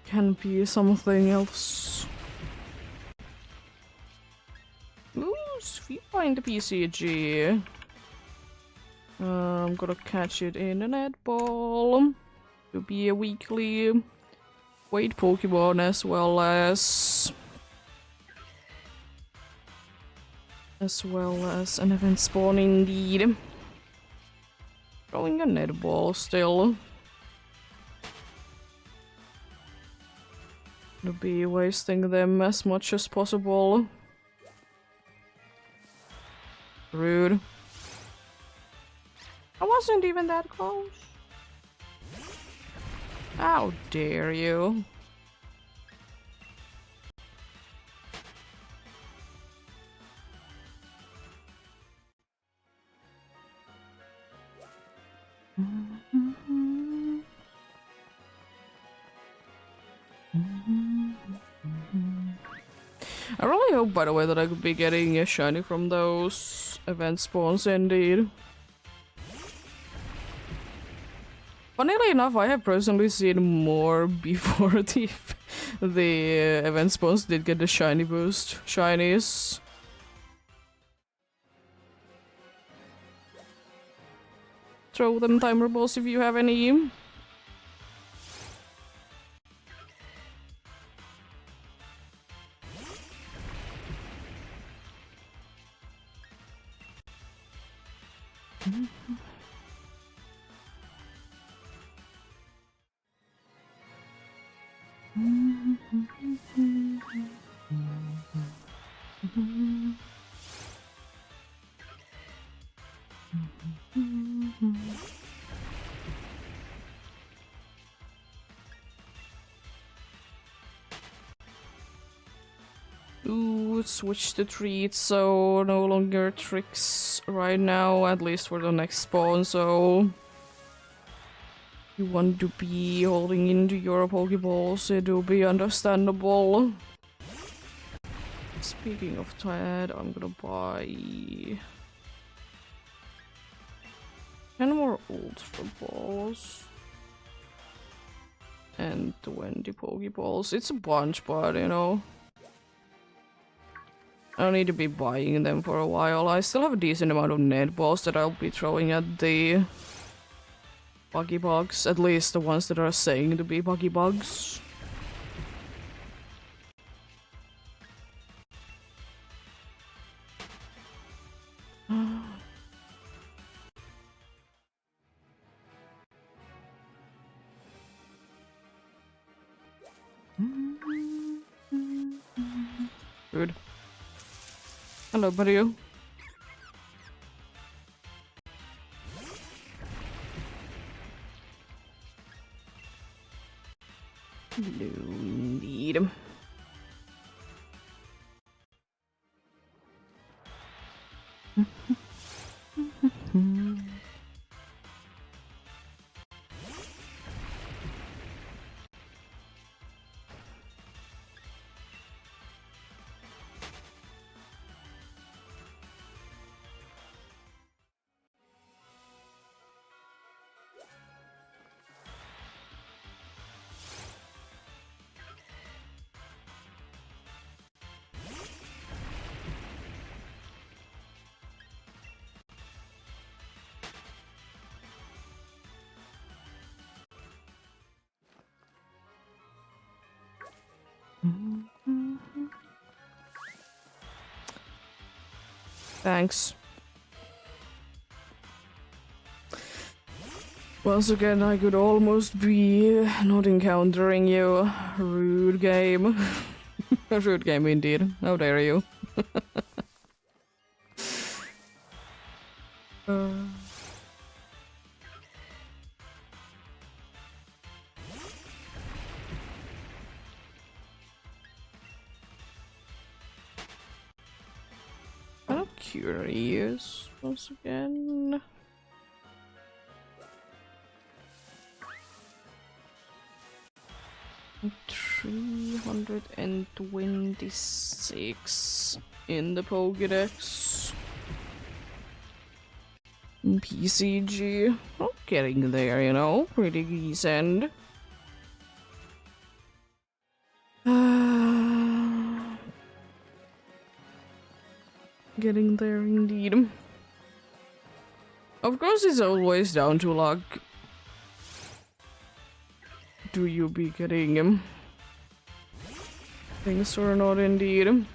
Can be something else. Ooh, sweet find the PCG. I'm gonna catch it in a netball. To be a weekly weight Pokemon as well as an event spawn indeed. Throwing a netball still. To be wasting them as much as possible. Rude. I wasn't even that close. How dare you? I really hope, by the way, that I could be getting a shiny from those event spawns indeed. Funnily enough, I have personally seen more before the event spawns did get the shiny boost. Shinies. Throw them timer balls if you have any. Ooh, switch the treats, so no longer tricks right now, at least for the next spawn, so you want to be holding into your Pokeballs, it will be understandable. Speaking of that, I'm gonna buy 10 more Ultra Balls and 20 Pokeballs. It's a bunch, but you know, I don't need to be buying them for a while. I still have a decent amount of net balls that I'll be throwing at the buggy bugs, at least the ones that are saying to be buggy bugs. Good. Hello, Mario. Thanks. Once again, I could almost be not encountering you. Rude game. A rude game indeed. How dare you. I'm curious once again. $326 in the Pokédex. PCG. Oh, getting there, you know, pretty decent. Getting there indeed. Of course, it's always down to luck. Do you be getting things or not indeed?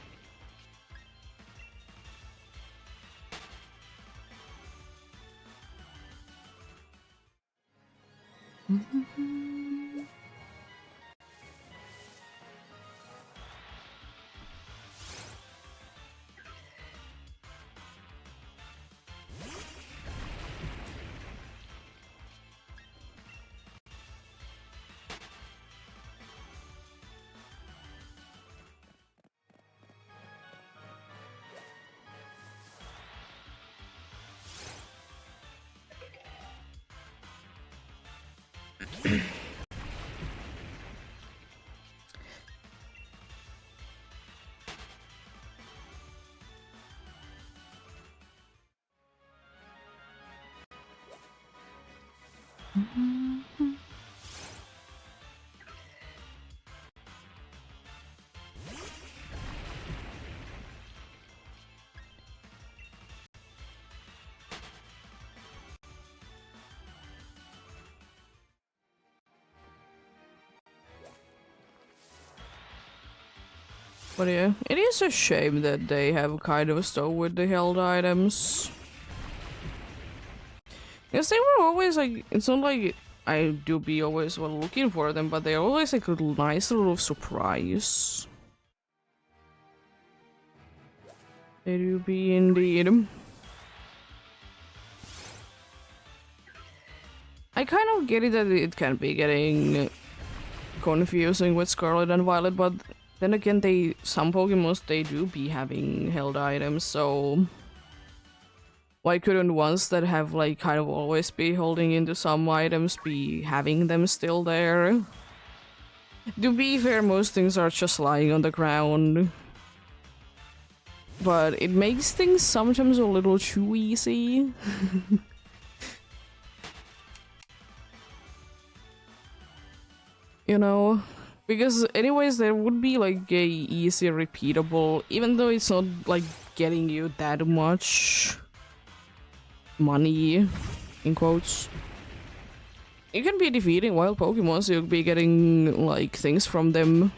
But yeah, it is a shame that they have kind of stuck with the held items. Because they were always like, it's not like I do be always well looking for them, but they're always like a nice little surprise. They do be indeed. I kind of get it that it can be getting confusing with Scarlet and Violet, but then again, some Pokemons they do be having held items, so why couldn't ones that have like kind of always be holding into some items be having them still there? To be fair, most things are just lying on the ground, but it makes things sometimes a little too easy. You know? Because anyways, there would be like a easy repeatable, even though it's not like getting you that much money, in quotes. You can be defeating wild Pokemons, you'll be getting like things from them.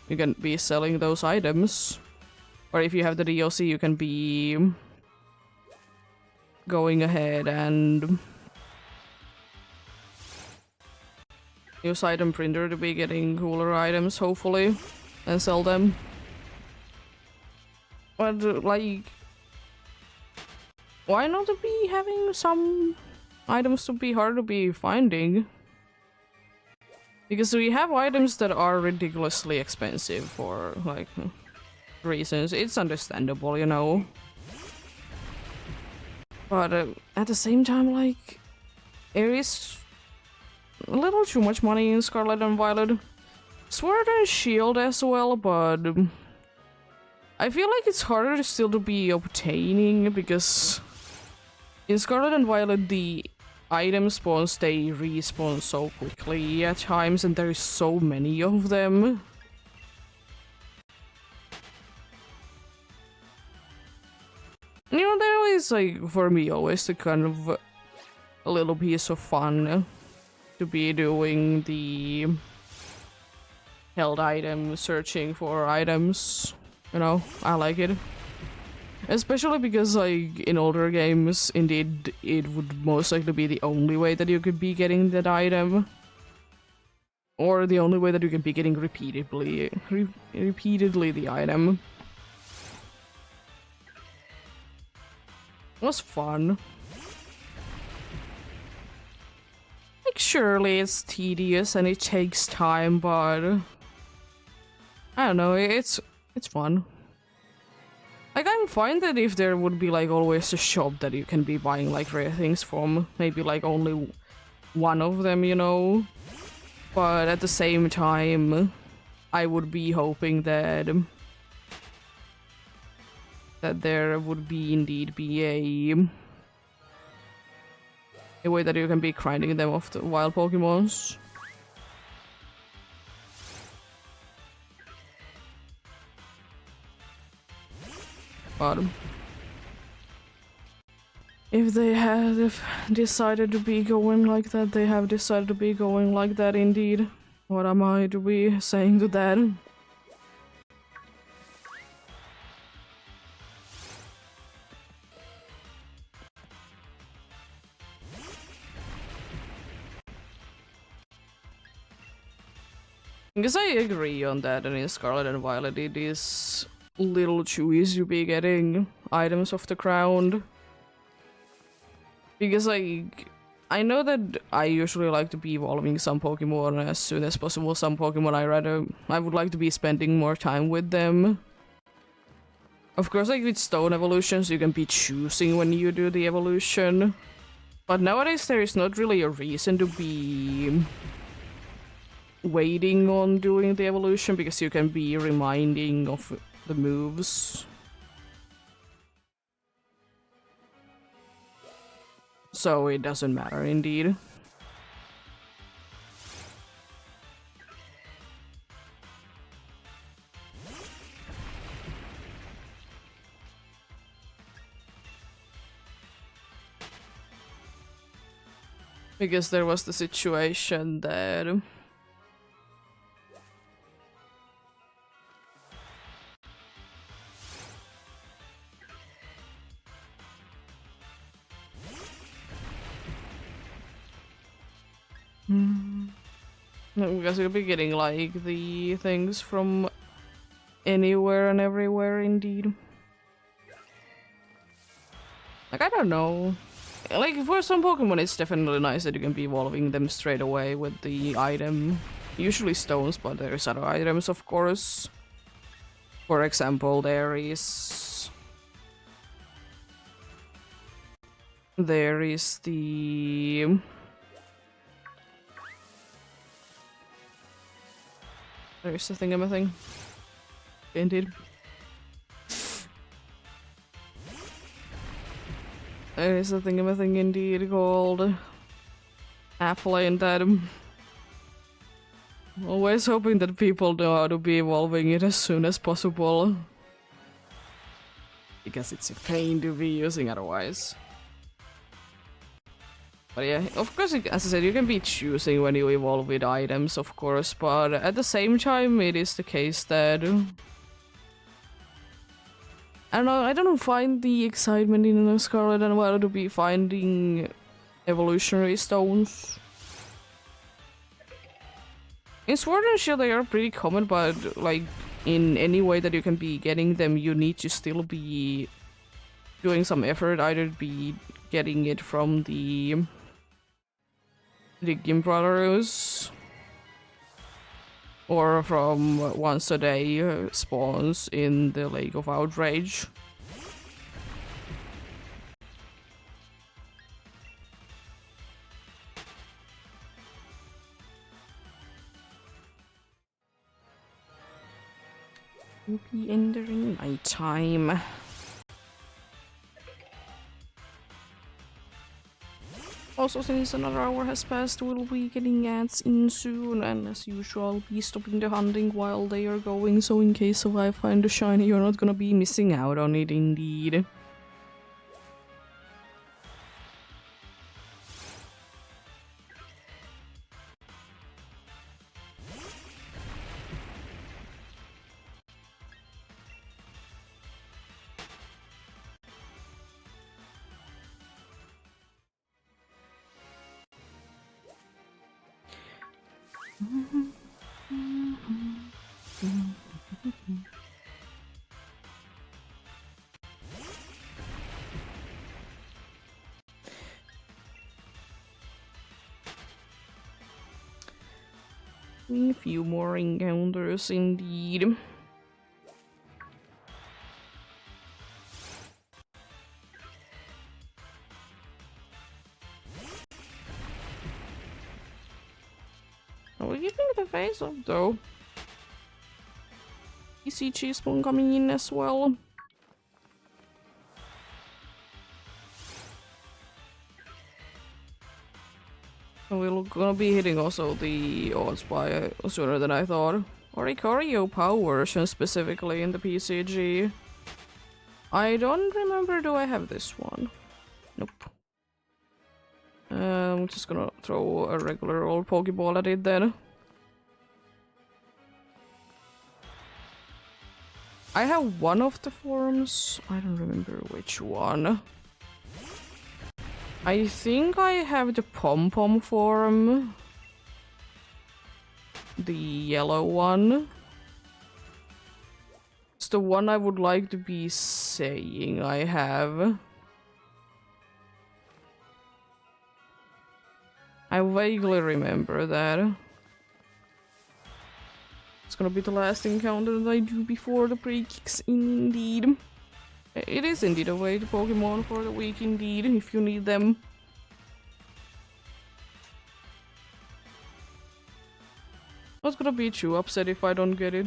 You can be selling those items. Or if you have the DLC, you can be going ahead and use item printer to be getting cooler items, hopefully, and sell them. But, like, why not be having some items to be hard to be finding? Because we have items that are ridiculously expensive for, like, reasons. It's understandable, you know. But at the same time, like, there is a little too much money in Scarlet and Violet. Sword and Shield as well, but I feel like it's harder still to be obtaining because in Scarlet and Violet the item spawns, they respawn so quickly at times and there's so many of them. You know, there is like, for me, always the kind of a little piece of fun to be doing the held item searching for items. You know, I like it. Especially because, like, in older games, indeed, it would most likely be the only way that you could be getting that item. Or the only way that you can be getting repeatedly the item. It was fun. Like, surely it's tedious and it takes time, but I don't know, it's fun. Like, I'm fine that if there would be, like, always a shop that you can be buying, like, rare things from. Maybe, like, only one of them, you know? But at the same time, I would be hoping that there would be indeed be a way that you can be grinding them off the wild Pokemons. But if they have decided to be going like that, they have decided to be going like that indeed. What am I to be saying to that? Because I agree on that, and in Scarlet and Violet it is little chewies you be getting items off the ground. Because I know that I usually like to be evolving some Pokemon as soon as possible. Some Pokemon I would like to be spending more time with them. Of course, like with stone evolutions, you can be choosing when you do the evolution. But nowadays there is not really a reason to be waiting on doing the evolution because you can be reminding of the moves. So it doesn't matter indeed. Because there was the situation that because you'll be getting like the things from anywhere and everywhere indeed. Like, I don't know. Like, for some Pokemon it's definitely nice that you can be evolving them straight away with the item. Usually stones, but there's other items, of course. For example, there is the there's the thingamathing. Indeed. There is a thingamathing indeed called Applane that always hoping that people know how to be evolving it as soon as possible. Because it's a pain to be using otherwise. But yeah, of course, as I said, you can be choosing when you evolve with items, of course, but at the same time, it is the case that I don't know, I don't find the excitement in Scarlet and Violet to be finding evolutionary stones. In Sword and Shield they are pretty common, but like in any way that you can be getting them, you need to still be doing some effort, either be getting it from the Gim Brothers or from once a day spawns in the Lake of Outrage. We'll be entering nighttime. Also, since another hour has passed, we'll be getting ads in soon, and as usual, I'll be stopping the hunting while they are going, so in case if I find a shiny, you're not gonna be missing out on it indeed. A few more encounters indeed. Oh, you think the face up though? You see Cheese Spoon coming in as well. We're gonna be hitting also the odds by sooner than I thought. Oricorio Power version specifically in the PCG. I don't remember, do I have this one? Nope. I'm just gonna throw a regular old Pokeball at it then. I have one of the forms, I don't remember which one. I think I have the Pom-Pom form. The yellow one. It's the one I would like to be saying I have. I vaguely remember that. It's gonna be the last encounter that I do before the break kicks in, indeed. It is indeed a way to Pokemon for the week, indeed, if you need them. I was gonna be too upset if I don't get it.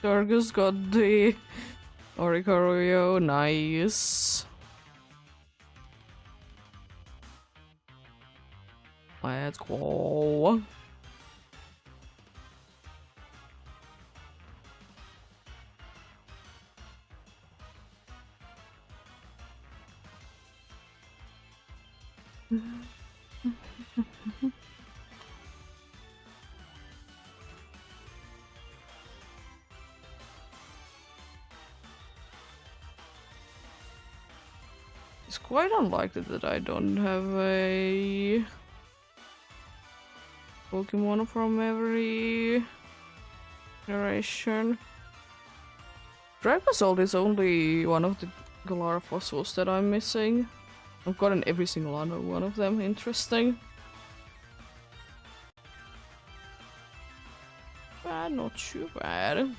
Dargus got the Oricorio, nice. Let's go. It's quite unlikely that I don't have a Pokemon from every generation. Dragosalt is only one of the Galar fossils that I'm missing. I've gotten every single other one of them, interesting. Bad, not too bad.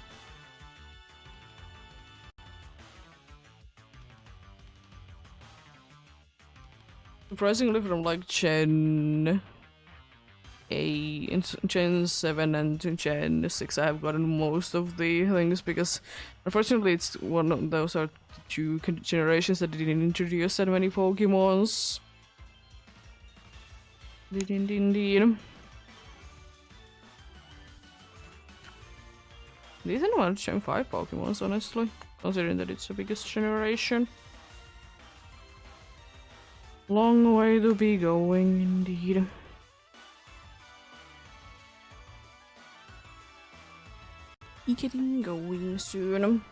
Surprisingly from like Gen 8, Gen 7 and Gen 6 I have gotten most of the things because unfortunately it's one of those are two generations that didn't introduce that many Pokemons. Didn't indeed. These are not Gen 5 Pokemons, honestly, considering that it's the biggest generation. Long way to be going, indeed. Getting going soon.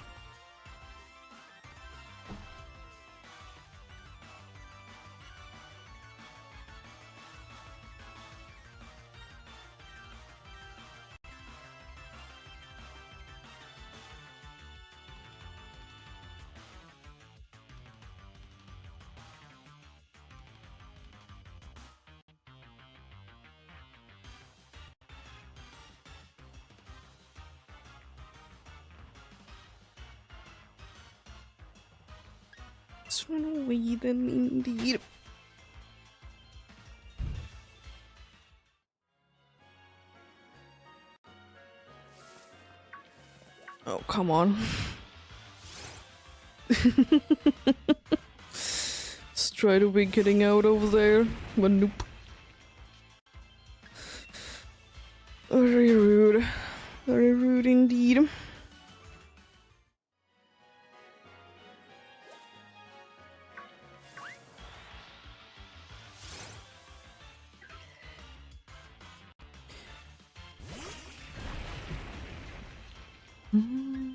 Let's run away then, indeed. Oh, come on. Let's try to be getting out over there, but nope. could indeed. Hmm.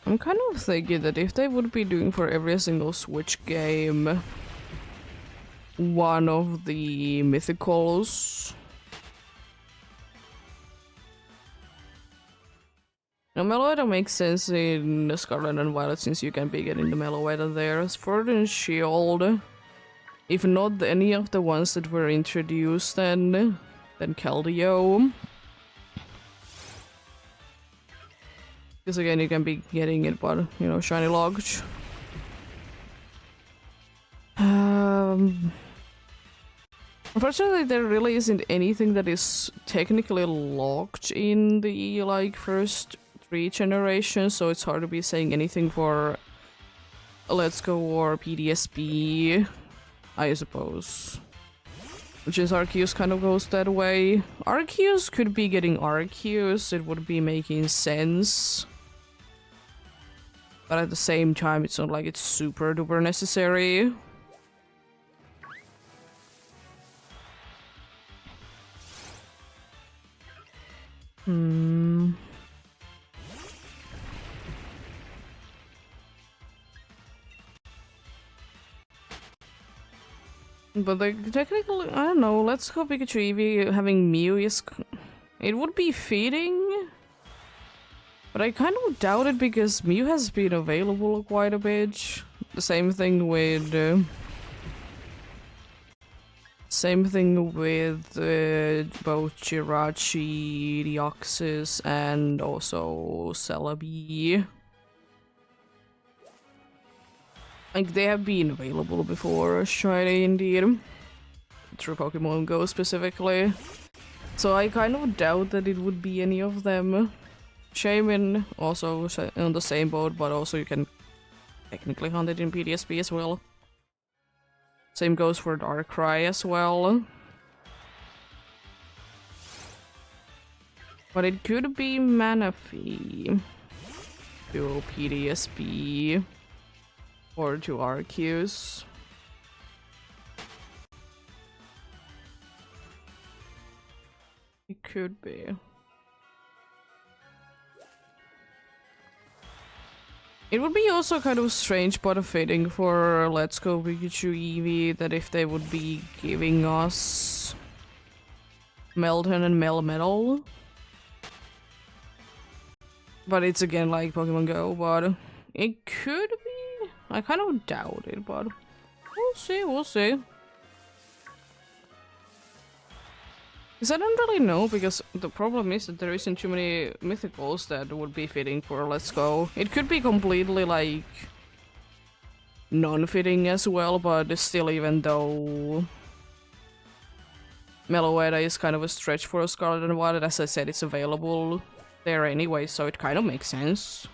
I'm kind of thinking that if they would be doing for every single Switch game one of the mythicals. Now, Meloetta makes sense in Scarlet and Violet since you can be getting the Meloetta there. As Sword and Shield, if not any of the ones that were introduced, then Keldeo. Because again, you can be getting it, but you know, shiny logged. Unfortunately, there really isn't anything that is technically locked in the like first 3 generations, so it's hard to be saying anything for Let's Go or PDSP, I suppose. Which is Arceus kind of goes that way. Arceus could be getting Arceus, it would be making sense. But at the same time, it's not like it's super duper necessary. But like, technically, I don't know, Let's Go Pikachu Eevee having Mew is... It would be fitting. But I kind of doubt it because Mew has been available quite a bit. The same thing with... both Jirachi, Deoxys, and also Celebi. Like, they have been available before, shiny indeed. Through Pokemon Go specifically. So I kind of doubt that it would be any of them. Shaman also on the same boat, but also you can technically hunt it in PDSP as well. Same goes for Darkrai as well. But it could be Manaphy to PDSP or to Arceus. It could be. It would be also kind of strange but fitting for Let's Go Pikachu Eevee that if they would be giving us Melton and Melmetal. But it's again like Pokemon Go, but it could be. I kind of doubt it, but we'll see, we'll see. Because I don't really know, because the problem is that there isn't too many mythicals that would be fitting for Let's Go. It could be completely, like, non-fitting as well, but still, even though Meloetta is kind of a stretch for Scarlet and Violet, as I said, it's available there anyway, so it kind of makes sense.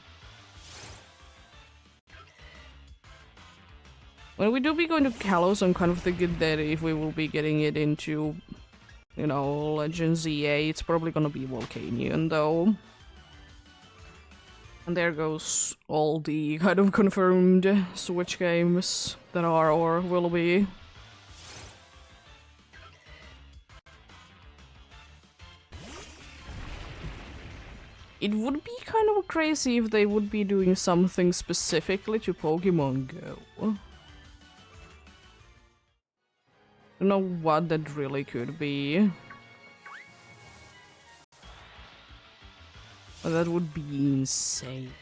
When we do be going to Kalos, I'm kind of thinking that if we will be getting it into... you know, Legends EA, it's probably gonna be Volcanion though. And there goes all the kind of confirmed Switch games that are or will be. It would be kind of crazy if they would be doing something specifically to Pokemon Go. I don't know what that really could be. But that would be insane.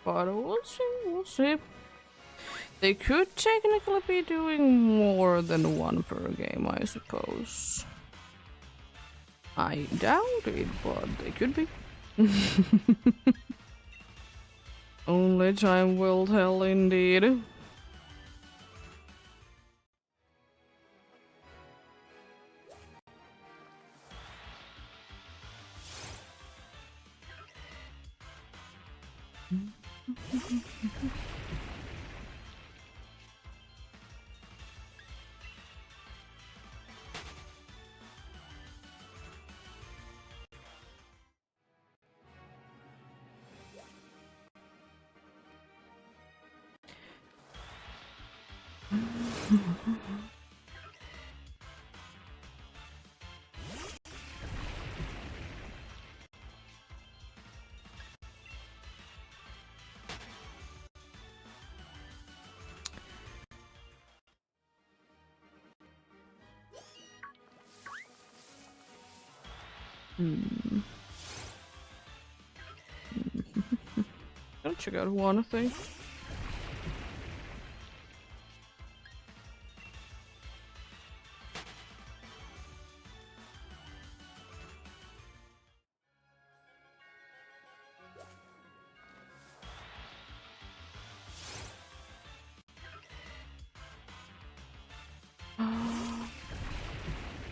But we'll see. They could technically be doing more than one per game, I suppose. I doubt it, but they could be. Only time will tell, indeed. I'll check out one thing.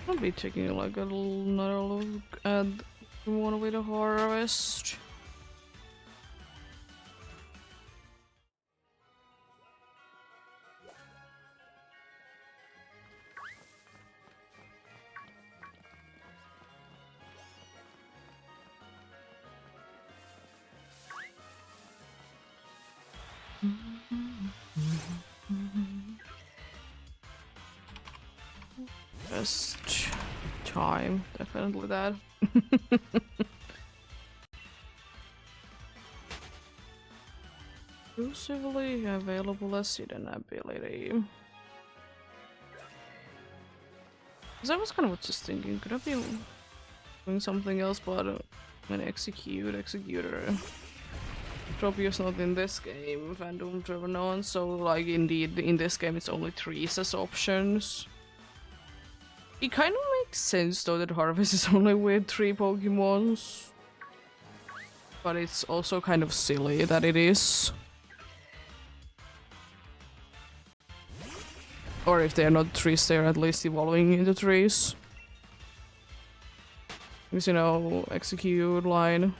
I'll be taking like another look at the one with the harvest. Best time, definitely that. Exclusively available as hidden ability. Because I was kind of just thinking, could I be doing something else but an executor? Tropius not in this game, Fandom Trevenant, so like indeed in this game it's only 3 as options. It kind of makes sense though that Harvest is only with 3 Pokemons. But it's also kind of silly that it is. Or if they're not trees, they're at least evolving into trees. Because you know, execute line.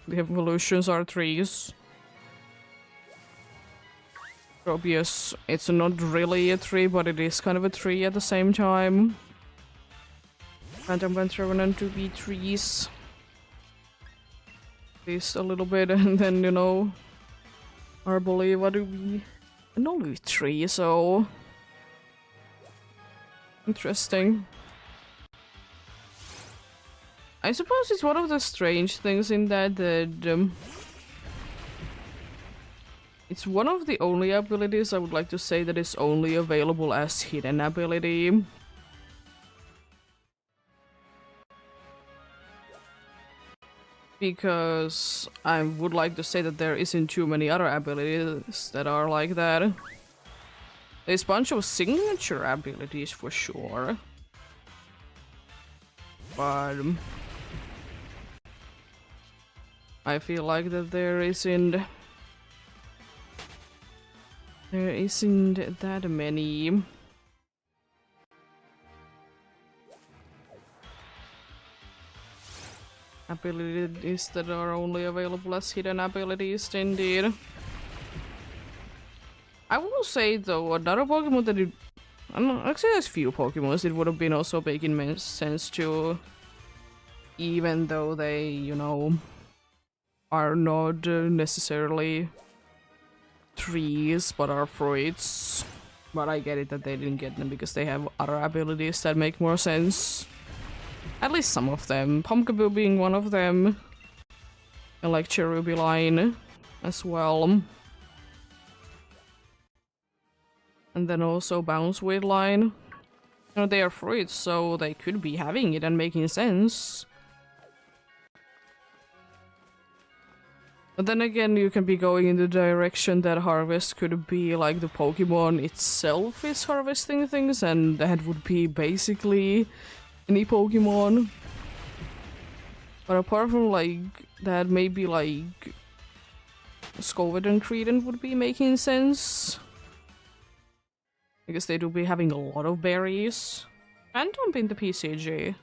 The evolutions are trees. Tropius, it's not really a tree, but it is kind of a tree at the same time. Phantom and Trevenant to be trees. At least a little bit, and then, you know, Arboliva to be an olive tree, so... Interesting. I suppose it's one of the strange things in that it's one of the only abilities I would like to say that is only available as hidden ability. Because I would like to say that there isn't too many other abilities that are like that. There's a bunch of signature abilities for sure. But I feel like that there isn't that many. Abilities that are only available as hidden abilities, indeed. I will say though, another Pokemon that I don't know, actually there's few Pokemons it would have been also making sense to, even though they, you know, are not necessarily trees but are fruits. But I get it that they didn't get them because they have other abilities that make more sense. At least some of them. Pumpkaboo being one of them. And like Cherubi line as well. And then also Bounceweed line. You know, they are fruits, so they could be having it and making sense. But then again, you can be going in the direction that harvest could be like the Pokemon itself is harvesting things, and that would be basically any Pokemon. But apart from like that, maybe like Scovid and Creedent would be making sense. Because they do be having a lot of berries. Phantom in the PCG.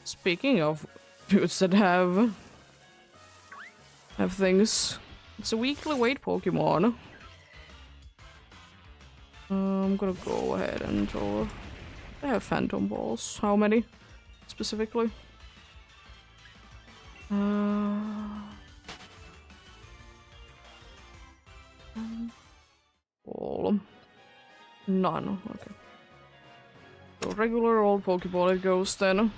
Speaking of foods that have things. It's a weekly weight Pokemon. I'm gonna go ahead and draw. I have Phantom Balls. How many specifically? All. None. Okay. So regular old Pokeball it goes then.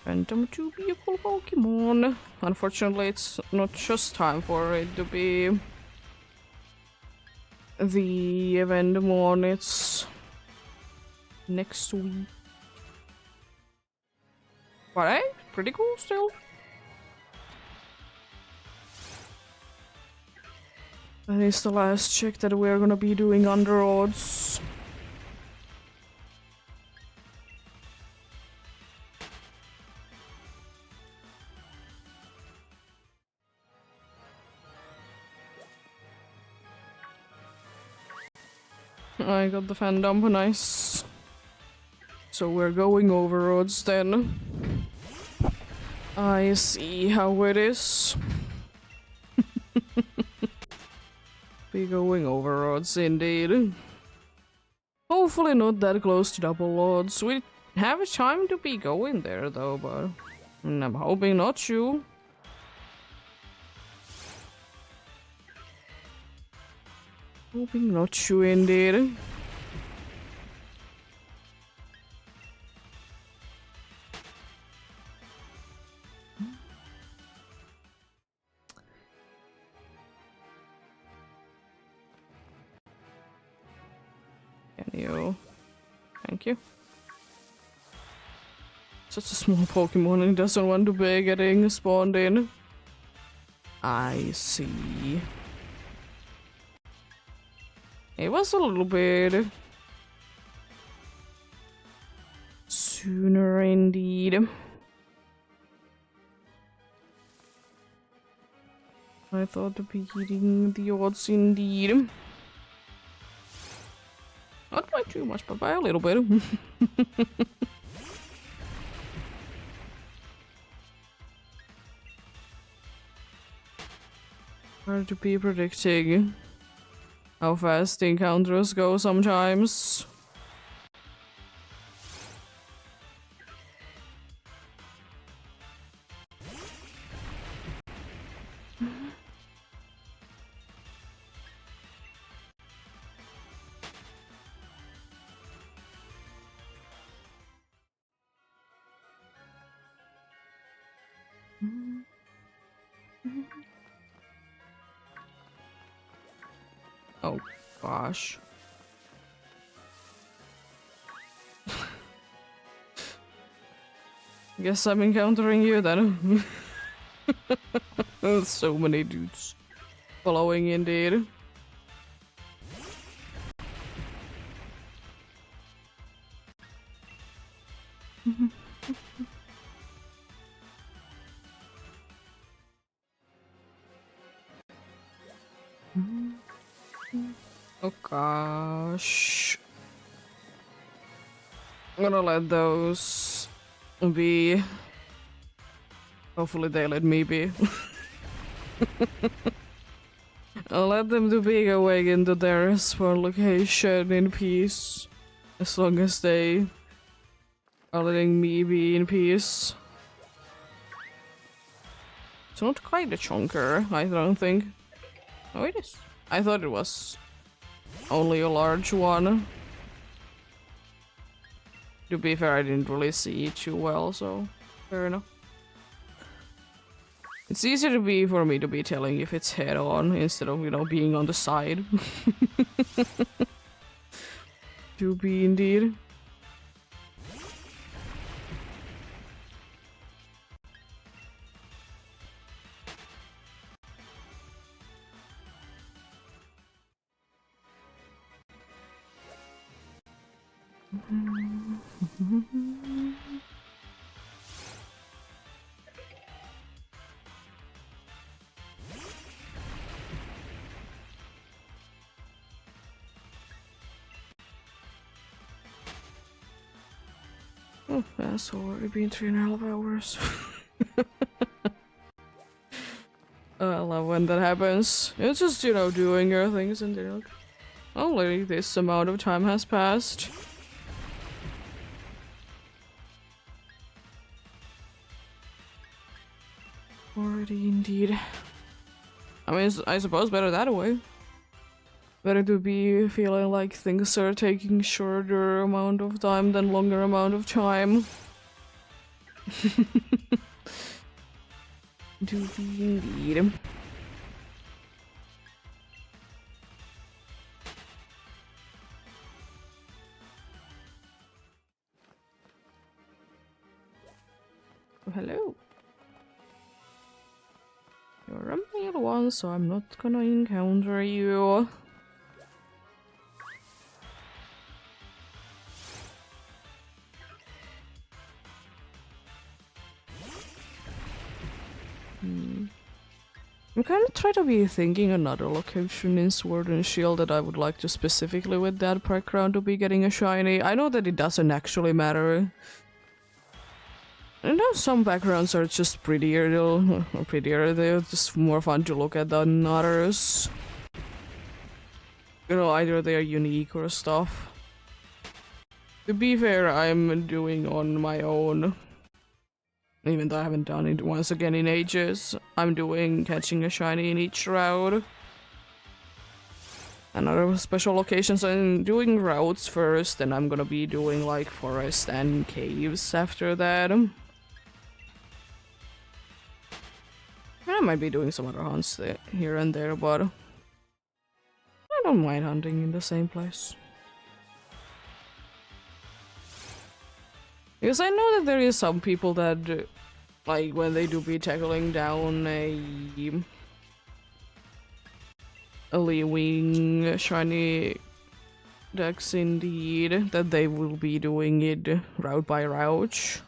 Phantom to be a cool Pokemon. Unfortunately, it's not just time for it to be the event one. It's next week. But hey, pretty cool still. That is the last check that we're gonna be doing under odds. I got the fan dump, nice. So we're going over odds then. I see how it is. Be going over odds indeed. Hopefully not that close to double odds. We have time to be going there though, but I'm hoping not to. Hoping not to indeed. Can you? Thank you. Such a small Pokemon and he doesn't want to be getting spawned in. I see. It was a little bit sooner indeed. I thought to be hitting the odds indeed. Not by too much, but by a little bit. Hard to be predicting how fast the encounters go sometimes. Oh gosh. Guess I'm encountering you then. So many dudes following indeed. Oh gosh. I'm gonna let those be. Hopefully they let me be. I'll let them to be away into their spawn location in peace. As long as they are letting me be in peace. It's not quite a chunker, I don't think. Oh, it is. I thought it was only a large one. To be fair, I didn't really see it too well, so fair enough. It's easier to be for me to be telling if it's head on instead of, you know, being on the side. To be indeed. Oh, that's already been 3.5 hours. I love when that happens. It's just, you know, doing your things and they're like, only this amount of time has passed. Already indeed. I mean, I suppose better that way. Better to be feeling like things are taking shorter amount of time than longer amount of time. To be indeed. Oh, hello. You're a male one, so I'm not gonna encounter you. I'm kind of trying to be thinking another location in Sword and Shield that I would like to specifically with that background to be getting a shiny. I know that it doesn't actually matter. I know some backgrounds are just prettier, they're just more fun to look at than others. You know, either they're unique or stuff. To be fair, I'm doing on my own. Even though I haven't done it once again in ages, I'm doing catching a shiny in each route. And other special locations, I'm doing routes first, and I'm gonna be doing like forest and caves after that. And I might be doing some other hunts here and there, but I don't mind hunting in the same place. Because I know that there is some people that, like, when they do be tackling down a Leewing shiny dex indeed, that they will be doing it route by route.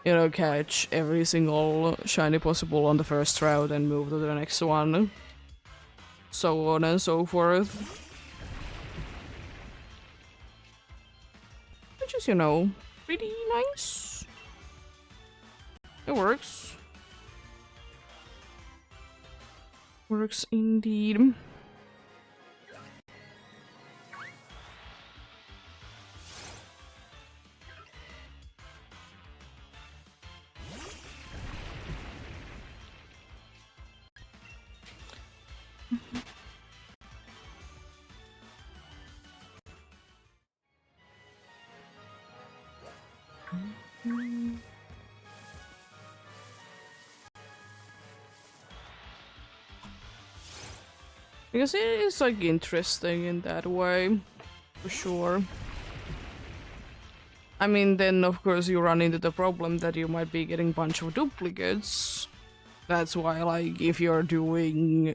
You know, catch every single shiny possible on the first route and move to the next one. So on and so forth. Which is, you know, pretty nice. It works. Works indeed. Because it is like interesting in that way, for sure. I mean, then of course you run into the problem that you might be getting a bunch of duplicates. That's why, like, if you're doing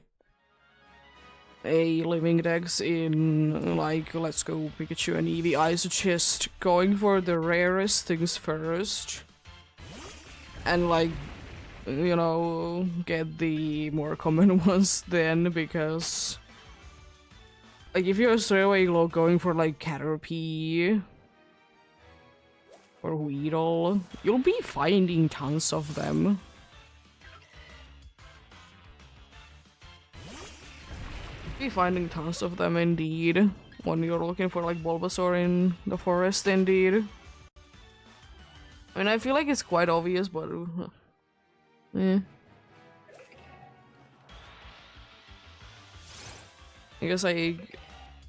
a living dex in, like, let's go Pikachu and Eevee, I suggest going for the rarest things first. And, like, you know, get the more common ones then, because, like, if you're straight away going for, like, Caterpie or Weedle, you'll be finding tons of them. be finding tons of them indeed when you're looking for like Bulbasaur in the forest indeed. I mean, I feel like it's quite obvious, but eh. Because I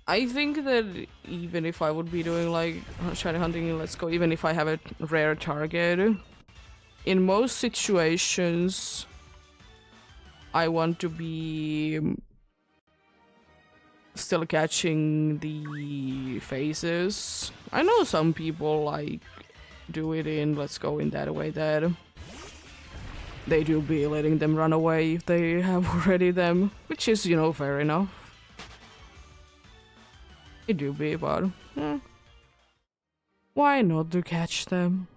think that even if I would be doing like shiny hunting in Let's Go, even if I have a rare target, in most situations I want to be still catching the phases. I know some people like do it in Let's Go in that way that they do be letting them run away if they have already them, which is, you know, fair enough. It do be, but why not to catch them?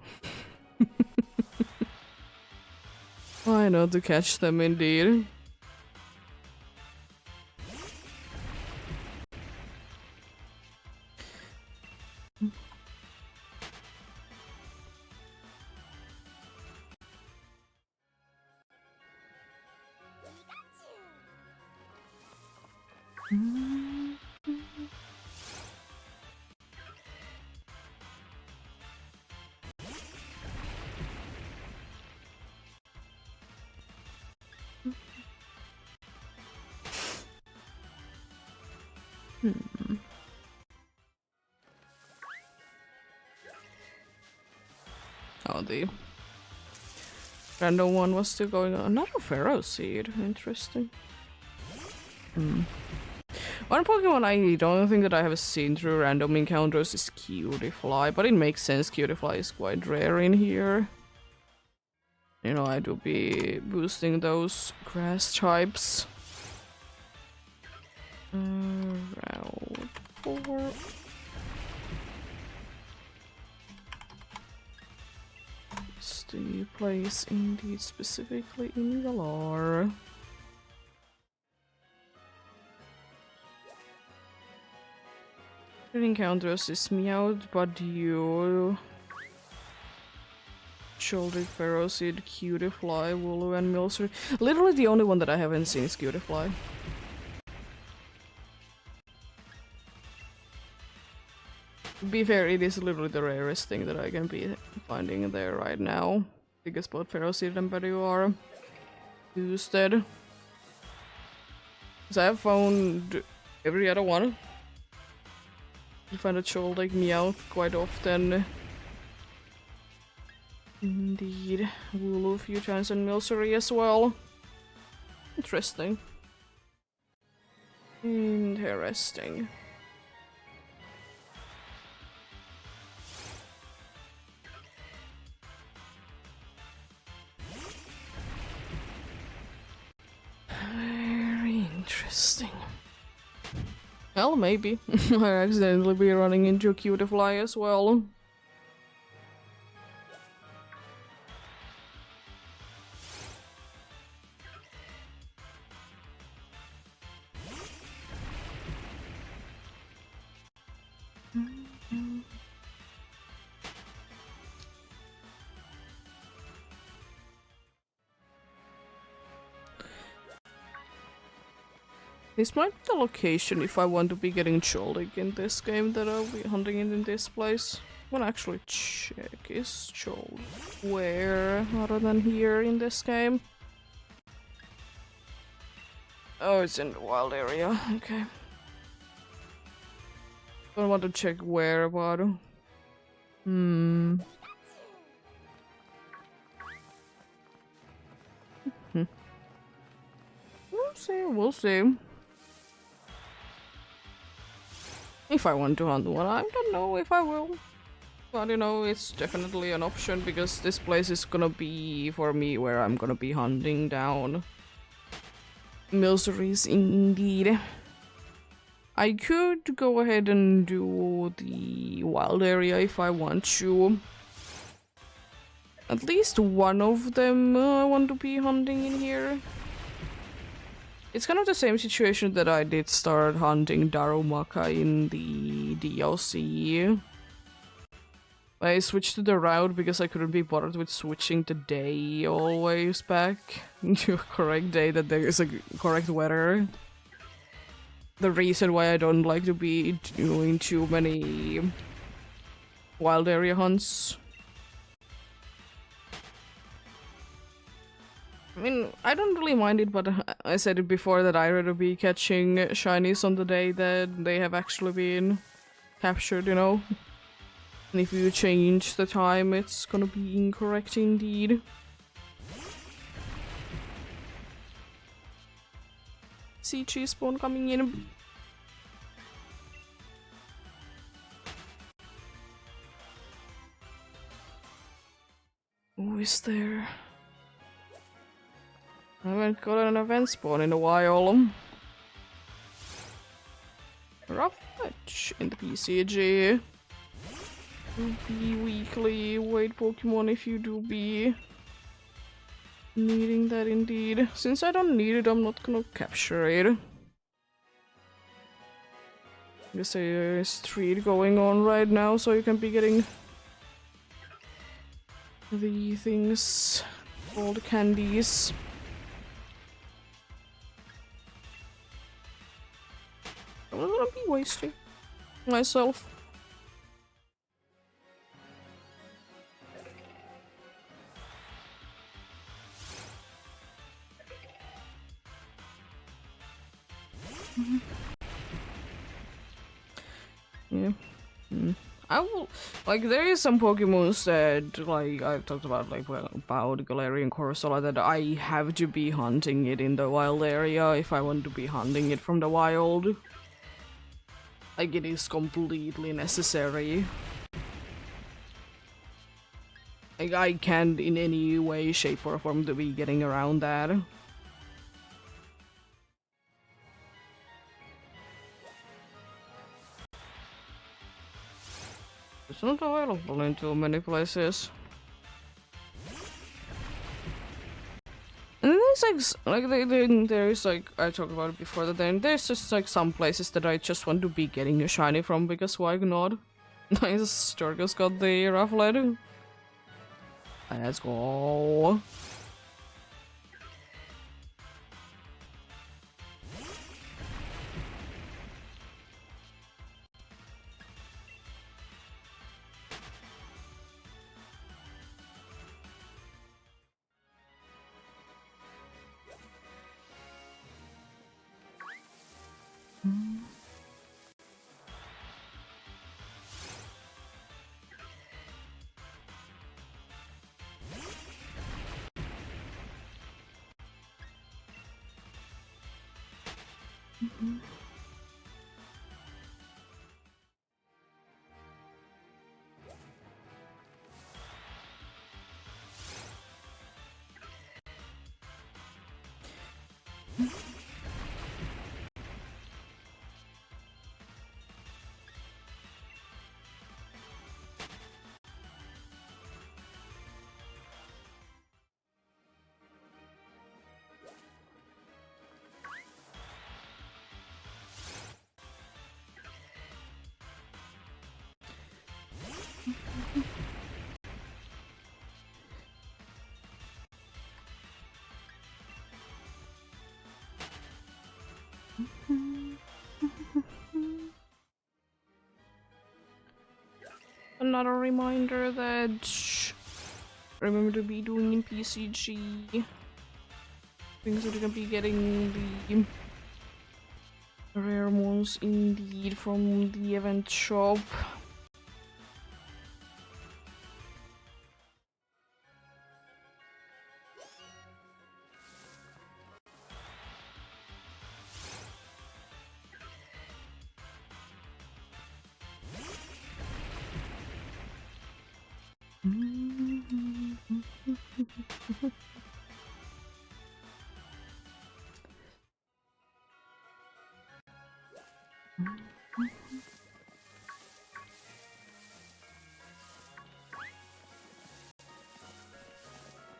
Why not to catch them indeed? Oh, the random one was still going on. Another Pharaoh Seed. Interesting. One Pokemon I don't think that I have seen through random encounters is Cutiefly, but it makes sense. Cutiefly is quite rare in here. You know, I do be boosting those grass types. Route 4. It's the place indeed specifically in the lore. It encounters is Meowth, Badoo, Shoulder, Ferocid, Cutiefly, Wooloo, and Milcery. Literally the only one that I haven't seen is Cutiefly. To be fair, it is literally the rarest thing that I can be finding there right now. Because both Ferocid and Badoo are boosted. Because I have found every other one. You find a troll like Meowth quite often. Indeed. Wooloo a few times and Milcery as well. Interesting. Interesting. Very interesting. Well, maybe. I accidentally be running into Cutiefly as well. This might be the location if I want to be getting Choldig in this game that I'll be hunting it in this place. I'm gonna actually check, is Choldig where other than here in this game? Oh, it's in the wild area, okay. Don't want to check where, but... We'll see. If I want to hunt one, I don't know if I will. But you know, it's definitely an option because this place is gonna be for me where I'm gonna be hunting down Milcery's indeed. I could go ahead and do the wild area if I want to. At least one of them I want to be hunting in here. It's kind of the same situation that I did start hunting Darumaka in the DLC. I switched to the route because I couldn't be bothered with switching the day always back to a correct day that there is a correct weather. the reason why I don't like to be doing too many wild area hunts. I mean, I don't really mind it, but I said it before that I'd rather be catching shinies on the day that they have actually been captured, you know? And if you change the time, it's gonna be incorrect indeed. See cheese spawn coming in. Who is there? I haven't got an event spawn in a while. Rough patch in the PCG. Do be weekly. Wait Pokemon if you do be needing that indeed. Since I don't need it, I'm not gonna capture it. Guess there's a street going on right now, so you can be getting the things called candies. I'm gonna be wasting myself. Yeah. I will like there is some Pokemons that like I've talked about like about Galarian Corsola that I have to be hunting it in the wild area if I want to be hunting it from the wild. Like it is completely necessary. Like I can't in any way, shape or form to be getting around that. It's not available in too many places. And there's there's like I talked about it before that there's just like some places that I just want to be getting a shiny from because why not? Nice, Sturgis got the Rufflet. Let's go. Another reminder that remember to be doing in PCG things that you can be getting the rare ones indeed from the event shop.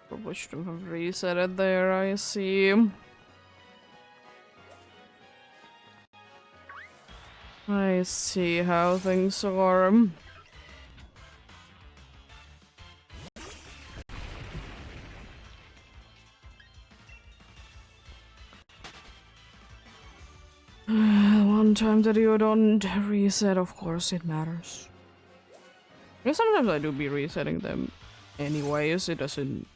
Probably should have reset it there, I see. I see how things are. time that you don't reset, of course it matters. And sometimes I do be resetting them anyways, it doesn't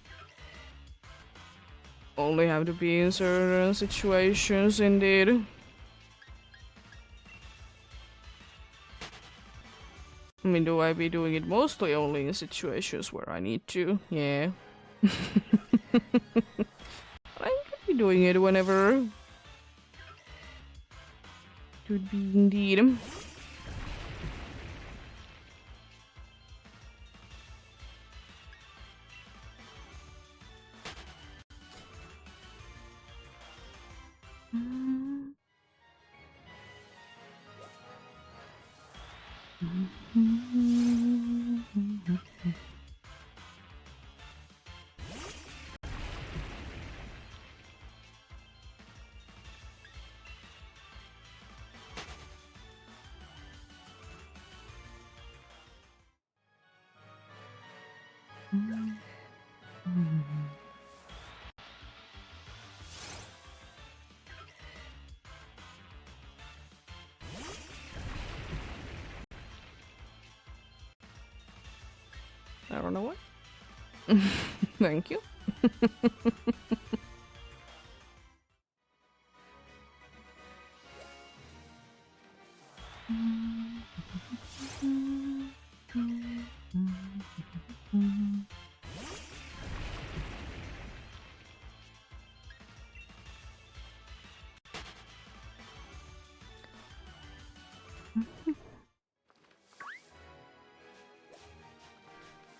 only have to be in certain situations, indeed. I mean, do I be doing it mostly only in situations where I need to? Yeah. I could be doing it whenever. Could be indeed. I don't know what. Thank you.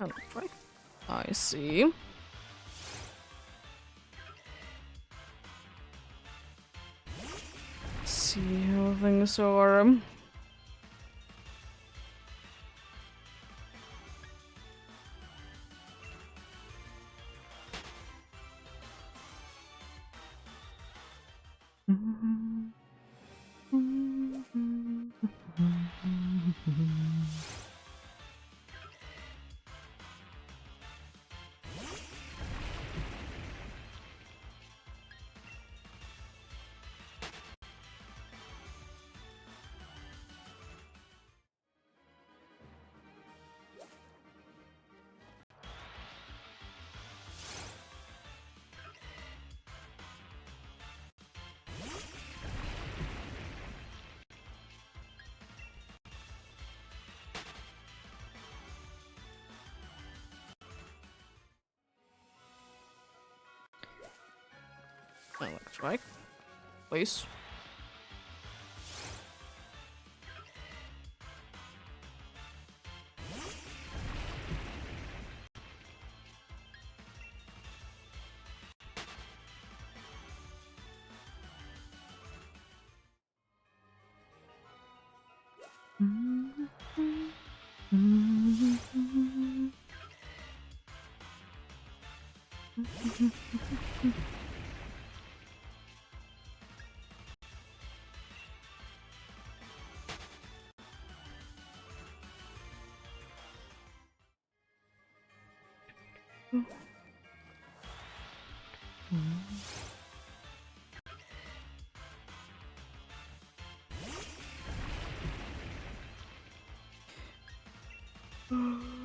Okay. I see. Let's see how things are. Electric, please.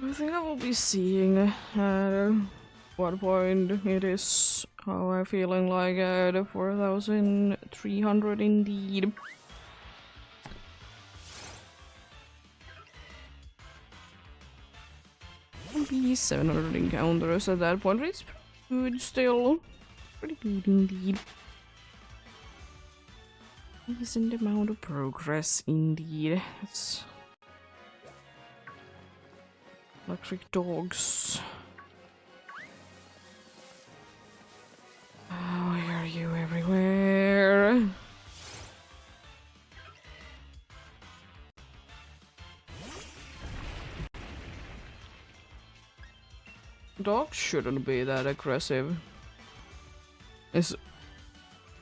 I think I will be seeing at what point it is. How I'm feeling like at 4,300 indeed. Maybe 700 encounters at that point. It's pretty good still. Pretty good indeed. Decent amount of progress indeed. It's electric dogs. Why are you everywhere? Dogs shouldn't be that aggressive. There's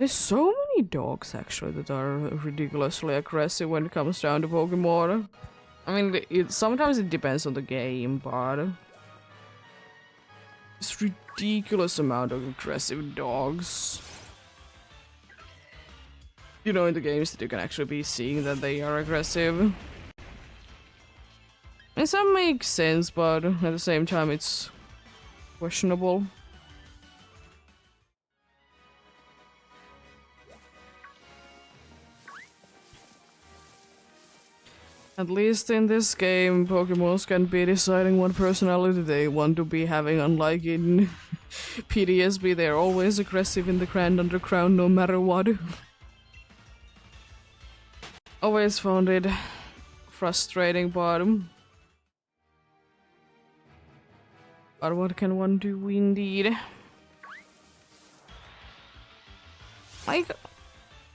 so many dogs actually that are ridiculously aggressive when it comes down to Pokemon. I mean, sometimes it depends on the game, but it's ridiculous amount of aggressive dogs. You know, in the games that you can actually be seeing that they are aggressive. And some make sense, but at the same time it's questionable. At least in this game, Pokemons can be deciding what personality they want to be having, unlike in PTSB, they're always aggressive in the Grand Underground no matter what. Always found it frustrating, but what can one do indeed? Like,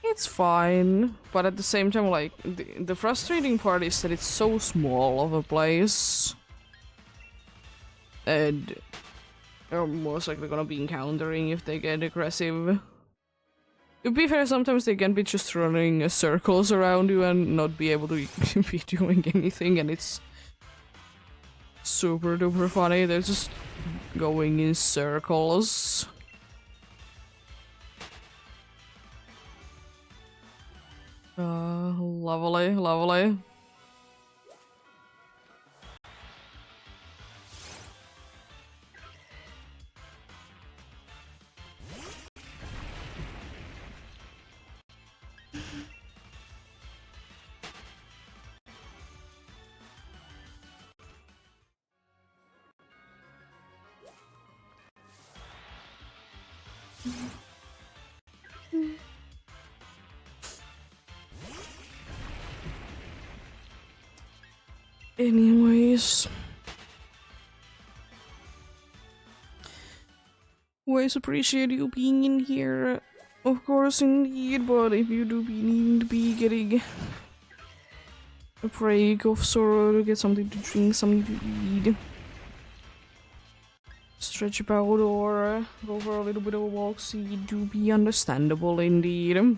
it's fine, but at the same time, like, the frustrating part is that it's so small of a place. And they're most likely gonna be encountering if they get aggressive. To be fair, sometimes they can be just running circles around you and not be able to be doing anything, and it's super duper funny. They're just going in circles. Lovely, lovely. Anyways. Always appreciate you being in here. Of course, indeed, but if you do be needing to be getting a break of sorrow to get something to drink, something to eat, stretch about, or go for a little bit of a walk, so you do be understandable indeed.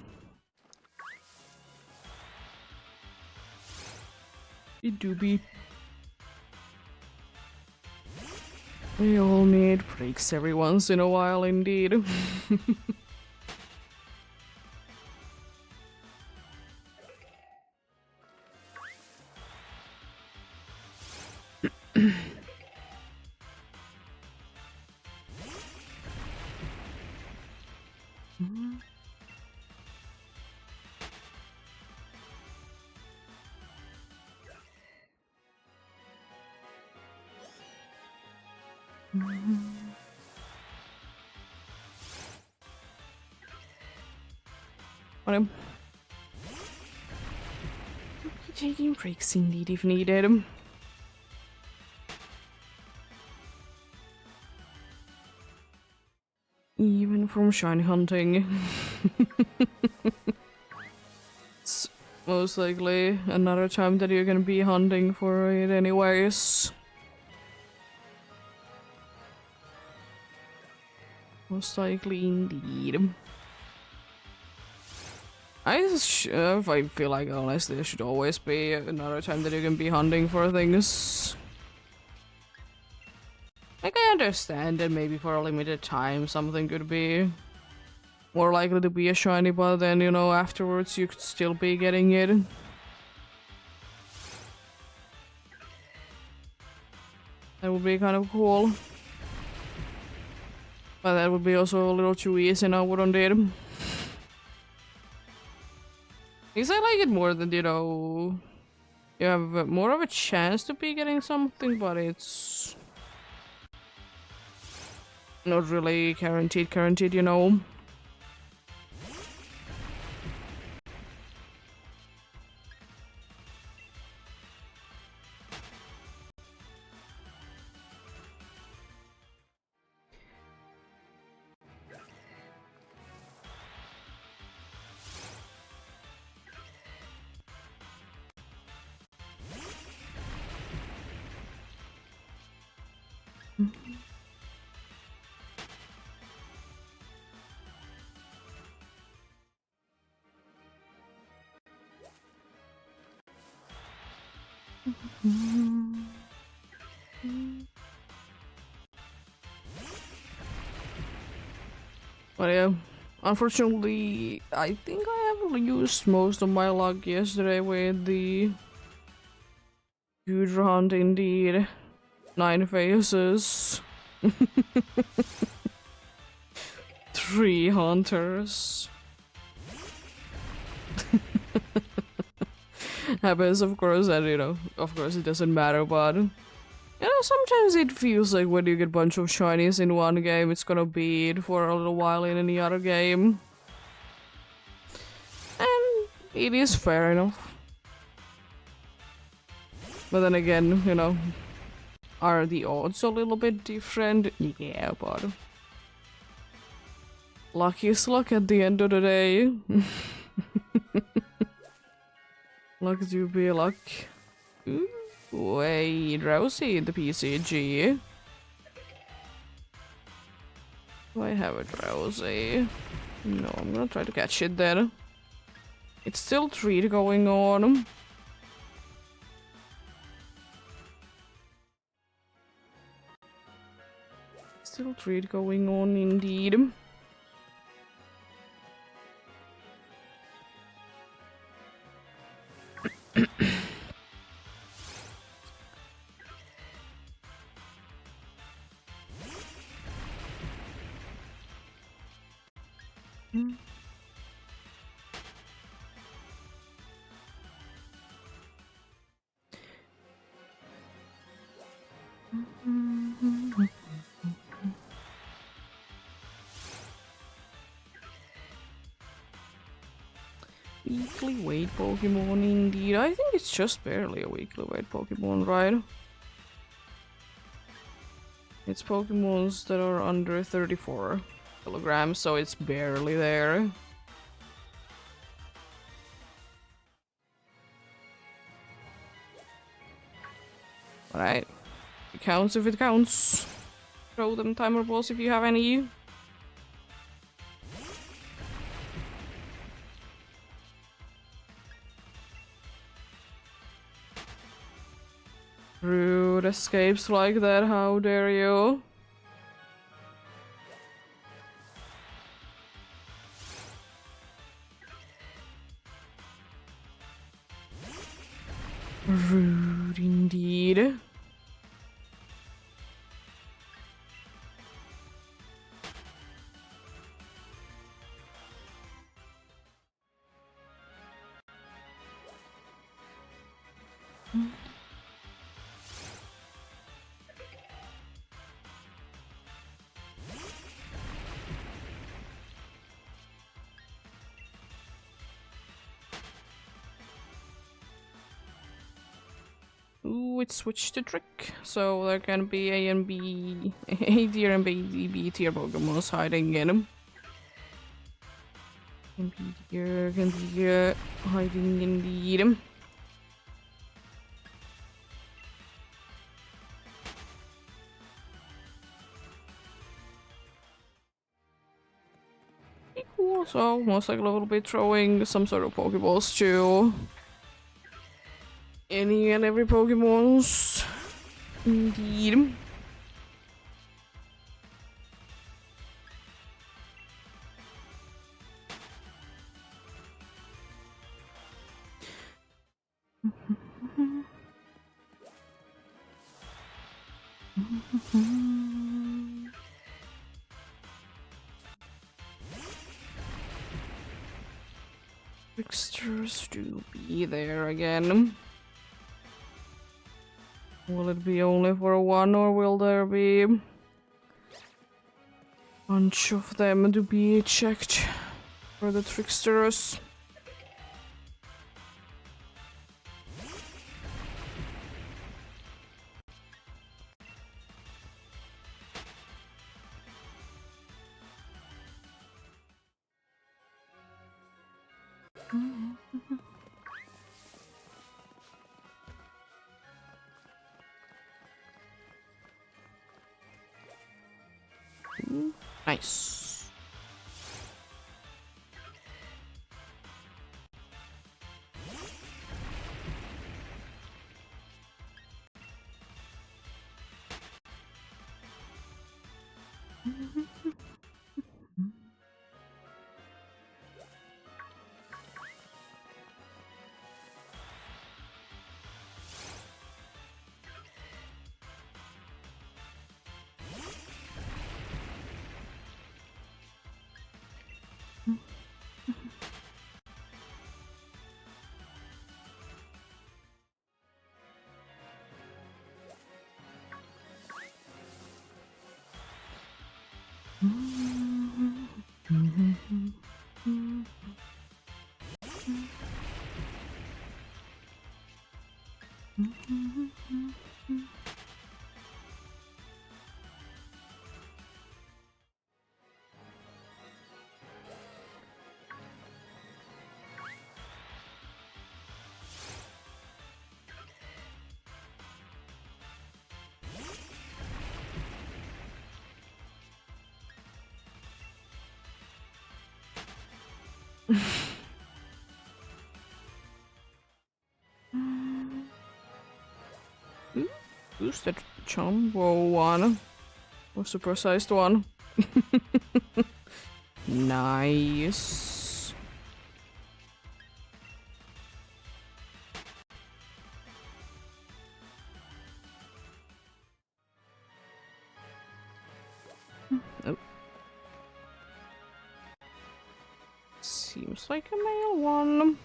It do be. We all need breaks every once in a while, indeed. Well, taking breaks indeed if needed. Even from shiny hunting. It's most likely another time that you're gonna be hunting for it anyways. Most likely indeed. I feel like honestly there should always be another time that you can be hunting for things. Like, I understand that maybe for a limited time something could be more likely to be a shiny, but then, you know, afterwards you could still be getting it. That would be kind of cool. But that would be also a little too easy now, wouldn't it? Because I like it more than, you know, you have more of a chance to be getting something, but it's not really guaranteed, you know. But yeah, Unfortunately, I think I have used most of my luck yesterday with the huge hunt indeed. 9 faces. 3 hunters. Happens, of course, and of course it doesn't matter, but sometimes it feels like when you get a bunch of shinies in one game, it's gonna be it for a little while in any other game. And it is fair enough. But then again, are the odds a little bit different? Yeah, but luck is luck at the end of the day. Luck do be luck. Ooh, way drowsy in the PCG. Do I have a drowsy? No, I'm gonna try to catch it then. It's still treat going on. Still treat going on indeed. Weekly weight Pokemon indeed. I think it's just barely a weekly weight Pokemon, right? It's Pokemons that are under 34 kilograms, so it's barely there. Alright. It counts if it counts. Throw them timer balls if you have any. Rude escapes like that, how dare you? Rude indeed. Ooh, it switched to trick, so there can be A and B, A tier and B tier Pokemons hiding in them. Can be hiding indeed. Cool, so most likely we'll be throwing some sort of Pokeballs to any and every Pokemons. Indeed. Tricksters to be there again. Will it be only for one, or will there be a bunch of them to be checked for the tricksters? Nice. Who's that jumbo one? Or super-sized one? Nice. Oh. Seems like a male one.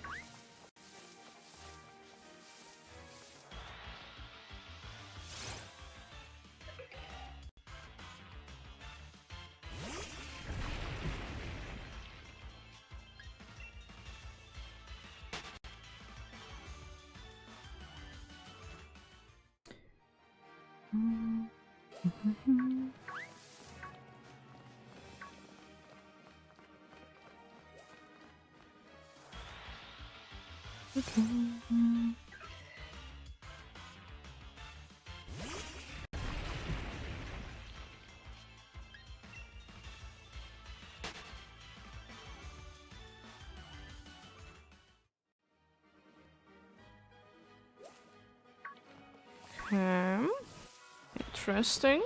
Interesting.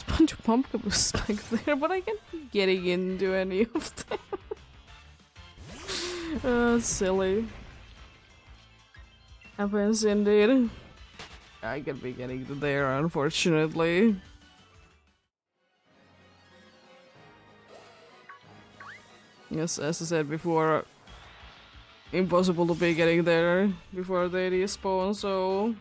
Bunch of pumpkins back there, but I can't be getting into any of them. Silly. Happens indeed. I can be getting to there, unfortunately. Yes, as I said before, impossible to be getting there before they despawn, so...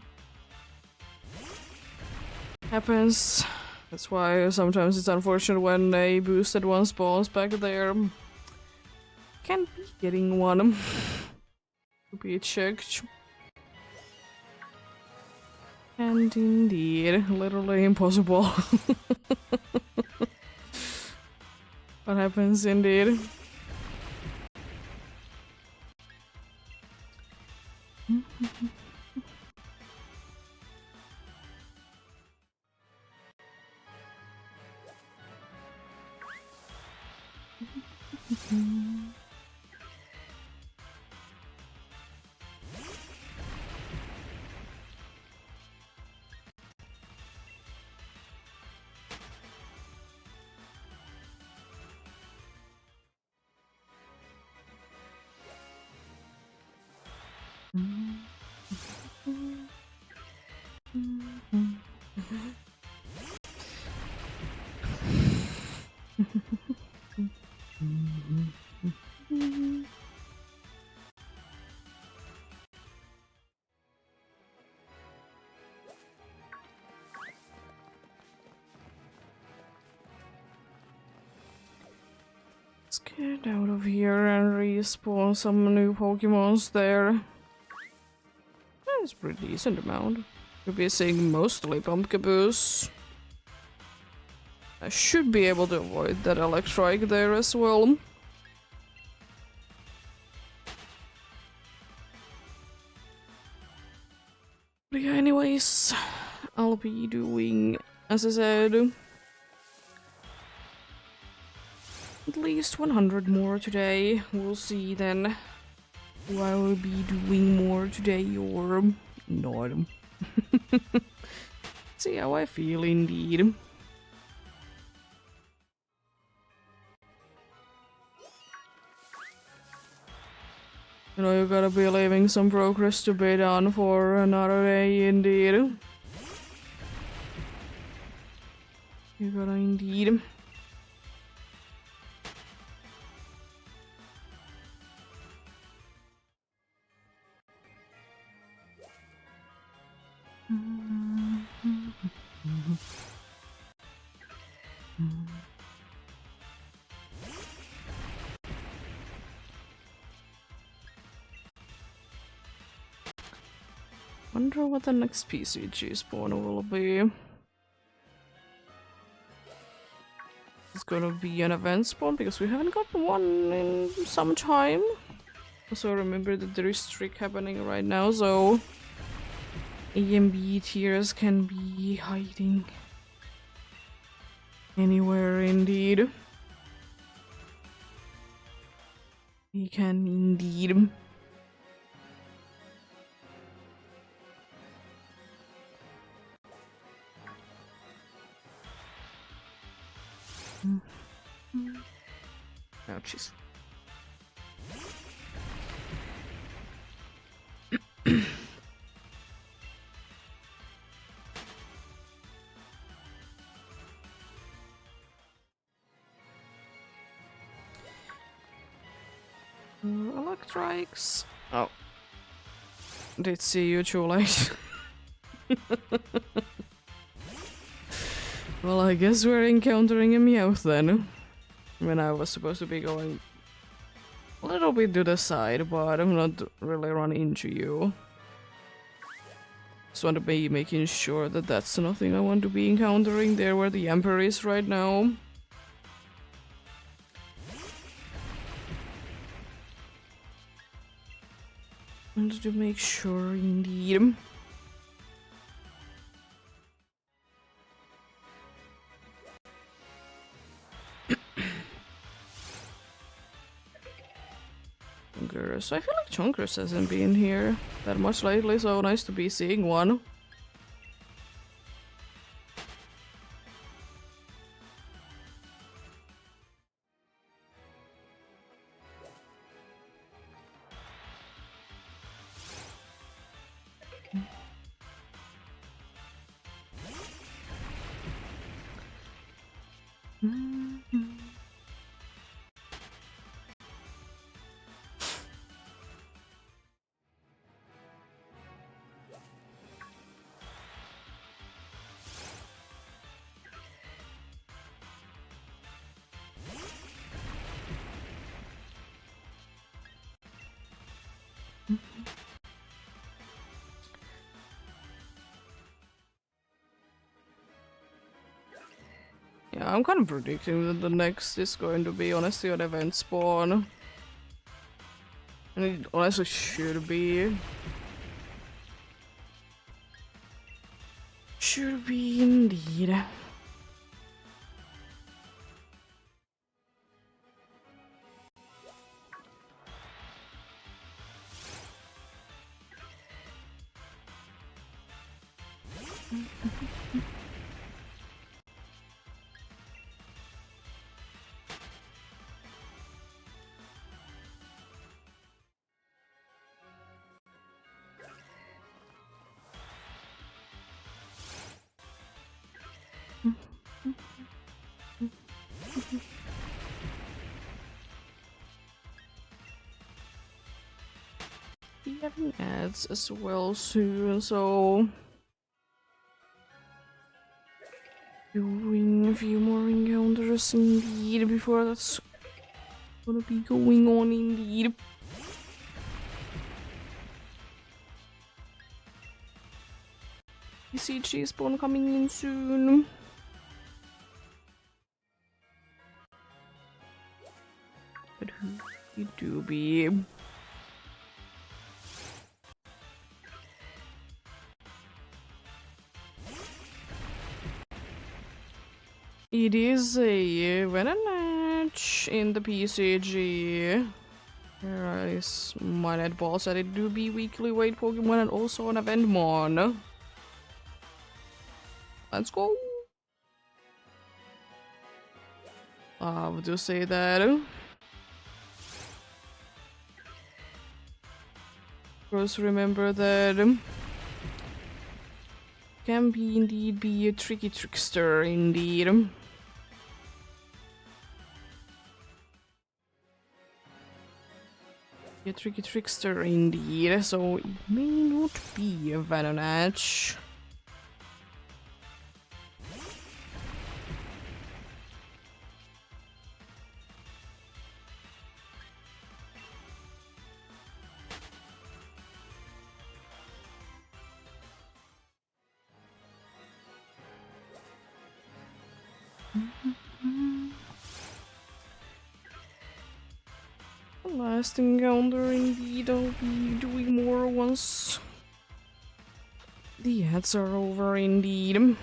Happens. That's why sometimes it's unfortunate when a boosted one spawns back there. Can't be getting one. To be checked. And indeed, literally impossible. What happens indeed? Let's get out of here and respawn some new Pokemons there. That's a pretty decent amount. We'll be seeing mostly Pumpkaboos. I should be able to avoid that electric there as well. But yeah, anyways, I'll be doing, as I said, at least 100 more today. We'll see then who I will be doing more today or not. See how I feel indeed. You know, you gotta be leaving some progress to be done for another day indeed. You gotta indeed. Wonder what the next PCG spawn will be. It's gonna be an event spawn because we haven't gotten one in some time. Also remember that there is trick happening right now, so AMB tiers can be hiding anywhere indeed. We can indeed. Oh, jeez. Electrics. Oh. Did see you too late. Well, I guess we're encountering a Meowth then. When I was supposed to be going a little bit to the side, but I'm not really running into you. Just want to be making sure that that's nothing I want to be encountering there where the Emperor is right now. Wanted to make sure indeed. So I feel like Chunkers hasn't been here that much lately, so nice to be seeing one. Yeah, I'm kind of predicting that the next is going to be honestly an event spawn. And it honestly should be. Should be indeed. Be having ads as well soon, so doing a few more encounters indeed before that's gonna be going on indeed. PCG spawn coming in soon. But who you do be? It is a Venom match in the PCG. Here is my net boss that it do be weekly weight Pokemon and also an event mon. Let's go. I have to say that. First, remember that can be indeed be a tricky trickster indeed. A tricky trickster indeed, so it may not be a Venonatch. Last encounter indeed, I'll be doing more once the ads are over indeed.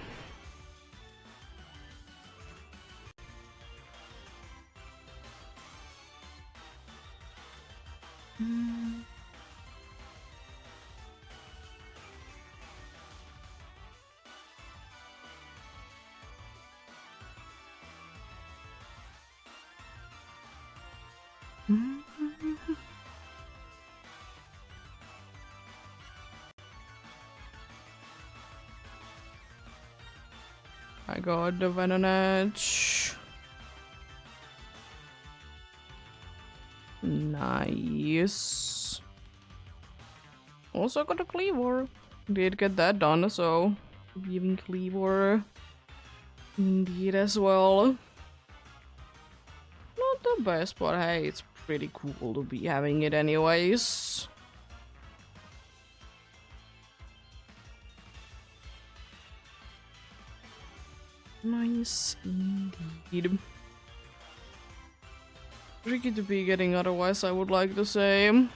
I got the Venonatch. Nice. Also got a Cleaver. Did get that done, so even Cleaver indeed as well. Not the best, but hey, it's pretty cool to be having it anyways. Nice indeed. Tricky to be getting otherwise, I would like to say.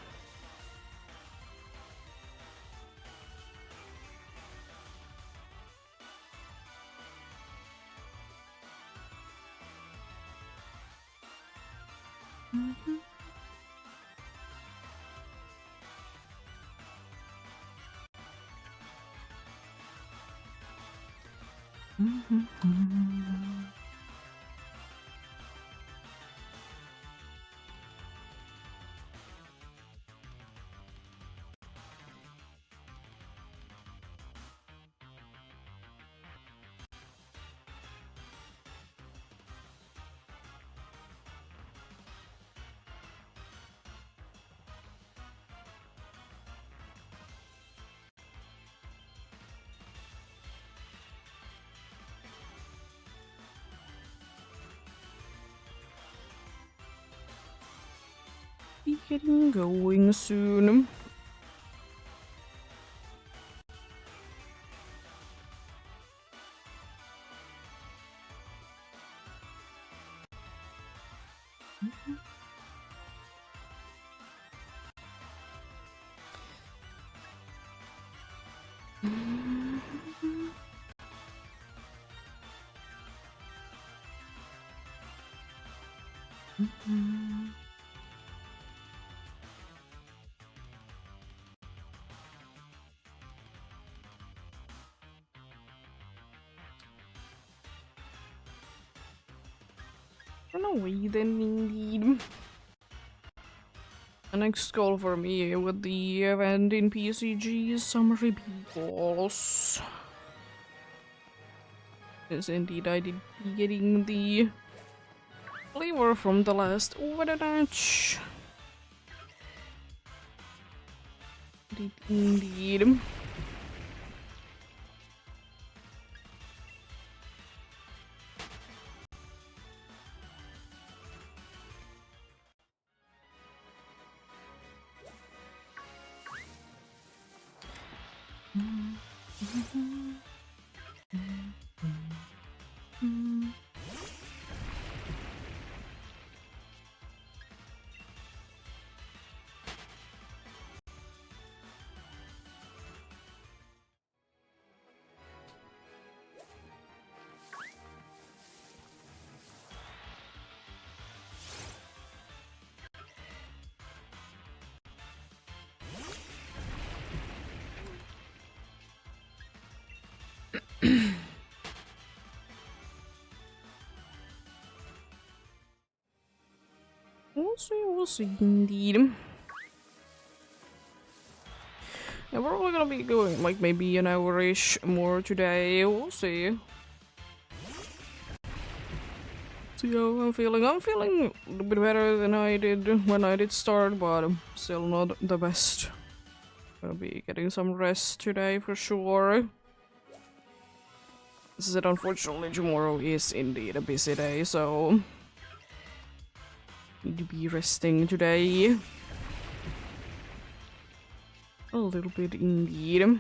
Be getting going soon. Run away then, indeed. The next goal for me with the event in PCG is some repeat balls. Yes, indeed, I did be getting the flavor from the last Overwatch. Indeed. We'll see indeed. Yeah, we're probably gonna be going like maybe an hour-ish more today. We'll see. See how I'm feeling. I'm feeling a bit better than I did when I did start, but I'm still not the best. Gonna be getting some rest today for sure. This is it. Unfortunately, tomorrow is indeed a busy day, so need to be resting today. A little bit indeed.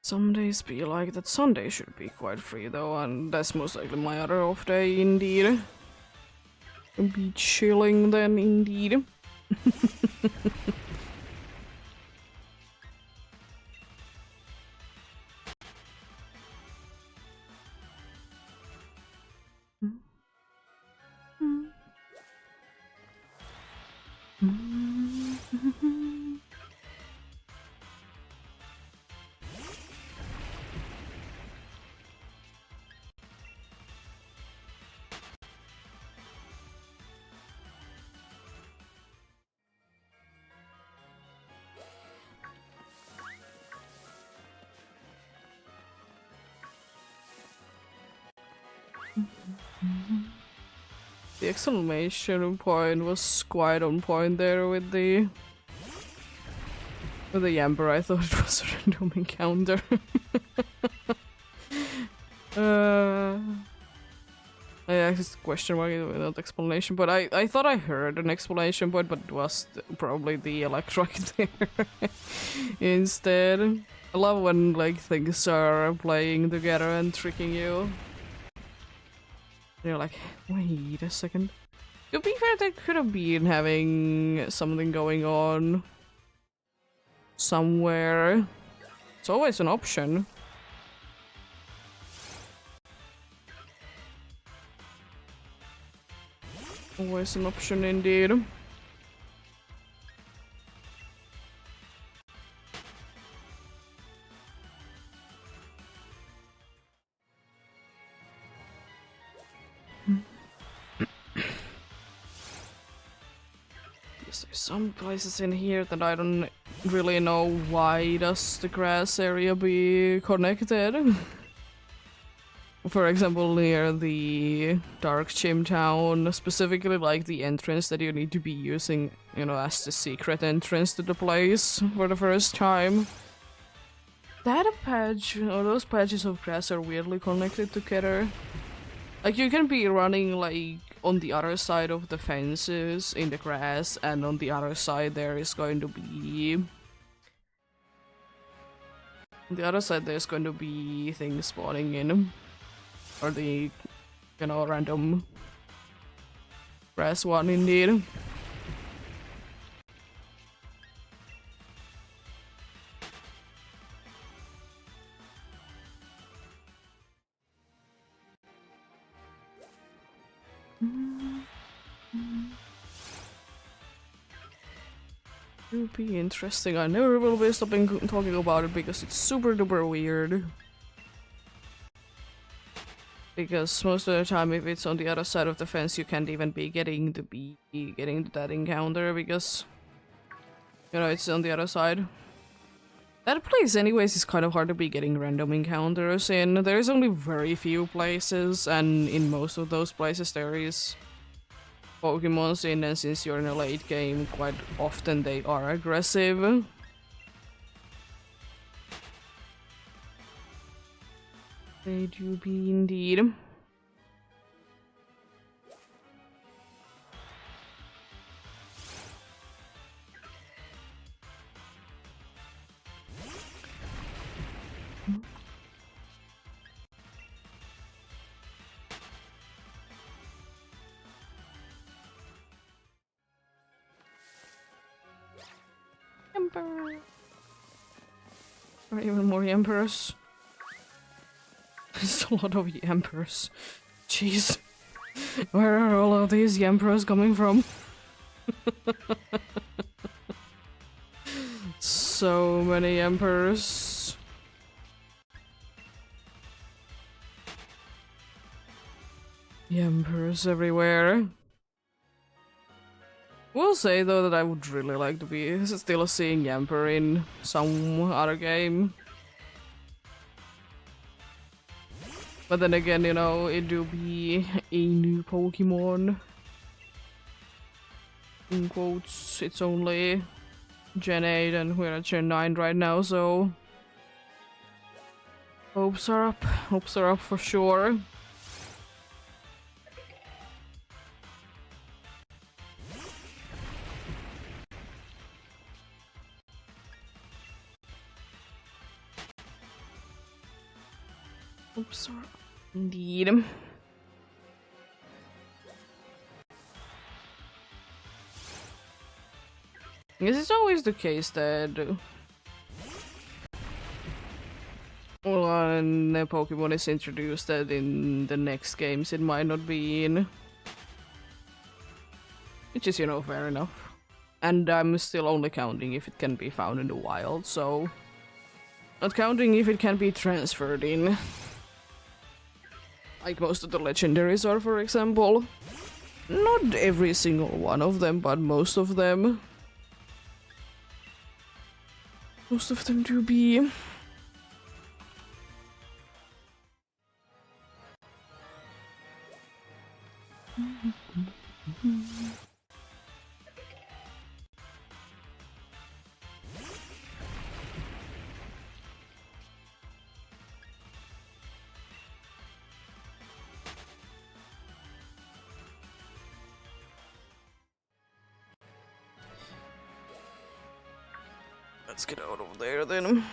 Some days be like that. Sunday should be quite free though, and that's most likely my other off day indeed. I'll be chilling then indeed. The exclamation point was quite on point there with the Yamper. I thought it was a random encounter. I asked question mark without explanation, but I thought I heard an explanation point, but it was probably the electric there instead. I love when like things are playing together and tricking you. You're like, wait a second. To be fair, they could have been having something going on somewhere. It's always an option. Always an option indeed. There's some places in here that I don't really know why does the grass area be connected. For example, near the Dark Gym Town, specifically like the entrance that you need to be using, you know, as the secret entrance to the place for the first time. That patch, or those patches of grass are weirdly connected together. Like you can be running like on the other side of the fences in the grass, and on the other side there is going to be... On the other side there's going to be things spawning in. Or the, you know, random grass one indeed. It would be interesting. I never will be stopping talking about it because it's super duper weird. Because most of the time, if it's on the other side of the fence, you can't even be getting to that encounter because, you know, it's on the other side. That place, anyways, is kind of hard to be getting random encounters in. There's only very few places, and in most of those places there is Pokemons in, and since you're in a late game, quite often they are aggressive. They do be indeed. Emperor. Or even more emperors. There's a lot of emperors. Jeez. Where are all of these emperors coming from? So many emperors. The emperors everywhere. Will say though that I would really like to be still seeing Emperor in some other game. But then again, you know, it do be a new Pokemon. In quotes, it's only Gen 8 and we're at Gen 9 right now, so hopes are up. Hopes are up for sure. Hopes are up. Indeed. I guess it's always the case that when a Pokemon is introduced that in the next games it might not be in. Which is, you know, fair enough. And I'm still only counting if it can be found in the wild, so not counting if it can be transferred in. Like most of the legendaries are, for example. Not every single one of them, but most of them. Most of them do be. Let's get out of there then.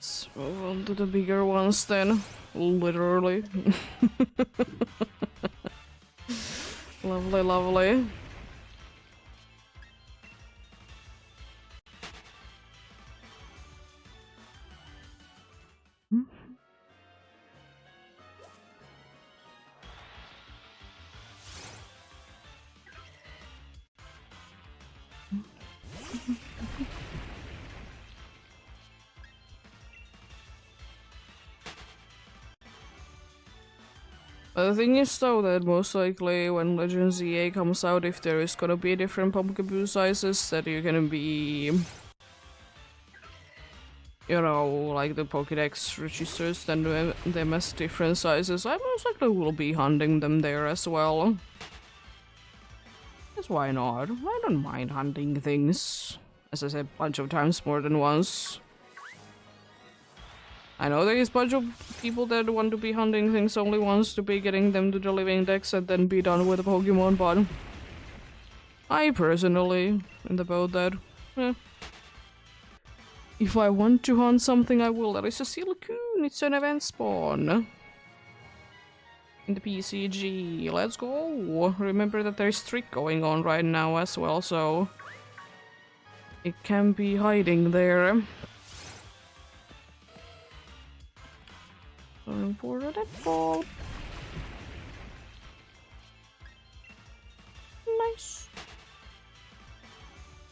Let's move on to the bigger ones then. Literally. Lovely, lovely. The thing is though that most likely when Legends ZA comes out, if there is gonna be different Pumpkaboo sizes, that you're gonna be, you know, like the Pokédex registers them as different sizes, I most likely will be hunting them there as well. Because why not? I don't mind hunting things. As I said a bunch of times more than once. I know there is a bunch of people that want to be hunting things only once to be getting them to the living decks and then be done with the Pokemon, but I personally in the boat that if I want to hunt something I will. That is a Silcoon, it's an event spawn. in the PCG. Let's go! Remember that there's trick going on right now as well, so it can be hiding there. Going for a deadfall. Nice.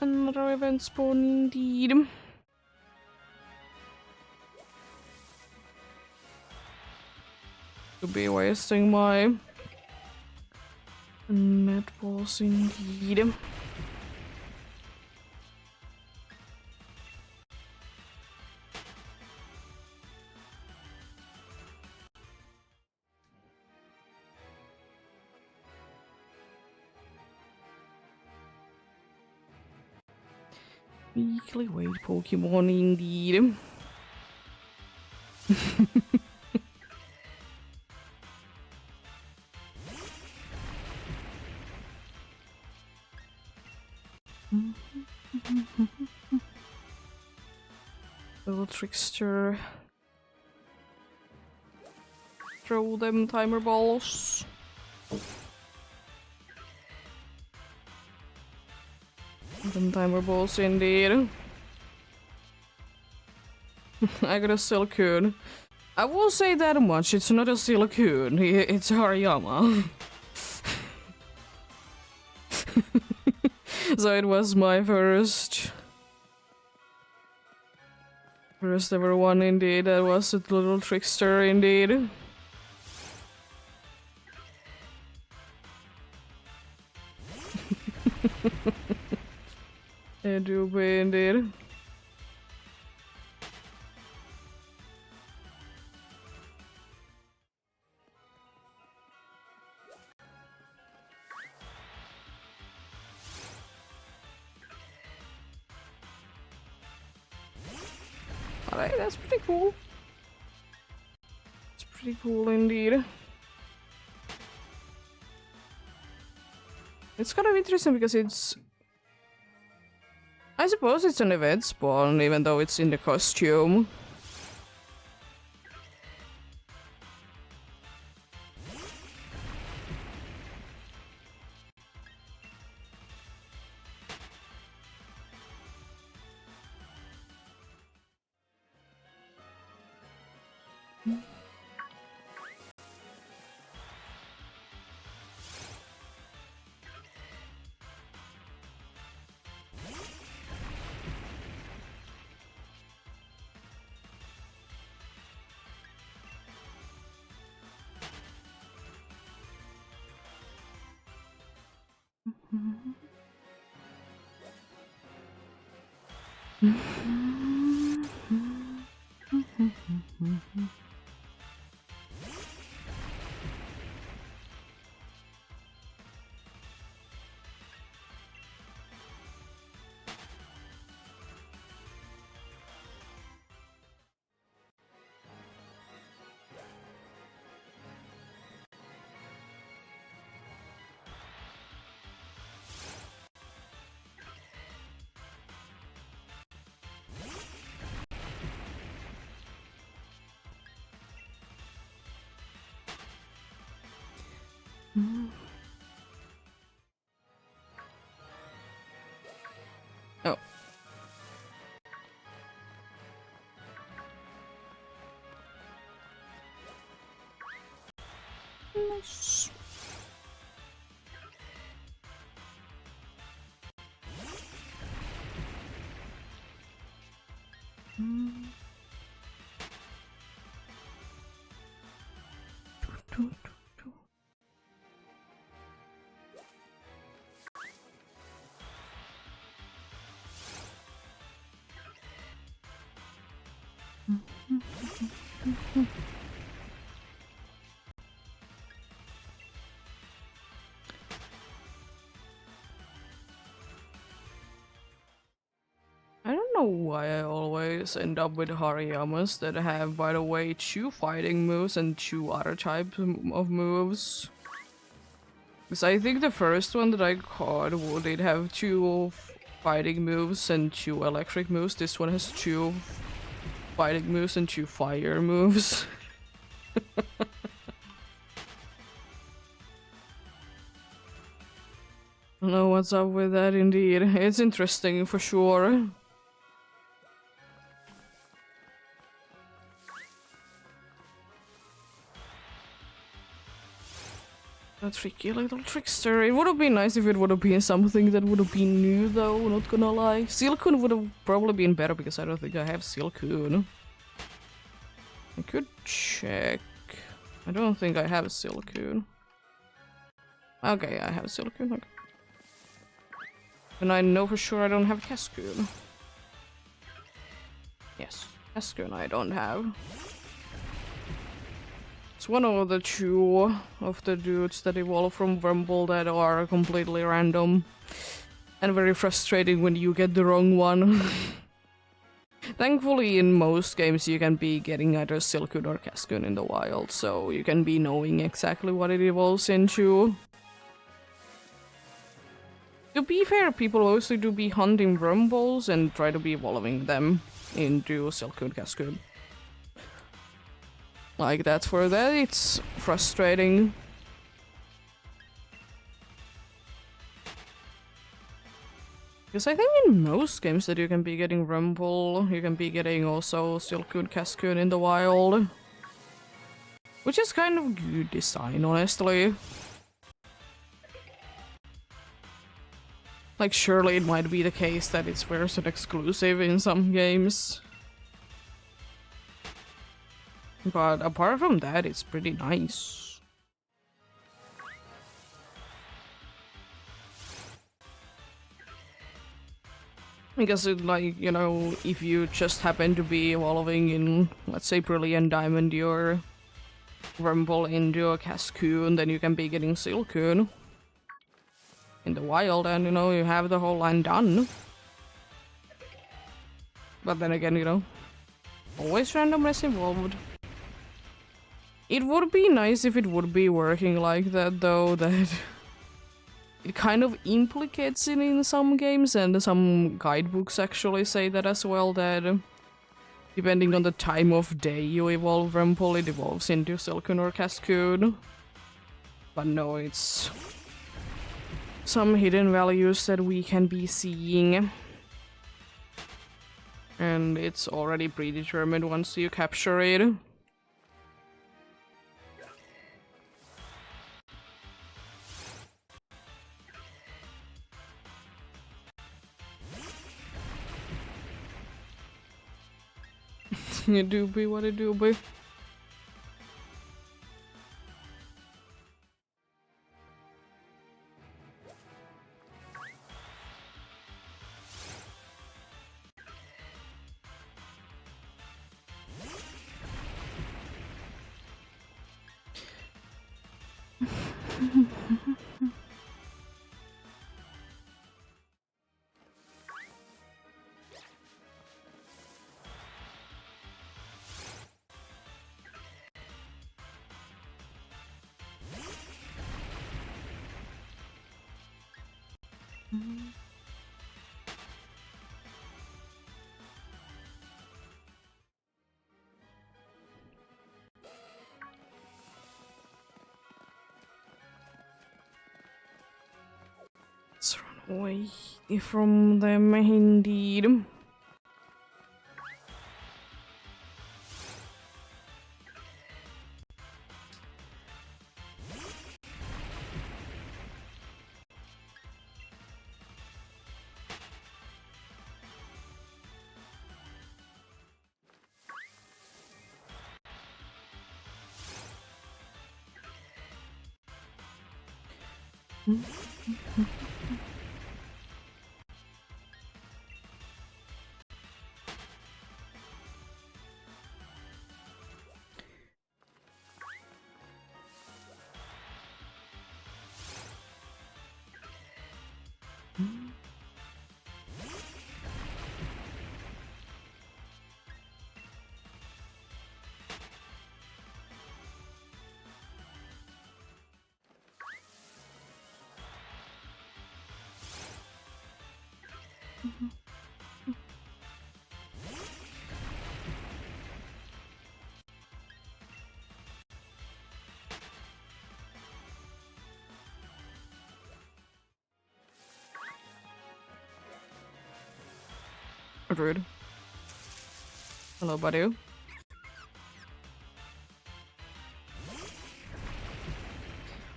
Another event spawn indeed. To be wasting my net balls indeed. Weekly wait Pokemon indeed. Little trickster. Throw them timer balls. Them timer balls indeed. I got a Silcoon. I will say that much, it's not a Silcoon, it's a Hariyama. So it was my first ever one indeed. That was a little trickster indeed. It do be indeed. Alright, that's pretty cool. It's pretty cool indeed. It's kind of interesting because it's... I suppose it's an event spawn, even though it's in the costume. Oh. Nice. I don't know why I always end up with Hariyamas that have, by the way, 2 fighting moves and 2 other types of moves. Because I think the first one that I caught did have 2 fighting moves and 2 electric moves. This one has 2 fighting moves and 2 fire moves. don't know what's up with that indeed. It's interesting for sure. A tricky little trickster. It would have been nice if it would have been something that would have been new though, not gonna lie. Silcoon would have probably been better because I don't think I have Silcoon. I could check. I don't think I have Silcoon. Okay, I have Silcoon. Okay. And I know for sure I don't have Cascoon. Yes, Cascoon I don't have. It's one of the two of the dudes that evolve from Rumble that are completely random. And very frustrating when you get the wrong one. Thankfully in most games you can be getting either Silcoon or Cascoon in the wild, so you can be knowing exactly what it evolves into. To be fair, people mostly do be hunting Rumbles and try to be evolving them into Silcoon, Cascoon. Like, that's for that, it's frustrating. Because I think in most games that you can be getting Rumble, you can be getting also Silcoon, Cascoon in the wild. Which is kind of good design, honestly. Like, surely it might be the case that it's version exclusive in some games. But apart from that, it's pretty nice. Because, like, you know, if you just happen to be evolving in, let's say, Brilliant Diamond, your Rumble into a Cascoon, then you can be getting Silcoon in the wild, and, you know, you have the whole line done. But then again, you know, always randomness involved. It would be nice if it would be working like that, though, that it kind of implicates it in some games, and some guidebooks actually say that as well, that depending on the time of day you evolve Rumble, it evolves into Silcoon or Cascoon. But no, it's some hidden values that we can be seeing. And it's already predetermined once you capture it. You do be what it do be. Let's run away from them, indeed. Rude. Hello, buddy.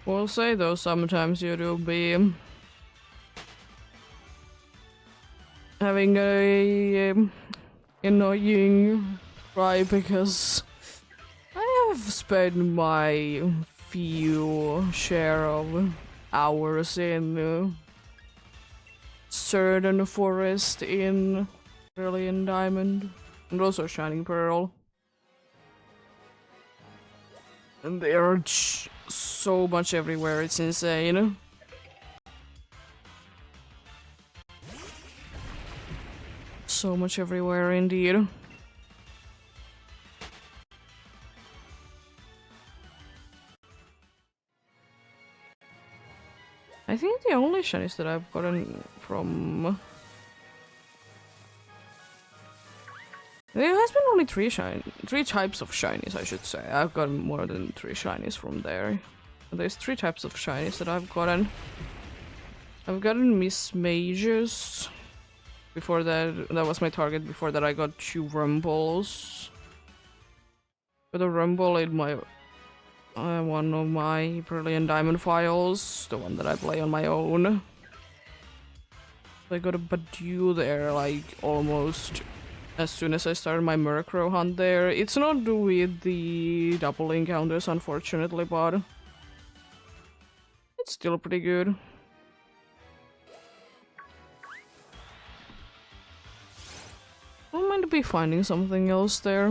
We'll say though, sometimes you do be having a annoying cry because I have spent my few share of hours in certain forest in Brilliant Diamond and also Shining Pearl. And they are so much everywhere, it's insane. So much everywhere indeed. I think the only shinies that I've gotten from... There has been only three types of shinies, I should say. I've gotten more than 3 shinies from there. There's 3 types of shinies that I've gotten. I've gotten Miss Mages. Before that was my target. Before that I got 2 Rumbles. Got a Rumble in my... one of my Brilliant Diamond files. The one that I play on my own. I got a Badoo there, like, almost... as soon as I started my Murkrow hunt there. It's not with the double encounters, unfortunately, but it's still pretty good. I might be finding something else there.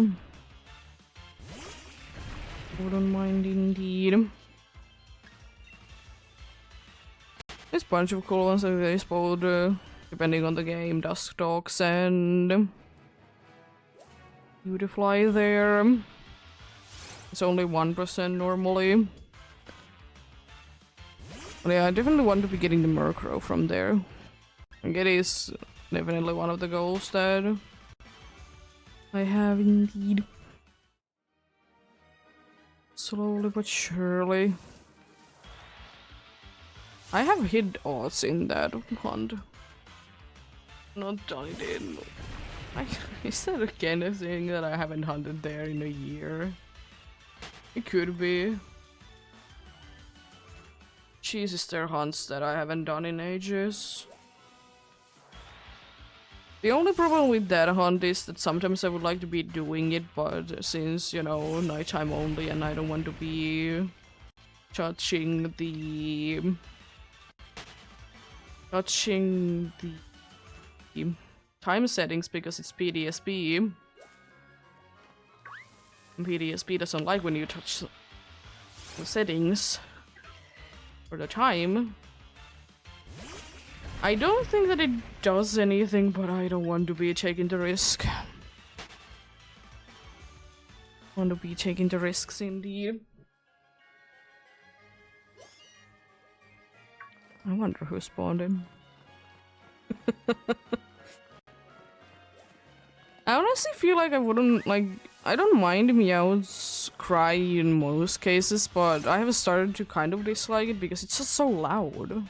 Wouldn't mind indeed. There's a bunch of cool ones that they spawned, depending on the game. Dusk Dogs and... Beautifly there. It's only 1% normally. But yeah, I definitely want to be getting the Murkrow from there. And it is definitely one of the goals that I have indeed. Slowly but surely. I have hid odds in that hunt. Not done it in. Is that again a thing that I haven't hunted there in a year? It could be. Jesus, there are hunts that I haven't done in ages. The only problem with that hunt is that sometimes I would like to be doing it, but since, you know, nighttime only and I don't want to be touching the time settings because it's PDSP. And PDSP doesn't like when you touch the settings for the time. I don't think that it does anything, but I don't want to be taking the risk. Want to be taking the risks indeed. I wonder who spawned him. I honestly feel like I wouldn't, like, I don't mind Meowth's cry in most cases, but I have started to kind of dislike it because it's just so loud.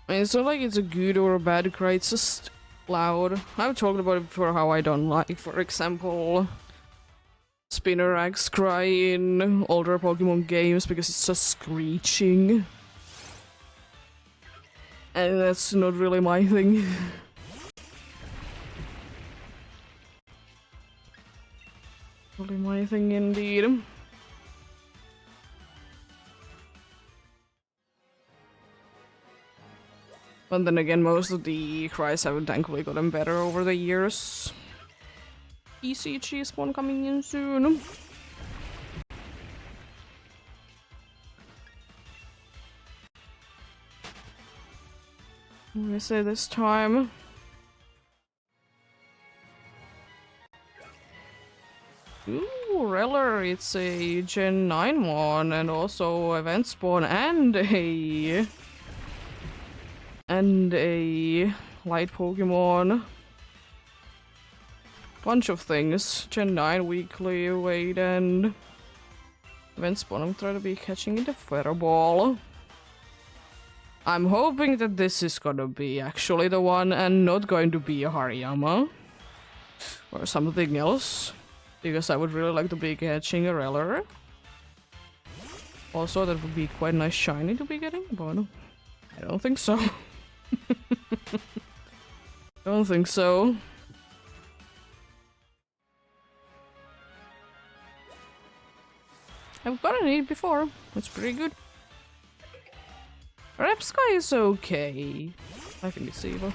I mean, it's not like it's a good or a bad cry, it's just loud. I've talked about it before how I don't like, for example, Spinnerak's cry in older Pokemon games because it's just screeching. And that's not really my thing. Really my thing indeed. But then again, most of the cries have thankfully gotten better over the years. ECG spawn coming in soon. Let me say this time. Ooh, Reller, it's a Gen 9 one, and also event spawn and a light Pokemon. bunch of things. Gen 9 weekly, wait, and event spawn. I'm trying to be catching in the fireball. I'm hoping that this is gonna be actually the one and not going to be a Hariyama. Or something else. Because I would really like to be catching a Reller. Also, that would be quite nice shiny to be getting, but I don't think so. Don't think so. I've gotten it before. It's pretty good. Repsky is okay. I think it's evil.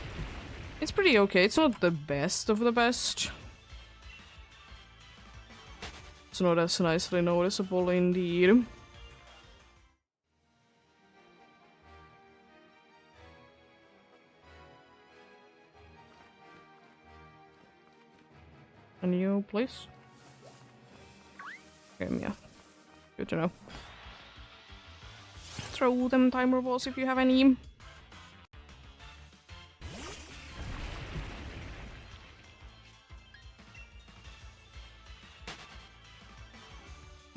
It's pretty okay. It's not the best of the best. It's not as nicely noticeable indeed. A new place? Yeah. Good to know. Throw them timer balls if you have any.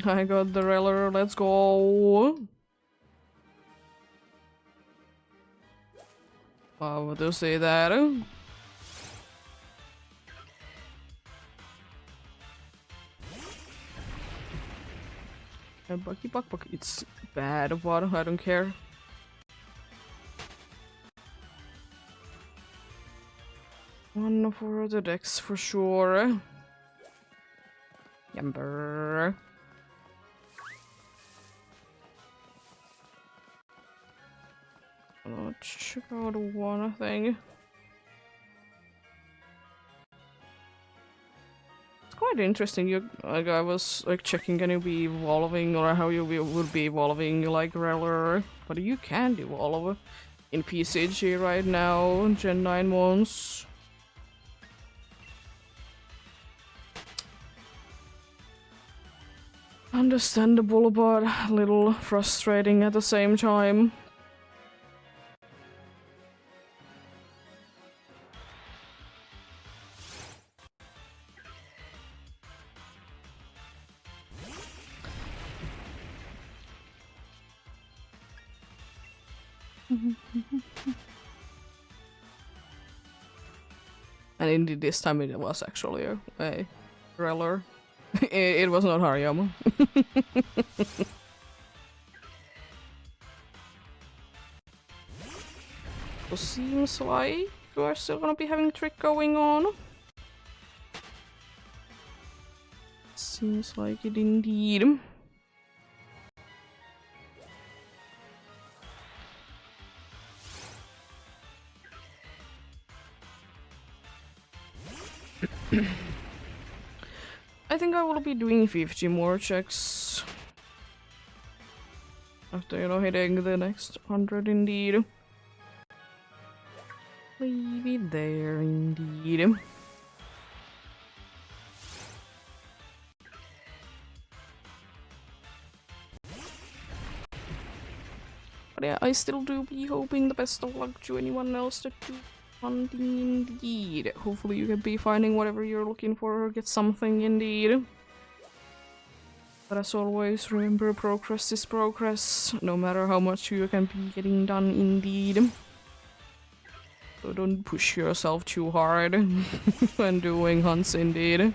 I got the Reller, let's go! Wow, what do you say that? Bucky Buck Buck, it's bad, but I don't care. One for the decks for sure. Yamber. Let's check out one thing. It's quite interesting. Like I was like checking, can you be evolving or how you would be evolving like Reller, but you can evolve in PCG right now, Gen 9 ones. Understandable, but a little frustrating at the same time. And indeed, this time it was actually a Reller. It was not Hariyama. So seems like you are still gonna be having a trick going on. Seems like it indeed. I think I will be doing 50 more checks after, you know, hitting the next 100 indeed. Leave it there indeed. But yeah, I still do be hoping the best of luck to anyone else that do hunting indeed. Hopefully you can be finding whatever you're looking for or get something indeed. But as always, remember progress is progress, no matter how much you can be getting done indeed. So don't push yourself too hard when doing hunts indeed.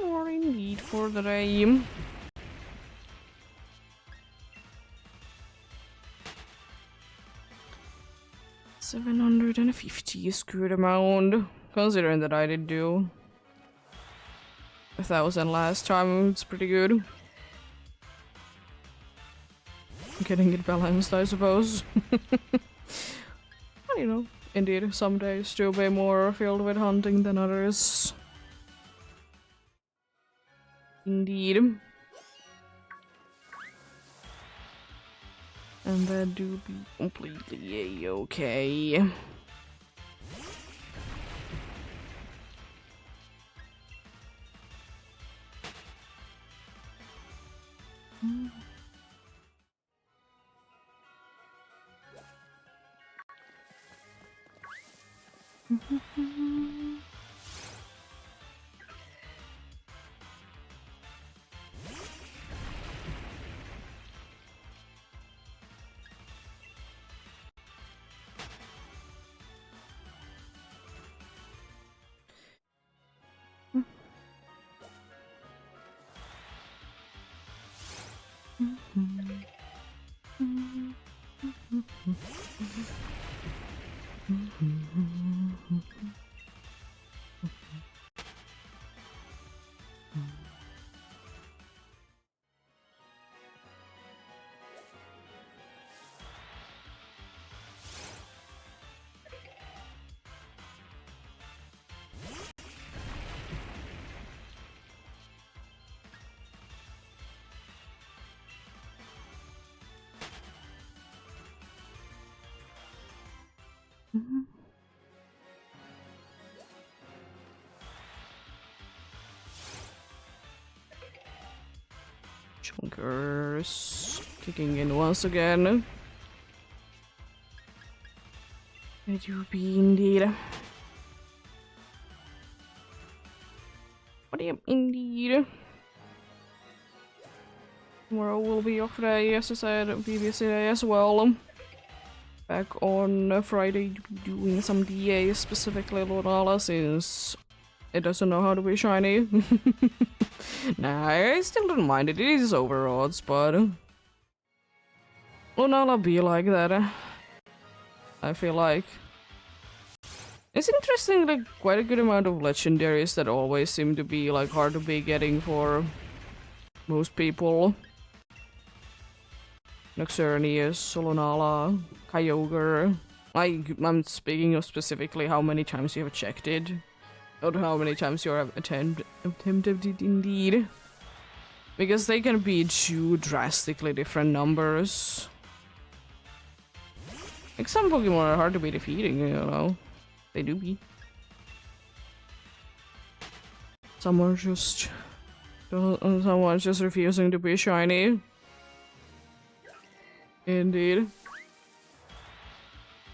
More indeed for the day. $750 is good amount, considering that I did do 1,000 last time. It's pretty good. Getting it balanced, I suppose. you know, indeed, some days do be more filled with hunting than others. Indeed. And that do be completely a-okay. Chunkers kicking in once again. It you be indeed. What am indeed? Tomorrow will be off day, as I said previously as well. Back on Friday, doing some DA, specifically Lunala, since it doesn't know how to be shiny. Nah, I still don't mind it. It is over odds, but Lunala be like that. I feel like it's interesting, like quite a good amount of legendaries that always seem to be like hard to be getting for most people. Noxernius, Lunala, Kyogre. I'm speaking of specifically how many times you have checked it. Not how many times you have attempted it indeed. Because they can be two drastically different numbers. Like some Pokemon are hard to be defeating, you know. They do be. Some are just... Someone's just refusing to be shiny. Indeed.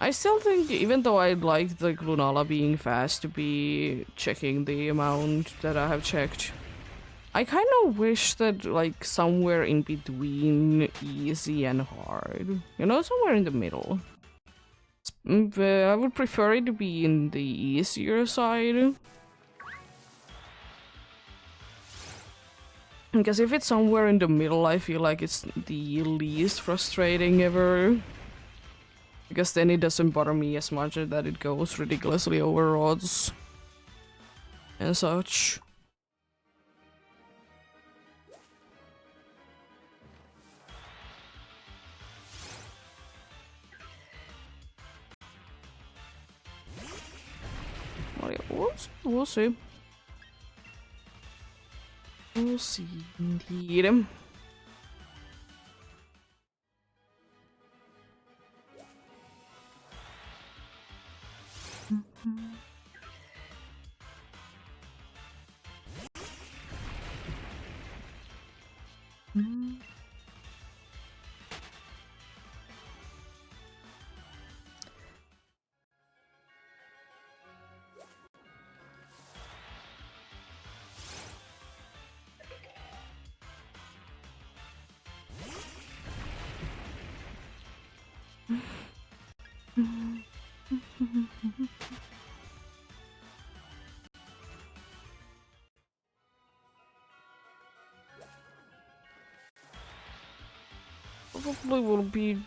I still think, even though I'd like like Lunala being fast to be checking the amount that I have checked, I kind of wish that like somewhere in between easy and hard, you know, somewhere in the middle. I would prefer it to be in the easier side. Because if it's somewhere in the middle, I feel like it's the least frustrating ever. Because then it doesn't bother me as much that it goes ridiculously over odds and such. We'll see. We'll see, indeed. Probably will be,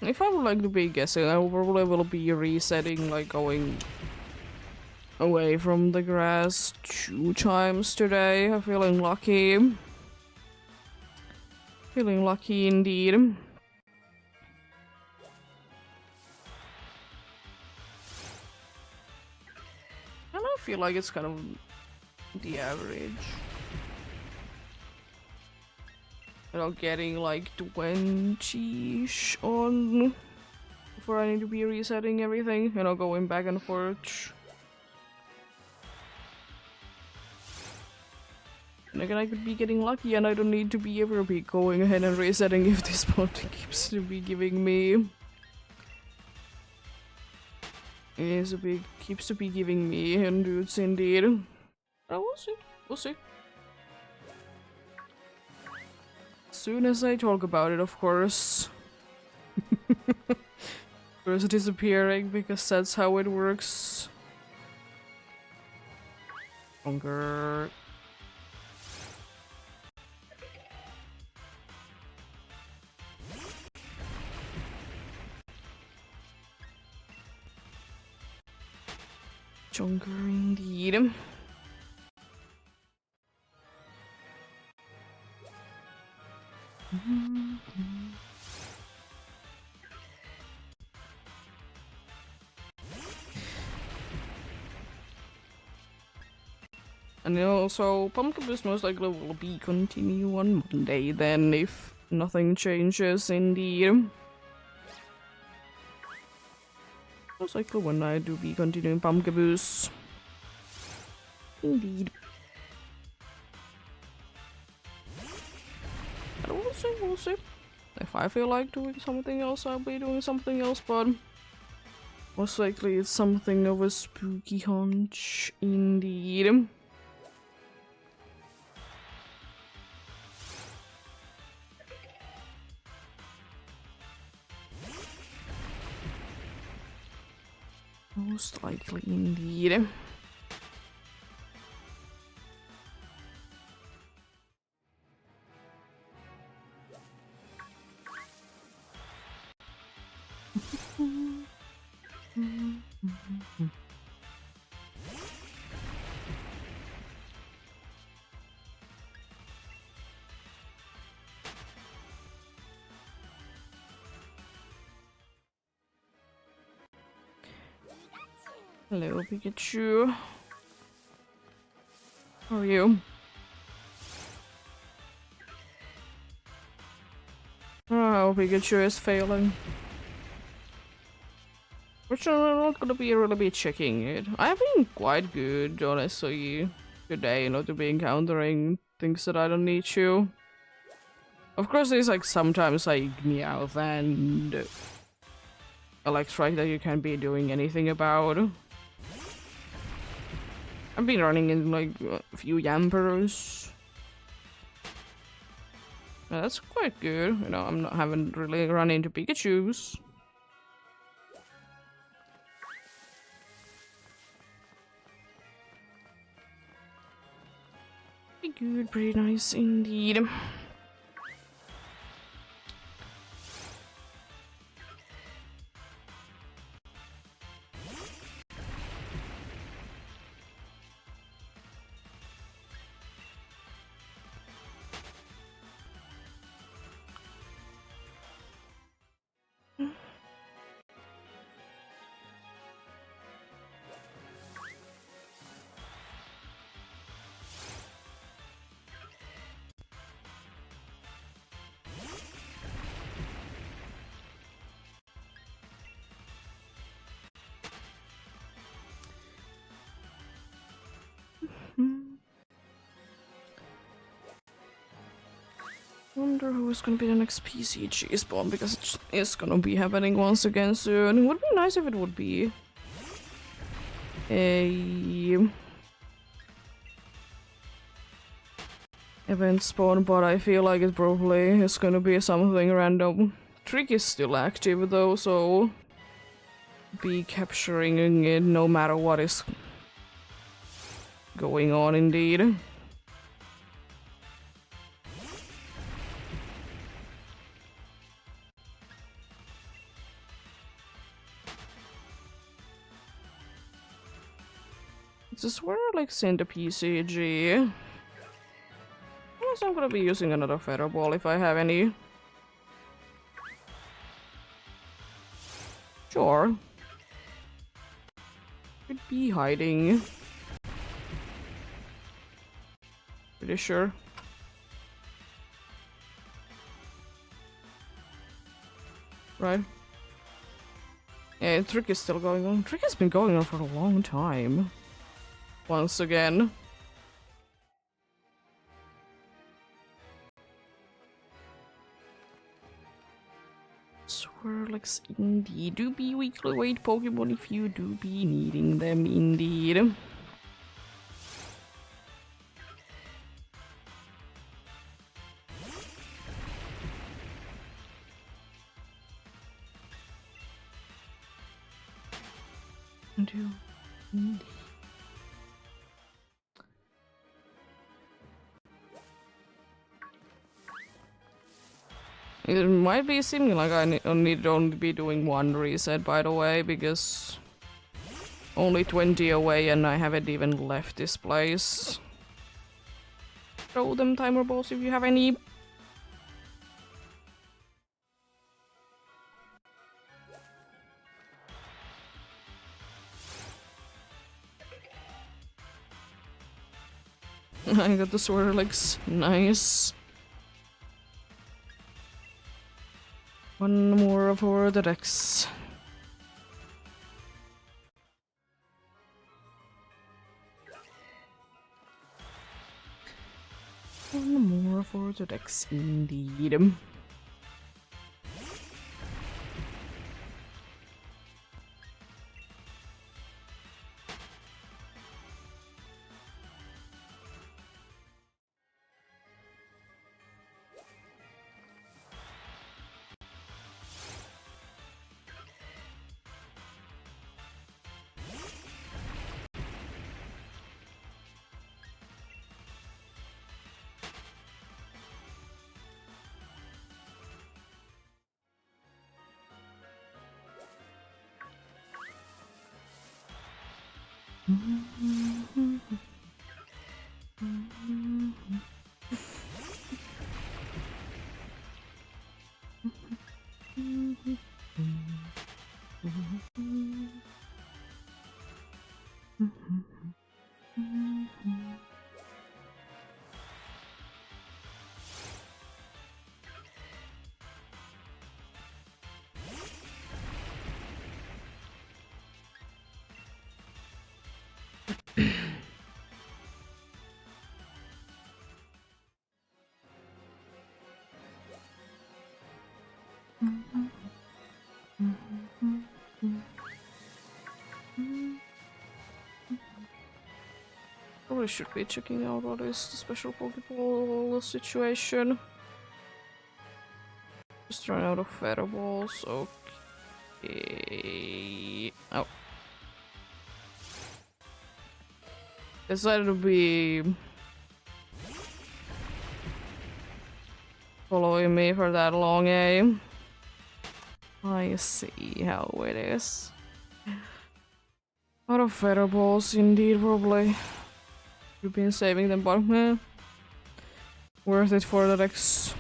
if I would like to be guessing, I probably will be resetting, like going away from the grass 2 times today. I'm feeling lucky. Feeling lucky indeed. feel like it's kind of the average. You know, getting like 20-ish on before I need to be resetting everything, you know, going back and forth. And again, I could be getting lucky and I don't need to be ever be going ahead and resetting if this mod keeps to be giving me. Keeps to be giving me, and dudes indeed. Oh, we'll see. We'll see. As soon as I talk about it, of course. First disappearing, because that's how it works. Longer. Junker indeed. And also, Pumpkin Boost most likely will be continue on Monday then, if nothing changes indeed. Most likely one night to be continuing Pumpkin Boost. Indeed. But we'll see, we'll see. If I feel like doing something else, I'll be doing something else, but most likely it's something of a spooky hunch indeed. Most likely indeed. Hello, Pikachu. How are you? Oh, Pikachu is failing. Which I'm not gonna be really be checking it. I've been quite good, honestly, today, to be encountering things that I don't need to. Of course, there's like sometimes like Meowth and Electrike that you can't be doing anything about. I've been running in like a few Yamperos. Yeah, that's quite good. Haven't really run into Pikachus. Pretty good, pretty nice indeed. Wonder who is gonna be the next PCG spawn, because it is gonna be happening once again soon. It would be nice if it would be a event spawn, but I feel like it probably is gonna be something random. Trick is still active though, so be capturing it no matter what is going on indeed. Is this where I like send a PCG? I guess I'm gonna be using another feather ball if I have any. Sure. Could be hiding. Pretty sure. Right? Yeah, the trick is still going on. Trick has been going on for a long time. Once again. Swirlix indeed. Do be weekly weight Pokemon if you do be needing them indeed. Do indeed. It might be seeming like I need to only be doing one reset, by the way, because only 20 away and I haven't even left this place. Throw them timer balls if you have any. I got the Swirlix. Nice. One more for the Dex. One more for the Dex, indeed. Probably should be checking out what is the special Pokeball situation. Just run out of feather balls. Okay. Oh. Decided to be following me for that long, eh? I see how it is. Out of feather balls, indeed, probably. You've been saving them, but worth it for the next.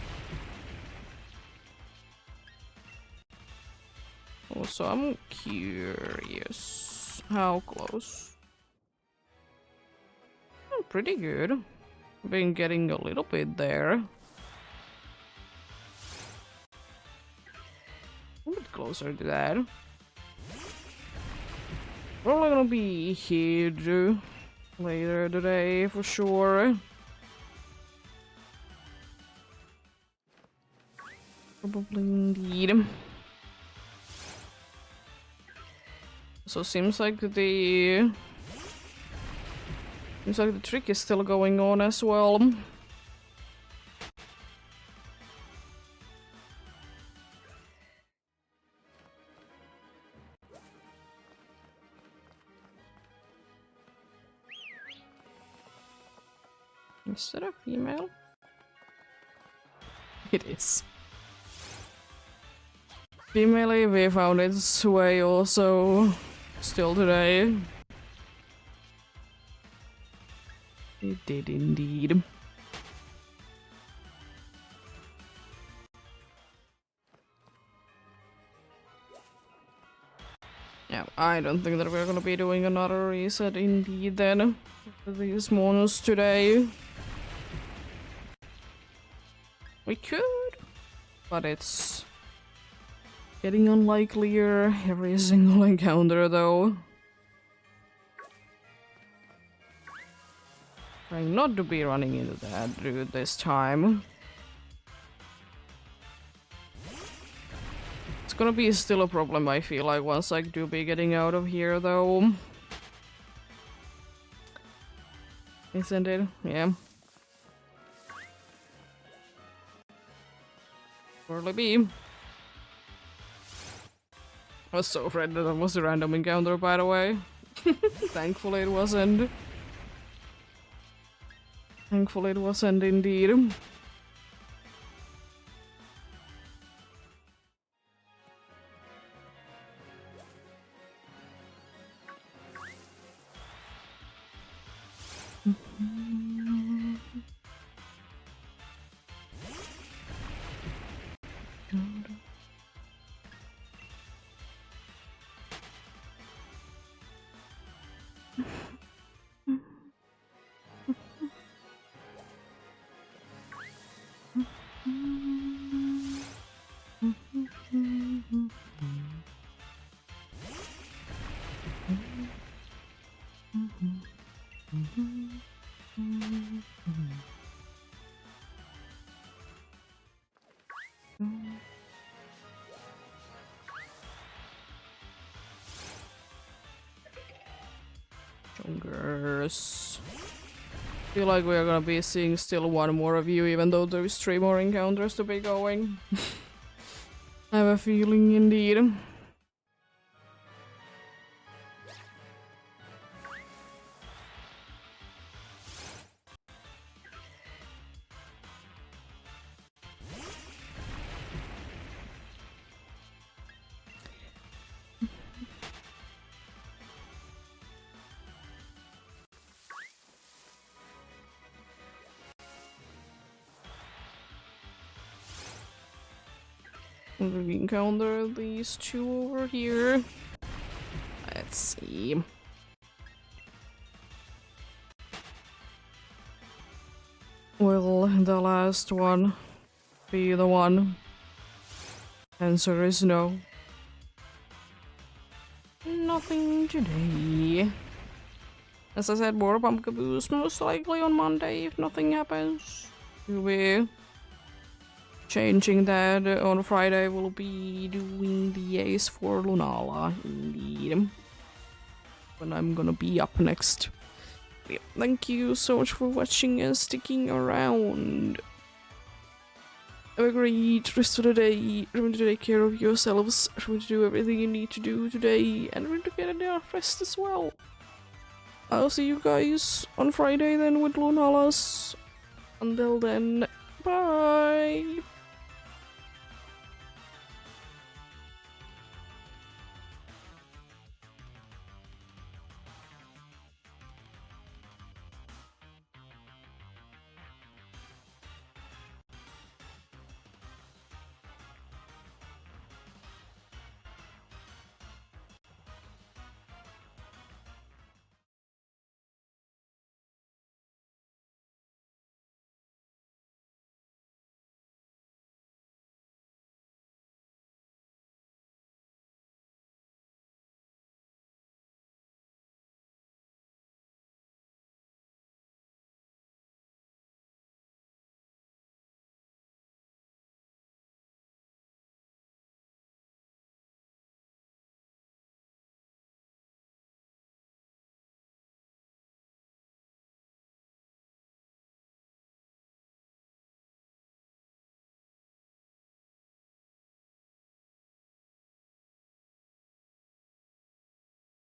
Also, I'm curious. How close? Pretty good. Been getting a little bit there. A bit closer to that. Probably gonna be huge later today for sure. Probably indeed. So seems like the trick is still going on as well. Is that a female? It is. Female we found its way also still today. It did indeed. Yeah, I don't think that we're gonna be doing another reset indeed then for these monos today. We could, but it's getting unlikelier every single encounter though. Trying not to be running into that dude this time. It's gonna be still a problem, I feel like, once I do be getting out of here though. Isn't it? Yeah. Surely be. I was so afraid that was a random encounter, by the way. Thankfully it wasn't. Thankfully it wasn't indeed. Chungers. Feel like we are gonna be seeing still one more of you, even though there is 3 more encounters to be going. I have a feeling indeed. We encounter these 2 over here. Let's see. Will the last one be the one? Answer is no. Nothing today. As I said, more pumpkaboos most likely on Monday if nothing happens. We'll be changing that on Friday. We'll be doing the ace for Lunala, indeed. When I'm gonna be up next. Yeah, thank you so much for watching and sticking around. Have a great rest of the day. Remember to take care of yourselves. Remember to do everything you need to do today. And remember to get enough rest as well. I'll see you guys on Friday then with Lunalas. Until then, bye!